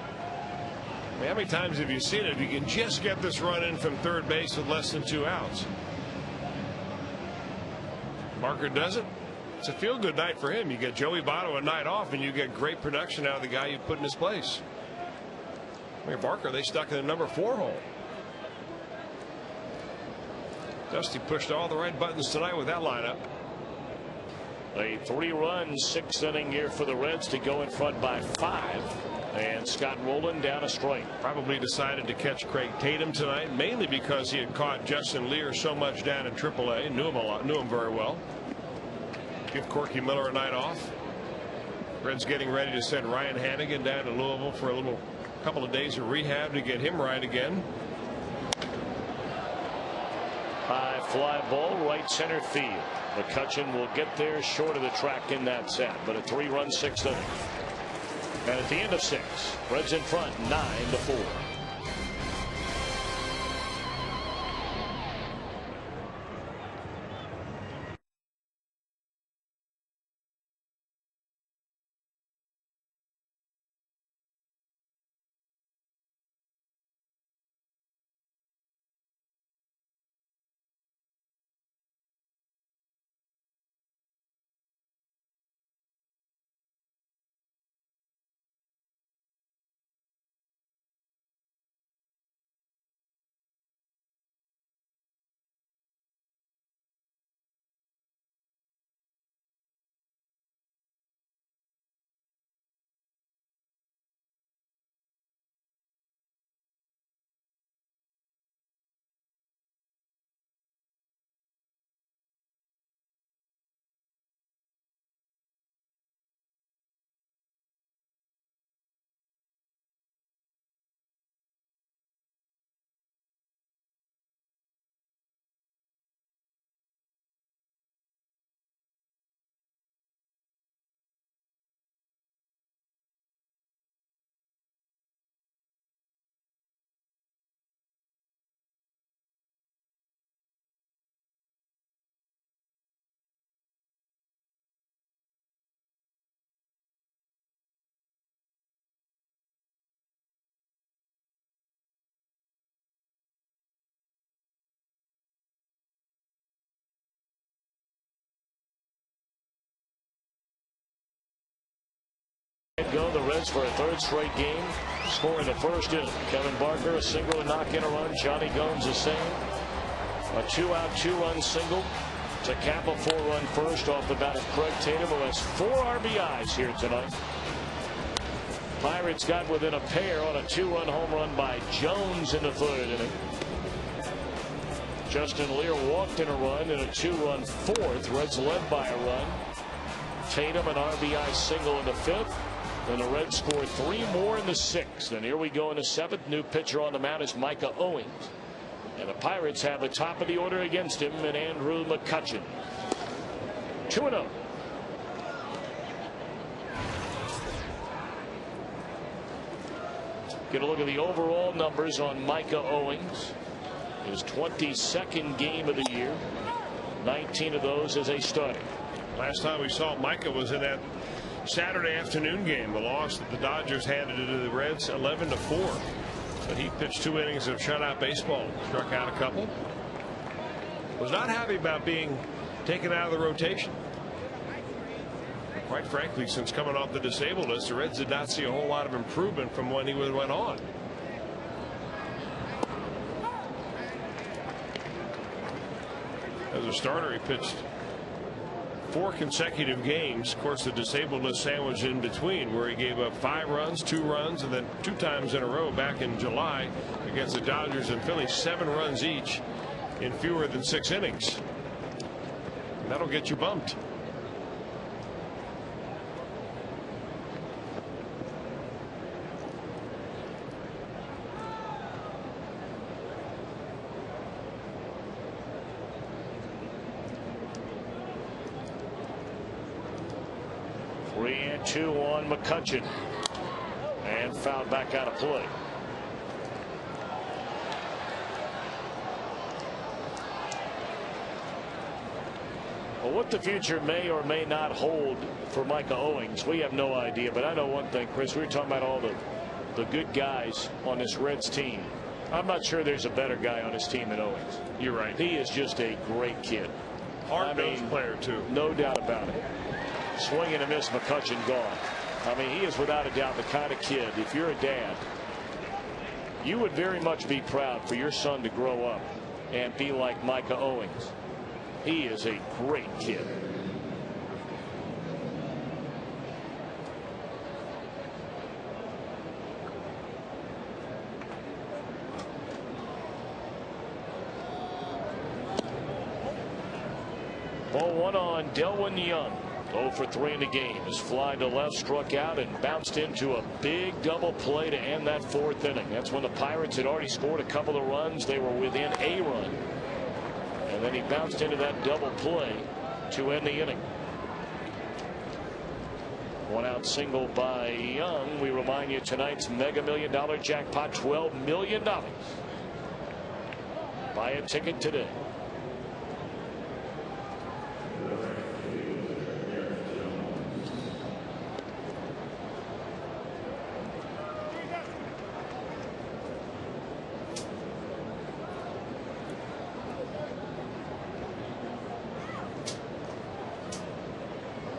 Speaker 2: I mean, how many times have you seen it? You can just get this run in from third base with less than 2 outs. Barker does it. It's a feel-good night for him. You get Joey Votto a night off, and you get great production out of the guy you put in his place. I mean, Barker, they stuck in the number 4 hole. Dusty pushed all the right buttons tonight with that lineup.
Speaker 1: A 3-run 6th inning here for the Reds to go in front by 5. And Scott Rowland down a strike.
Speaker 2: Probably decided to catch Craig Tatum tonight, mainly because he had caught Justin Lear so much down in AAA. Knew him very well. Give Corky Miller a night off. Reds getting ready to send Ryan Hannigan down to Louisville for a couple of days of rehab to get him right again.
Speaker 1: High fly ball right center field. McCutchen will get there short of the track in that set, but a 3-run 6th inning. And at the end of 6, Reds in front 9-4. Go the Reds for a third straight game. Scoring the first inning. Kevin Barker a single to knock in a run. Johnny Gomes the same. A 2-out 2-run single to cap a 4-run first off the bat of Craig Tatum, who has 4 RBIs here tonight. Pirates got within a pair on a 2-run home run by Jones in the third inning. Justin Lear walked in a run in a 2-run fourth. Reds led by a run. Tatum an RBI single in the fifth. Then the Reds scored 3 more in the sixth. And here we go in the seventh. New pitcher on the mound is Micah Owings. And the Pirates have the top of the order against him and Andrew McCutchen. 2-0. Get a look at the overall numbers on Micah Owings. His 22nd game of the year. 19 of those as a starter.
Speaker 2: Last time we saw Micah was in that Saturday afternoon game, the loss that the Dodgers handed to the Reds 11-4. But he pitched 2 innings of shutout baseball, struck out a couple. Was not happy about being taken out of the rotation. Quite frankly, since coming off the disabled list, the Reds did not see a whole lot of improvement from when he went on. As a starter, he pitched 4 consecutive games. Of course, the disabled list sandwich in between, where he gave up 5 runs, 2 runs, and then 2 times in a row back in July against the Dodgers and Phillies, 7 runs each in fewer than 6 innings. And that'll get you bumped.
Speaker 1: And 2 on McCutchen, and fouled back out of play. Well, what the future may or may not hold for Micah Owings, we have no idea. But I know one thing, Chris, we were talking about all the good guys on this Reds team. I'm not sure there's a better guy on this team than Owings.
Speaker 2: You're right.
Speaker 1: He is just a great kid.
Speaker 2: Hard-nosed player, too.
Speaker 1: No doubt about it. Swing and a miss, McCutchen gone. I mean, he is without a doubt the kind of kid, if you're a dad, you would very much be proud for your son to grow up and be like Micah Owings. He is a great kid. Ball 1 on Delwyn Young. 0 for 3 in the game. His fly to left struck out and bounced into a big double play to end that 4th inning. That's when the Pirates had already scored a couple of runs. They were within a run. And then he bounced into that double play to end the inning. 1-out single by Young. We remind you tonight's Mega Million-dollar jackpot, $12 million. Buy a ticket today.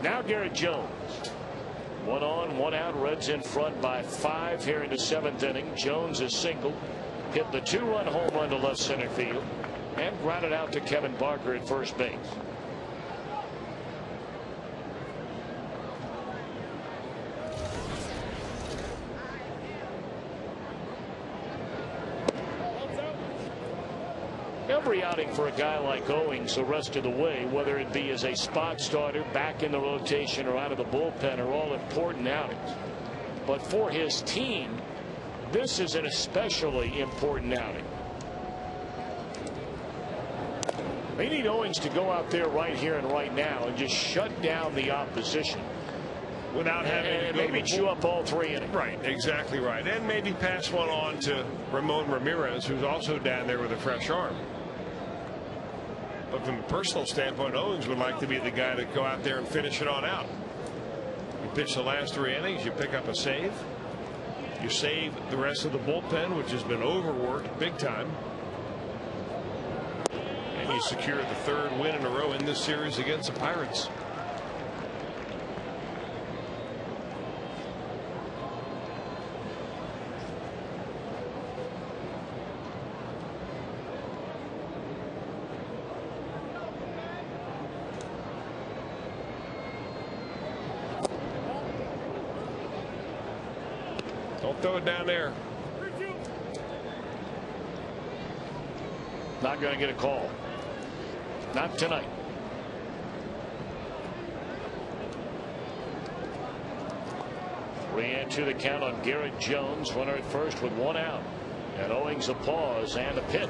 Speaker 1: Now Garrett Jones. 1 on, 1 out. Reds in front by 5 here in the 7th inning. Jones is single. Hit the 2-run home run to left center field and grounded out to Kevin Barker at first base. Every outing for a guy like Owings the rest of the way, whether it be as a spot starter, back in the rotation, or out of the bullpen, are all important outings. But for his team, this is an especially important outing. They need Owings to go out there right here and right now and just shut down the opposition
Speaker 2: without having to
Speaker 1: maybe chew up all 3 innings.
Speaker 2: Right, exactly right. And maybe pass one on to Ramon Ramirez, who's also down there with a fresh arm. But from a personal standpoint, Owens would like to be the guy to go out there and finish it on out. You pitch the last 3 innings, you pick up a save. You save the rest of the bullpen, which has been overworked big time. And you secure the 3rd win in a row in this series against the Pirates. Don't throw it down there.
Speaker 1: Not going to get a call. Not tonight. Three and two the count on Garrett Jones. Runner at first with one out. And Owings a pause and a pitch.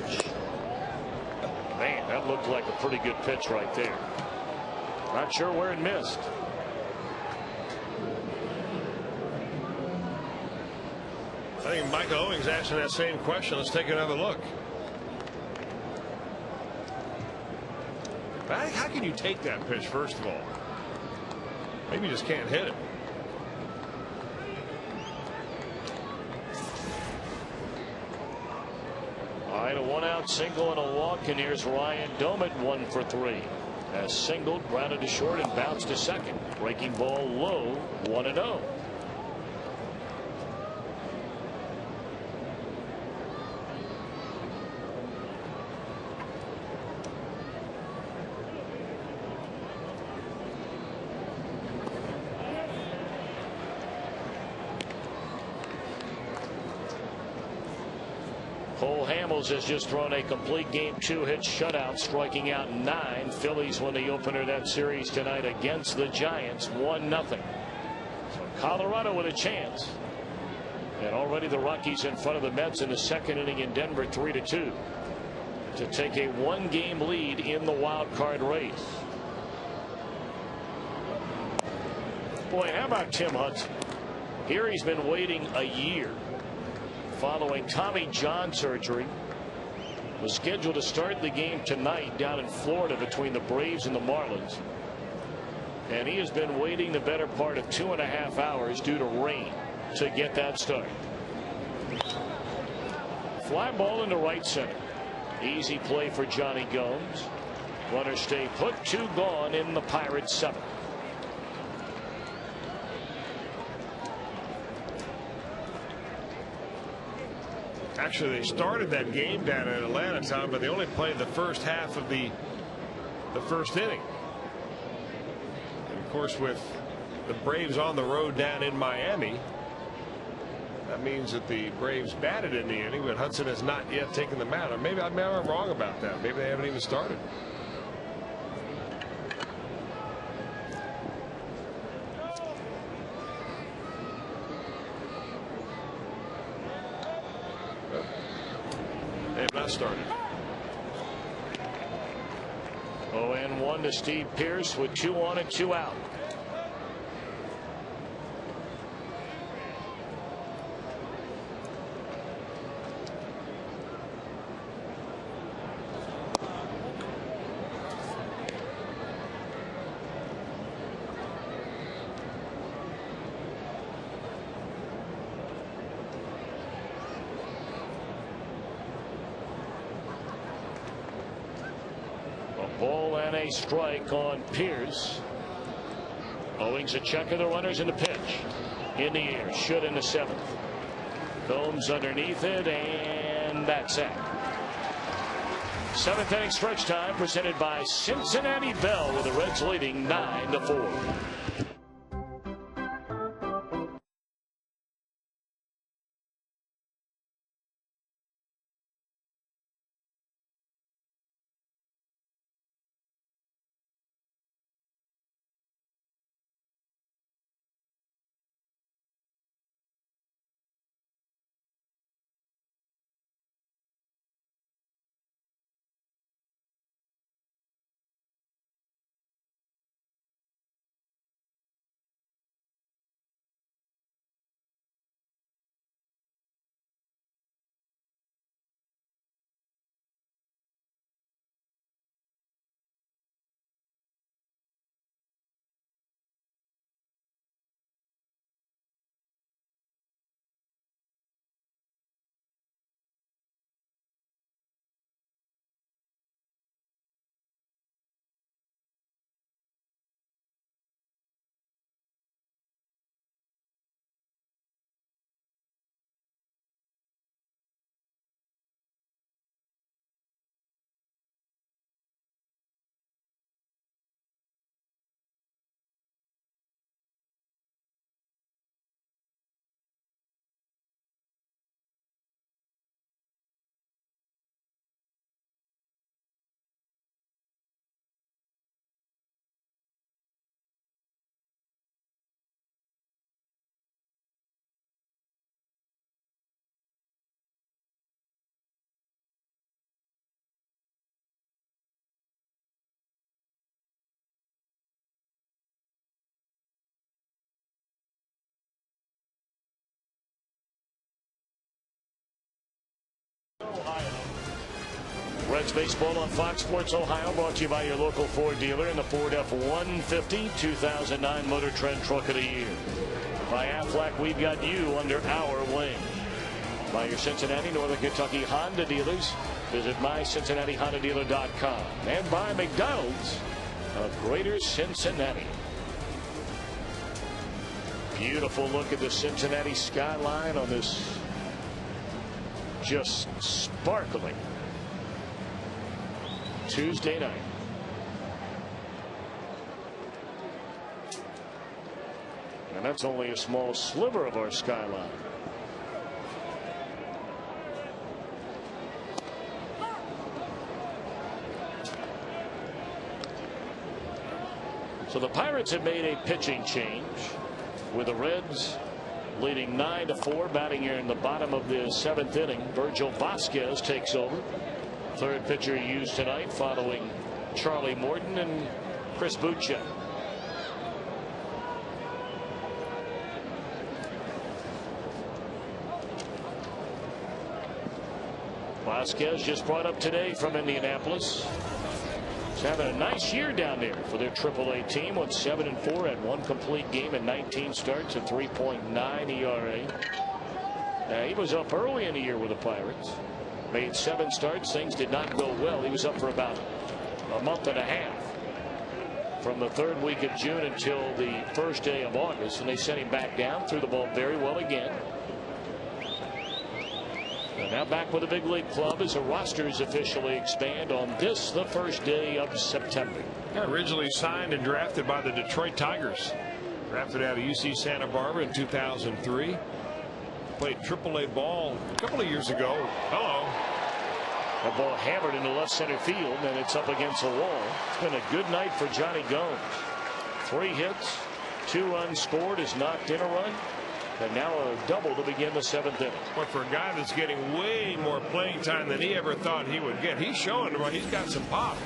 Speaker 1: Man, that looked like a pretty good pitch right there. Not sure where it missed.
Speaker 2: I think Michael Owings asking that same question. Let's take another look. How can you take that pitch, first of all? Maybe you just can't hit it.
Speaker 1: All right, a one-out single and a walk, and here's Ryan Domit, 1 for 3. Has singled, grounded to short, and bounced to second. Breaking ball low, 1-0. Cole Hamels has just thrown a complete game 2-hit shutout, striking out 9. Phillies win the opener of that series tonight against the Giants, 1-0. So Colorado with a chance. And already the Rockies in front of the Mets in the second inning in Denver, 3-2, to take a one-game lead in the wild card race. Boy, how about Tim Hudson? Here he's been waiting a year following Tommy John surgery. Was scheduled to start the game tonight down in Florida between the Braves and the Marlins. And he has been waiting the better part of 2.5 hours due to rain to get that start. Fly ball into right center. Easy play for Johnny Gomes. Runners stay put, 2 gone in the Pirates' 7th.
Speaker 2: Actually, they started that game down in Atlanta, Tom, but they only played the first half of the first inning. And of course, with the Braves on the road down in Miami, that means that the Braves batted in the inning, but Hudson has not yet taken the mound. Or maybe I'm wrong about that. Maybe they haven't even started. They have not started.
Speaker 1: 0-1 to Steve Pearce with 2 on and 2 out. Ball and a strike on Pearce. Owings a check of the runners in the pitch. In the air, should in the 7th. Gomes underneath it, and that's it. 7th inning stretch time presented by Cincinnati Bell, with the Reds leading 9-4. Ohio. Reds baseball on Fox Sports Ohio, brought to you by your local Ford dealer in the Ford F-150 2009 Motor Trend Truck of the Year. By Aflac, we've got you under our wing. By your Cincinnati, Northern Kentucky Honda dealers, visit mycincinnatihondadealer.com. And by McDonald's of Greater Cincinnati. Beautiful look at the Cincinnati skyline on this just sparkling Tuesday night. And that's only a small sliver of our skyline. So the Pirates have made a pitching change, with the Reds leading 9-4, batting here in the bottom of the 7th inning. Virgil Vasquez takes over. Third pitcher used tonight, following Charlie Morton and Chris Boucher. Vasquez just brought up today from Indianapolis. He's having a nice year down there for their AAA team. Went 7-4, had one complete game in 19 starts, a 3.9 ERA. He was up early in the year with the Pirates. Made 7 starts. Things did not go well. He was up for about a month and a half, from the 3rd week of June until the 1st day of August, and they sent him back down. Threw the ball very well again. And now back with the big league club as the rosters officially expand on this, the 1st day of September.
Speaker 2: Originally signed and drafted by the Detroit Tigers. Drafted out of UC Santa Barbara in 2003. Played AAA ball a couple of years ago. Hello.
Speaker 1: That ball hammered into left center field, and it's up against the wall. It's been a good night for Johnny Gomes. 3 hits, 2 runs scored, has knocked in a run. And now a double to begin the 7th inning.
Speaker 2: But for a guy that's getting way more playing time than he ever thought he would get, he's showing he's got some pop.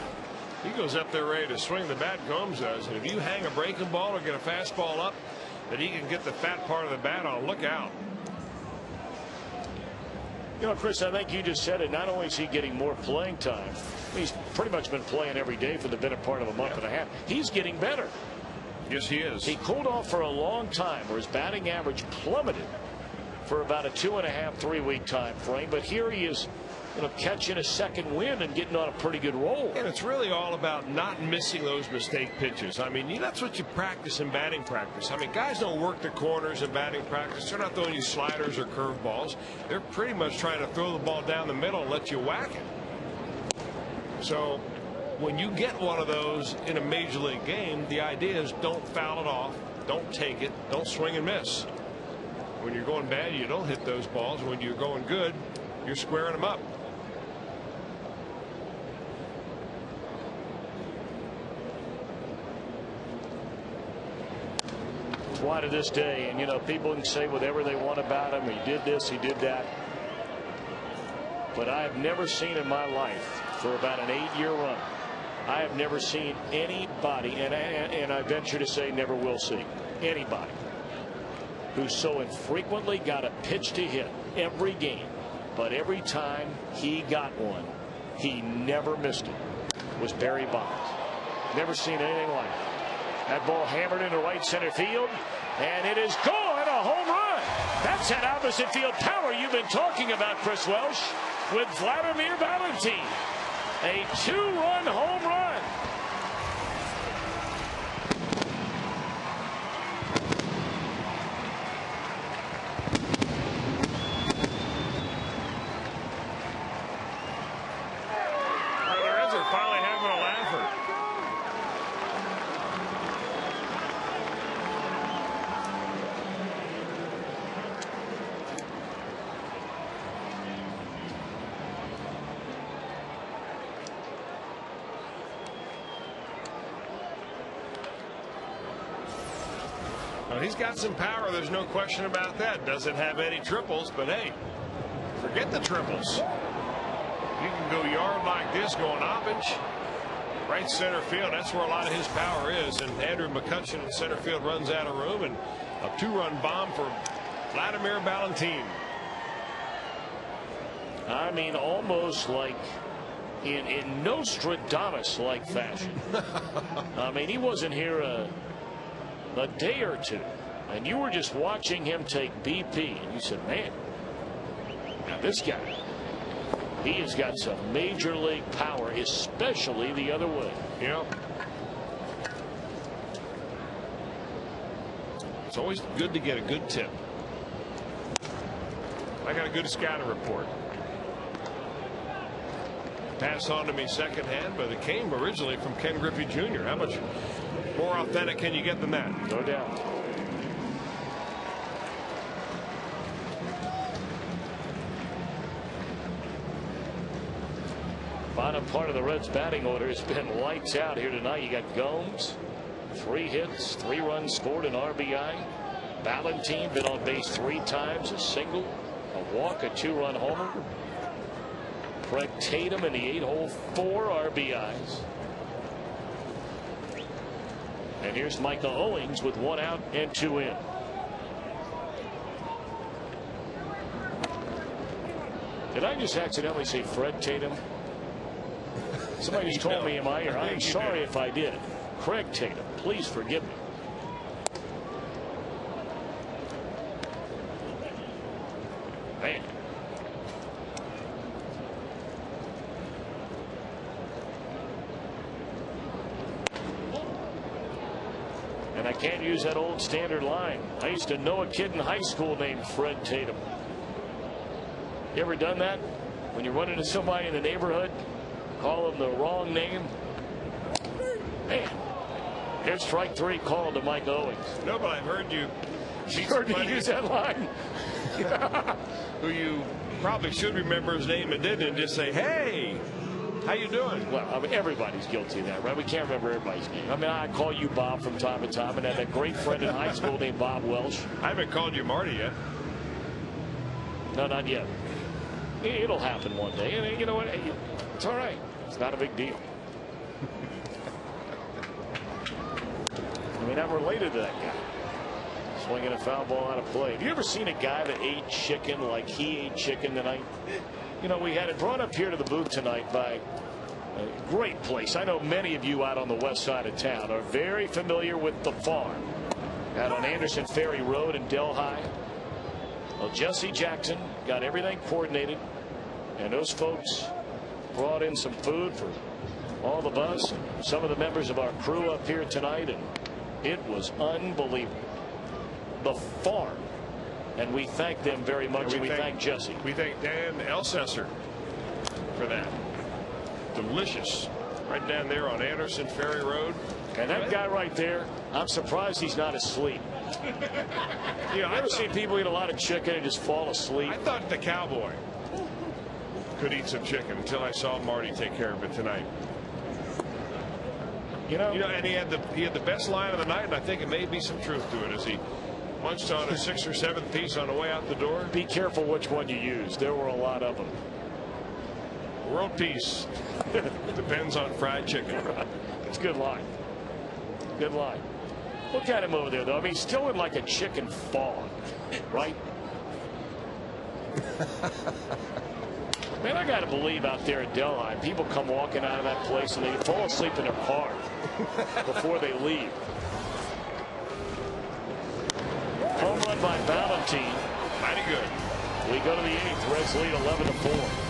Speaker 2: He goes up there ready to swing the bat, Gomes does. And if you hang a breaking ball or get a fastball up that he can get the fat part of the bat on, look out.
Speaker 1: You know, Chris, I think you just said it. Not only is he getting more playing time, he's pretty much been playing every day for the better part of a month and a half. He's getting better.
Speaker 2: Yes, he is.
Speaker 1: He cooled off for a long time, where his batting average plummeted for about a 2.5, 3-week time frame. But here he is, catching a second wind and getting on a pretty good roll.
Speaker 2: And it's really all about not missing those mistake pitches. I mean, that's what you practice in batting practice. I mean, guys don't work the corners in batting practice. They're not throwing you sliders or curveballs. They're pretty much trying to throw the ball down the middle and let you whack it. So when you get one of those in a major league game, the idea is don't foul it off, don't take it, don't swing and miss. When you're going bad, you don't hit those balls. When you're going good, you're squaring them up.
Speaker 1: Why to this day, and people can say whatever they want about him. He did this, he did that. But I have never seen in my life, for about an 8-year run, I have never seen anybody, and I venture to say never will see anybody, who so infrequently got a pitch to hit every game, but every time he got one, he never missed it, was Barry Bonds. Never seen anything like it. That ball hammered into right center field, and it is gone, a home run. That's that opposite field power you've been talking about, Chris Welsh, with Vladimir Valentin. A 2-run home run.
Speaker 2: The Reds are finally having a laugher. Well, he's got some power, there's no question about that. Doesn't have any triples, but hey, forget the triples. You can go yard like this going Oppage, right center field. That's where a lot of his power is. And Andrew McCutcheon in center field runs out of room, and a 2-run bomb for Vladimir Valentin.
Speaker 1: I mean, almost like in Nostradamus-like fashion. I mean, he wasn't here a day or two, and you were just watching him take BP, and you said, man, now this guy, he has got some major league power, especially the other way.
Speaker 2: Yeah. It's always good to get a good tip. I got a good scouting report. Passed on to me secondhand, but it came originally from Ken Griffey Jr. How much more authentic can you get than that?
Speaker 1: No doubt. Bottom part of the Reds batting order has been lights out here tonight. You got Gomes, 3 hits, 3 runs scored, an RBI. Valentine been on base 3 times, a single, a walk, a 2-run homer. Craig Tatum in the 8-hole, 4 RBIs. And here's Michael Owings with 1 out and 2 in. Did I just accidentally say Fred Tatum? Somebody just told me in my ear. I'm sorry if I did. Craig Tatum, please forgive me. Man. And I can't use that old standard line. I used to know a kid in high school named Fred Tatum. You ever done that? When you run into somebody in the neighborhood, call them the wrong name? Man. Here's strike 3 called to Mike Owings.
Speaker 2: No, but I've heard you
Speaker 1: Use that line.
Speaker 2: who you probably should remember his name and didn't, and just say, hey, how you doing?
Speaker 1: Well, I mean, everybody's guilty of that, right? We can't remember everybody's name. I mean, I call you Bob from time to time, and I had a great friend in high school named Bob Welsh.
Speaker 2: I haven't called you Marty yet.
Speaker 1: No, not yet. It'll happen one day. And you know what? It's all right. It's not a big deal. I mean, I'm related to that guy. Swinging a foul ball out of play. Have you ever seen a guy that ate chicken like he ate chicken tonight? You know, we had it brought up here to the booth tonight by a great place. I know many of you out on the west side of town are very familiar with the farm out on Anderson Ferry Road in Delhi. Well, Jesse Jackson got everything coordinated, and those folks brought in some food for all of us and some of the members of our crew up here tonight, and it was unbelievable. The farm, and we thank them very much. We thank Jesse.
Speaker 2: We thank Dan Elsesser for that. Delicious, right down there on Anderson Ferry Road.
Speaker 1: And that guy right there, I'm surprised he's not asleep. You know, I've ever seen people eat a lot of chicken and just fall asleep.
Speaker 2: I thought the cowboy could eat some chicken until I saw Marty take care of it tonight. You know, and he had the best line of the night, and I think it may be some truth to it as he munched on a 6th or 7th piece on the way out the door.
Speaker 1: Be careful which one you use. There were a lot of them.
Speaker 2: World peace depends on fried chicken.
Speaker 1: It's a good line. Good line. Look at him over there, though. I mean, he's still in like a chicken fog, right? Man, I got to believe out there in Delhi, people come walking out of that place and they fall asleep in their car before they leave. Home run by Valentine.
Speaker 2: Mighty good.
Speaker 1: We go to the 8th. Reds lead 11-4.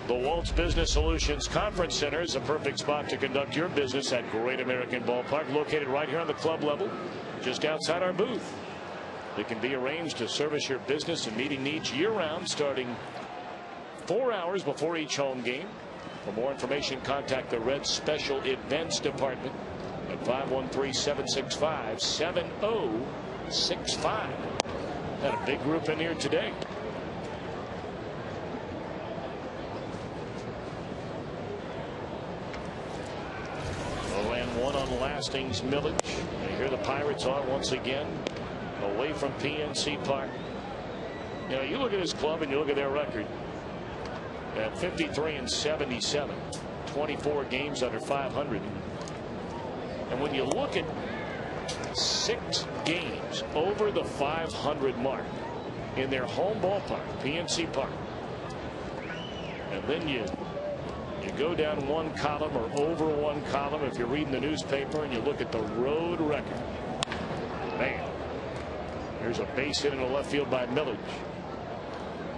Speaker 1: The Waltz Business Solutions Conference Center is a perfect spot to conduct your business at Great American Ballpark, located right here on the club level, just outside our booth. It can be arranged to service your business and meeting needs year-round, starting 4 hours before each home game. For more information, contact the Reds Special Events Department at 513-765-7065. Had a big group in here today. Ran one on Lasting's millage. And here the Pirates are once again away from PNC Park. You know, you look at this club and you look at their record at 53-77, 24 games under 500. And when you look at 6 games over the 500 mark in their home ballpark, PNC Park, and then you go down one column or over one column if you're reading the newspaper and you look at the road record. Man, there's a base hit in the left field by Millage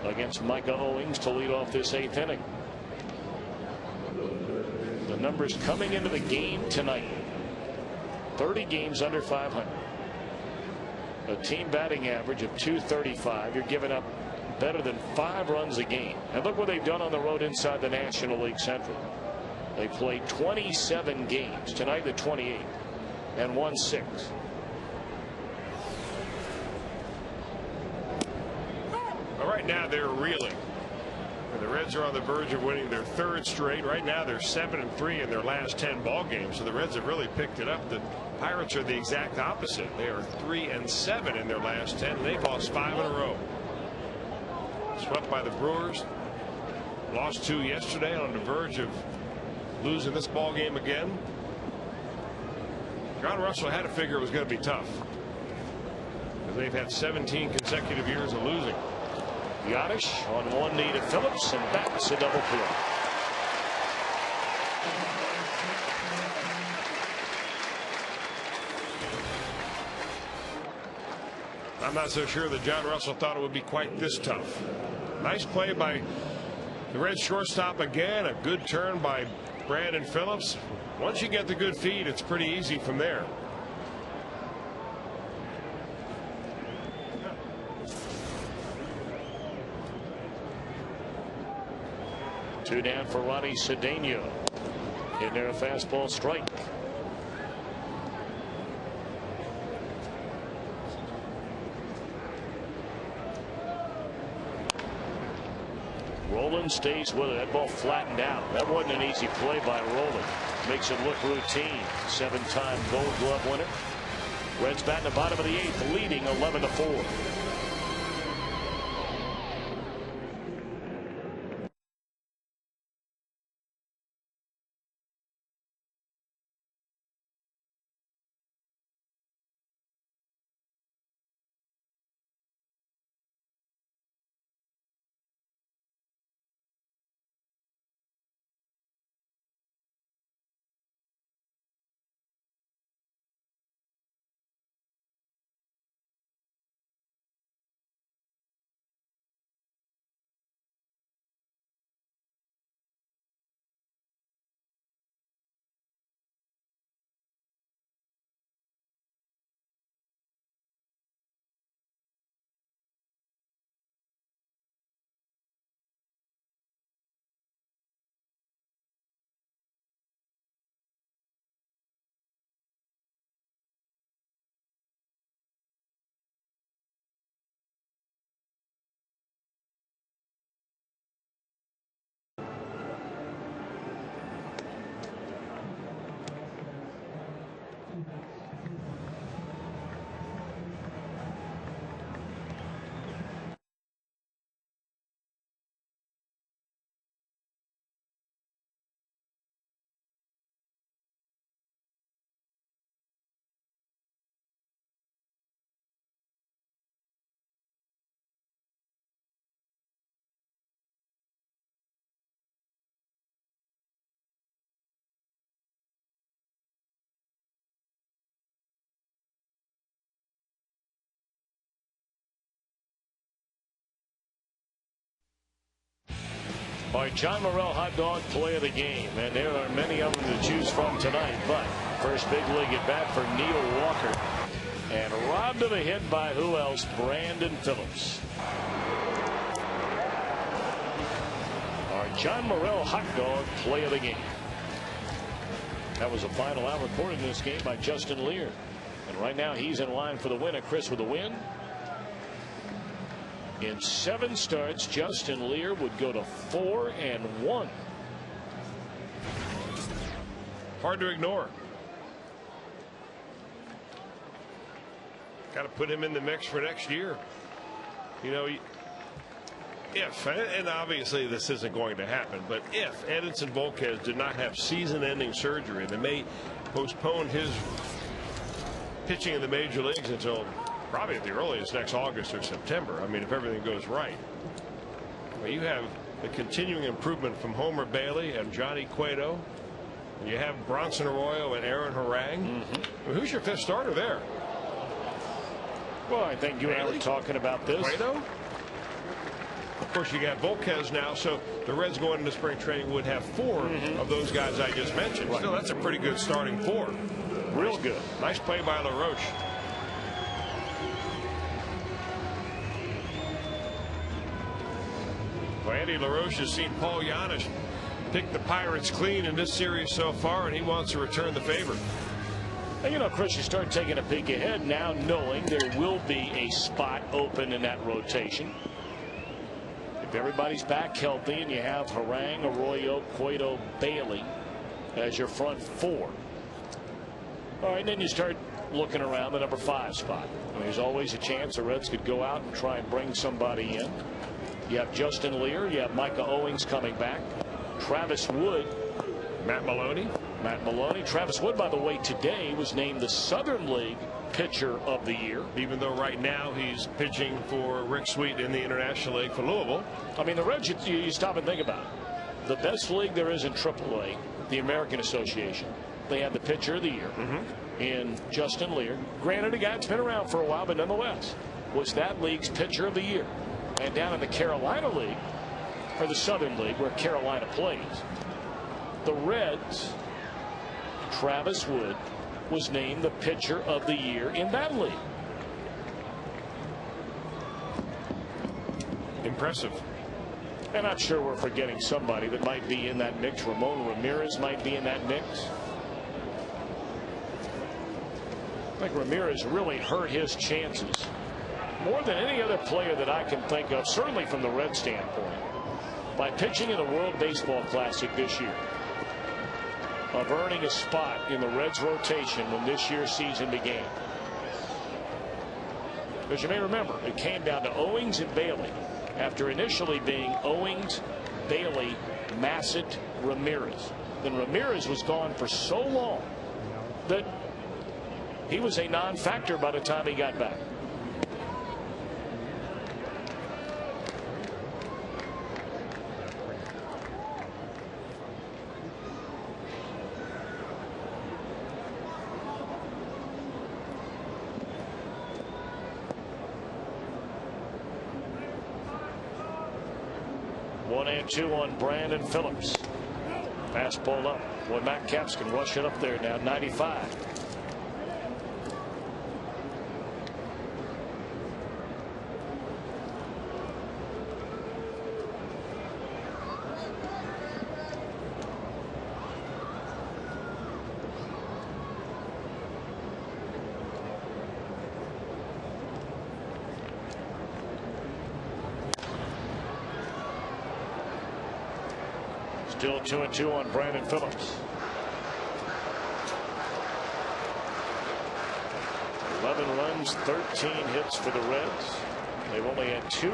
Speaker 1: against Micah Owings to lead off this 8th inning. The numbers coming into the game tonight: 30 games under 500, a team batting average of .235. You're giving up better than 5 runs a game. And look what they've done on the road inside the National League Central. They played 27 games. Tonight the 28th, and won 6.
Speaker 2: Well, right now they're reeling. The Reds are on the verge of winning their 3rd straight. Right now they're 7-3 in their last 10 ball games. So the Reds have really picked it up. The Pirates are the exact opposite. They are 3-7 in their last 10. They've lost 5 in a row. Swept by the Brewers, lost 2 yesterday, on the verge of losing this ball game again. John Russell had to figure it was going to be tough, because they've had 17 consecutive years of losing.
Speaker 1: Yadish on one knee to Phillips, and that's a double play.
Speaker 2: I'm not so sure that John Russell thought it would be quite this tough. Nice play by the Red shortstop again. A good turn by Brandon Phillips. Once you get the good feed, it's pretty easy from there.
Speaker 1: Two down for Ronnie Cedeno. In there, a fastball strike. Roland stays with it. That ball flattened out. That wasn't an easy play by Roland. Makes it look routine. 7-time Gold Glove winner. Reds bat in the bottom of the 8th, leading 11-4. All right, John Morrell, hot dog play of the game, and there are many of them to choose from tonight. But first big league at bat for Neil Walker, and robbed of a hit by who else? Brandon Phillips. Our John Morrell hot dog play of the game. That was a final out recorded in this game by Justin Lear, and right now he's in line for the win. And Chris, with the win. In 7 starts, Justin Lear would go to 4-1.
Speaker 2: Hard to ignore. Got to put him in the mix for next year. You know, if, and obviously this isn't going to happen, but if Edinson Volquez did not have season-ending surgery, they may postpone his pitching in the major leagues until probably at the earliest next August or September. I mean, if everything goes right. Well, you have the continuing improvement from Homer Bailey and Johnny Cueto. And you have Bronson Arroyo and Aaron Harang. Well, who's your 5th starter there?
Speaker 1: Well, I think you and I were talking about this.
Speaker 2: Cueto? Of course, you got Volquez now, so the Reds going into spring training would have 4 of those guys I just mentioned. Right. Still, that's a pretty good starting 4.
Speaker 1: Real good.
Speaker 2: Nice play by LaRoche. Andy LaRoche has seen Paul Giannis pick the Pirates clean in this series so far, and he wants to return the favor.
Speaker 1: And you know, Chris, you start taking a peek ahead now, knowing there will be a spot open in that rotation. If everybody's back healthy and you have Harang, Arroyo, Cueto, Bailey as your front 4. All right, then you start looking around the number 5 spot. I mean, there's always a chance the Reds could go out and try and bring somebody in. You have Justin Lear, you have Micah Owings coming back, Travis Wood,
Speaker 2: Matt Maloney.
Speaker 1: Travis Wood, by the way, today was named the Southern League Pitcher of the Year.
Speaker 2: Even though right now he's pitching for Rick Sweet in the International League for Louisville.
Speaker 1: I mean, the Reds, you stop and think about it. The best league there is in AAA, the American Association. They had the Pitcher of the Year in Justin Lear. Granted, a guy that's been around for a while, but nonetheless was that league's Pitcher of the Year. And down in the Carolina League, or the Southern League, where Carolina plays, the Reds, Travis Wood was named the Pitcher of the Year in that league.
Speaker 2: Impressive.
Speaker 1: And I'm sure we're forgetting somebody that might be in that mix. Ramon Ramirez might be in that mix. I think Ramirez really hurt his chances more than any other player that I can think of, certainly from the Red standpoint, by pitching in the World Baseball Classic this year, of earning a spot in the Reds rotation when this year's season began. As you may remember, it came down to Owings and Bailey after initially being Owings, Bailey, Massett, Ramirez. Then Ramirez was gone for so long that he was a non-factor by the time he got back. One and 2 on Brandon Phillips. Fastball up. Boy, Matt Capps can rush it up there now. 95. Still 2-2 on Brandon Phillips. 11 runs, 13 hits for the Reds. They've only had 2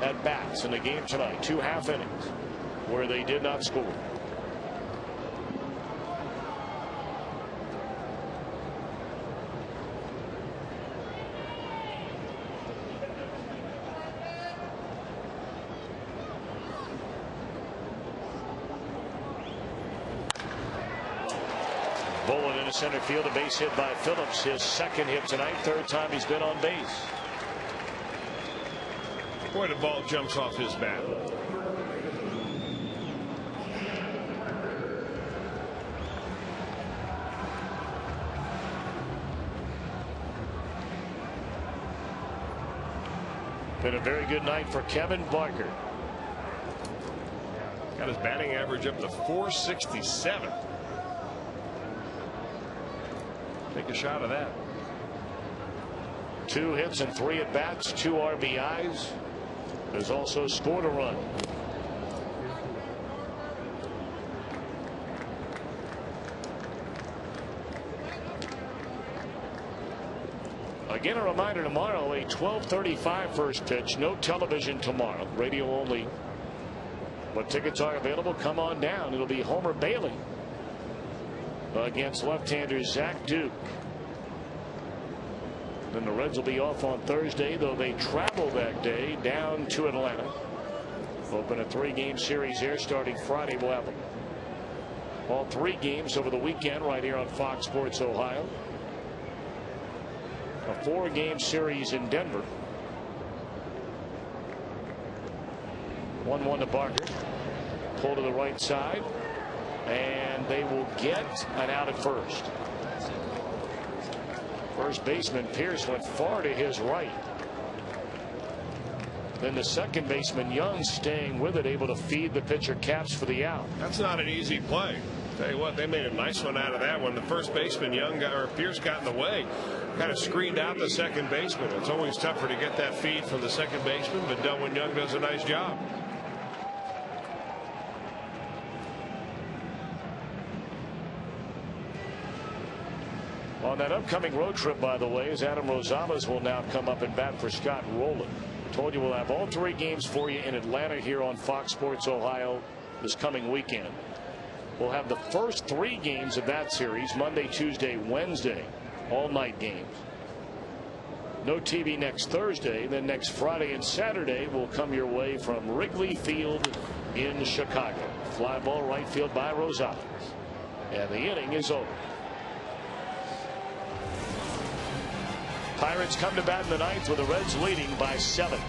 Speaker 1: at-bats in the game tonight, 2 half innings where they did not score. Bullet into center field, a base hit by Phillips, his 2nd hit tonight, 3rd time he's been on base.
Speaker 2: Boy, the ball jumps off his bat.
Speaker 1: been a very good night for Kevin Barker.
Speaker 2: Got his batting average up to 467. Take a shot of that.
Speaker 1: 2 hits and 3 at bats, 2 RBIs. Has also scored a run. Again, a reminder tomorrow, a 12:35 first pitch. No television tomorrow, radio only. But tickets are available. Come on down. It'll be Homer Bailey against left-hander Zach Duke. Then the Reds will be off on Thursday, though they travel that day down to Atlanta. Open a 3-game series here starting Friday. We'll have all 3 games over the weekend right here on Fox Sports Ohio. A 4-game series in Denver. 1-1 to Barker. Pull to the right side, and they will get an out at first. First baseman Pierce went far to his right. Then the second baseman Young staying with it, able to feed the pitcher Caps for the out.
Speaker 2: That's not an easy play. Tell you what, they made a nice one out of that one. The first baseman Pierce got in the way, kind of screened out the second baseman. It's always tougher to get that feed from the second baseman, but Delwyn Young does a nice job.
Speaker 1: On that upcoming road trip, by the way, as Adam Rosales will now come up and bat for Scott Rowland. Told you we'll have all 3 games for you in Atlanta here on Fox Sports Ohio this coming weekend. We'll have the first 3 games of that series Monday, Tuesday, Wednesday, all night games. No TV next Thursday. Then next Friday and Saturday will come your way from Wrigley Field in Chicago. Fly ball right field by Rosales, and the inning is over. Pirates come to bat in the 9th with the Reds leading by 7.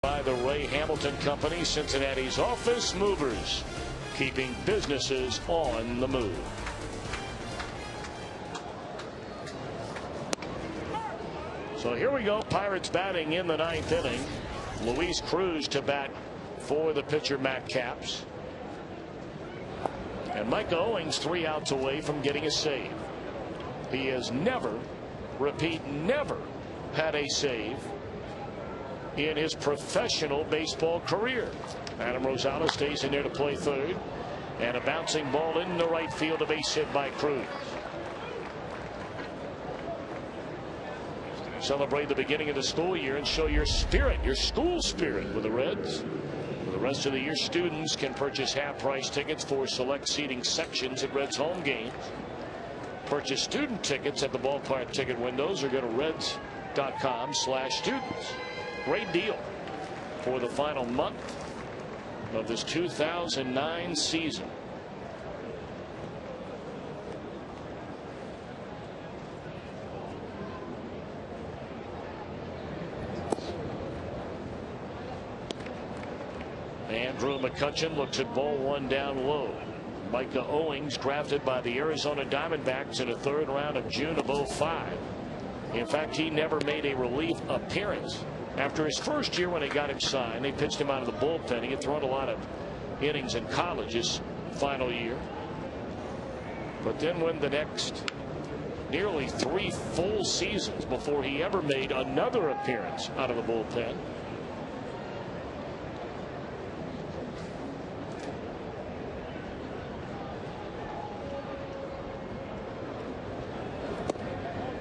Speaker 1: By the Ray Hamilton Company, Cincinnati's office movers, keeping businesses on the move. So here we go. Pirates batting in the 9th inning. Luis Cruz to bat for the pitcher Matt Capps. And Micah Owings 3 outs away from getting a save. He has never, repeat, never had a save in his professional baseball career. Adam Rosales stays in there to play third, and a bouncing ball in the right field, a base hit by Cruz. Celebrate the beginning of the school year and show your spirit, your school spirit, with the Reds. For the rest of the year, students can purchase half-price tickets for select seating sections at Reds home games. Purchase student tickets at the ballpark ticket windows or go to reds.com/students. Great deal for the final month of this 2009 season. Andrew McCutchen looks at ball one down low. Micah Owings, drafted by the Arizona Diamondbacks in the third round of June of '05. In fact, he never made a relief appearance. After his first year when they got him signed, they pitched him out of the bullpen. He had thrown a lot of innings in college his final year. But then went the next nearly 3 full seasons before he ever made another appearance out of the bullpen.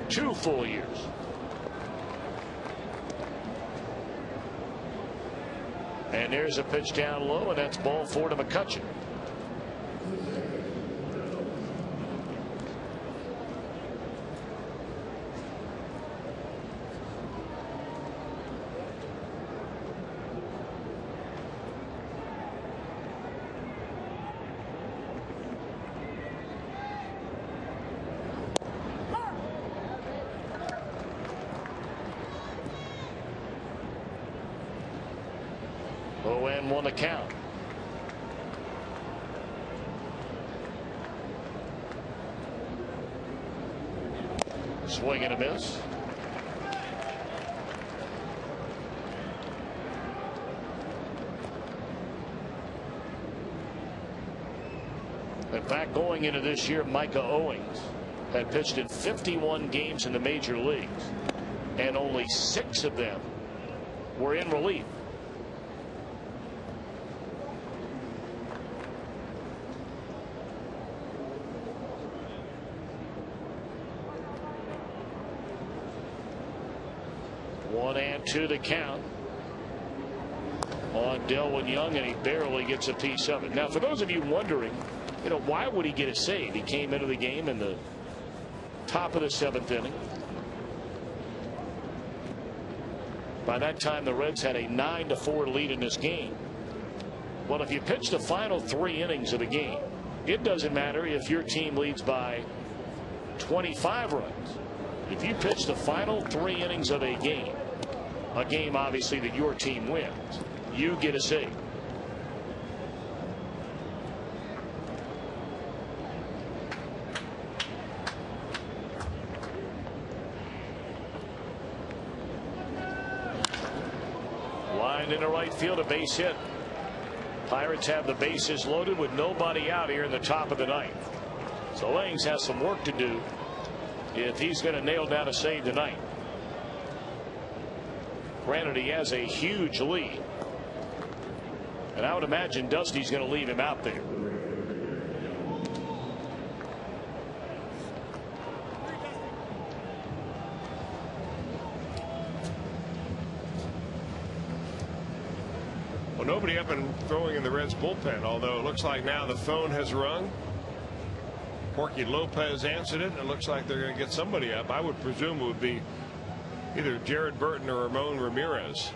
Speaker 1: Two full years. And there's a pitch down low, and that's ball 4 to McCutchen. And 1 to count. Swing and a miss. In fact, going into this year, Micah Owings had pitched in 51 games in the major leagues, and only 6 of them were in relief. To the count on Delwyn Young, and he barely gets a piece of it. Now, for those of you wondering, why would he get a save? He came into the game in the top of the 7th inning. By that time, the Reds had a 9-4 lead in this game. Well, if you pitch the final 3 innings of the game, it doesn't matter if your team leads by 25 runs. If you pitch the final 3 innings of a game obviously that your team wins, you get a save. Lined into right field, a base hit. Pirates have the bases loaded with nobody out here in the top of the 9th. So Owings has some work to do if he's going to nail down a save tonight. Granted, he has a huge lead, and I would imagine Dusty's going to leave him out there.
Speaker 2: Well, nobody up and throwing in the Reds bullpen, although it looks like now the phone has rung. Porky Lopez answered it, and it looks like they're going to get somebody up. I would presume it would be either Jared Burton or Ramon Ramirez.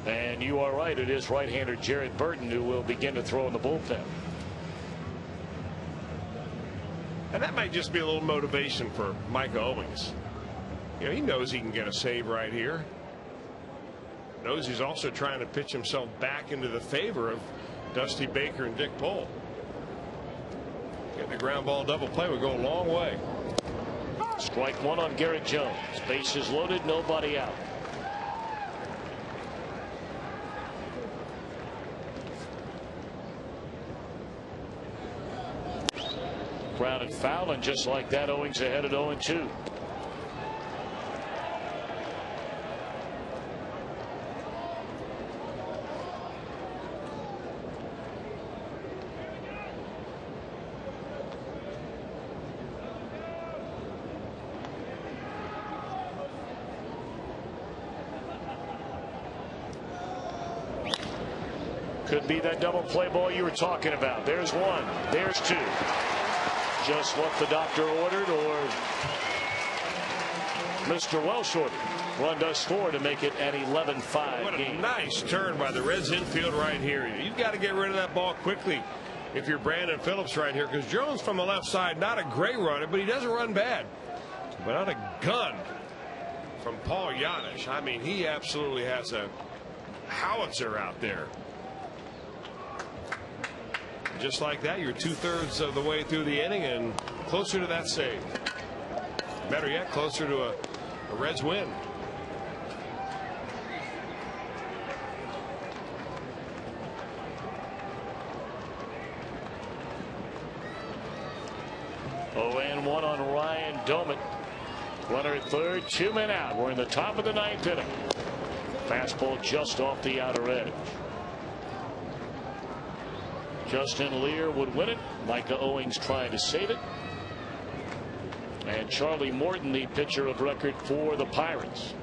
Speaker 1: And you are right, it is right-hander Jared Burton who will begin to throw in the bullpen.
Speaker 2: And that might just be a little motivation for Micah Owings. He knows he can get a save right here. Knows he's also trying to pitch himself back into the favor of Dusty Baker and Dick Pole. Getting a ground ball double play would go a long way.
Speaker 1: Strike 1 on Garrett Jones. Bases loaded, nobody out. Grounded foul, and just like that, Owings ahead at 0-2. could be that double play ball you were talking about. There's one. There's two. Just what the doctor ordered, or Mr. Welsh ordered. Run does score to make it an 11-5
Speaker 2: What a
Speaker 1: game.
Speaker 2: nice turn by the Reds infield right here. You've got to get rid of that ball quickly if you're Brandon Phillips right here, because Jones from the left side, not a great runner, but he doesn't run bad. But on a gun from Paul Yanish. I mean, he absolutely has a howitzer out there. Just like that, you're 2/3 of the way through the inning and closer to that save. Better yet, closer to a Reds win.
Speaker 1: Oh, and one on Ryan Doman. Runner at third, 2 men out. We're in the top of the 9th inning. Fastball just off the outer edge. Justin Lear would win it. Micah Owings trying to save it. And Charlie Morton, the pitcher of record for the Pirates.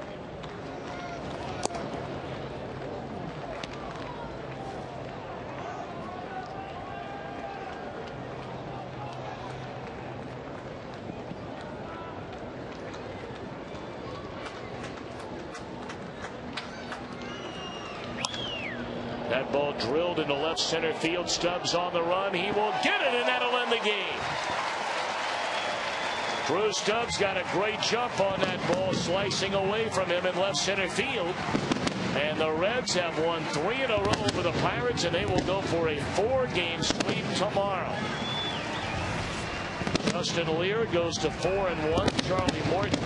Speaker 1: That ball drilled into left center field. Stubbs on the run. He will get it, and that'll end the game. Drew Stubbs got a great jump on that ball, slicing away from him in left center field. And the Reds have won 3 in a row over the Pirates, and they will go for a 4-game sweep tomorrow. Justin Lear goes to 4-1. Charlie Morton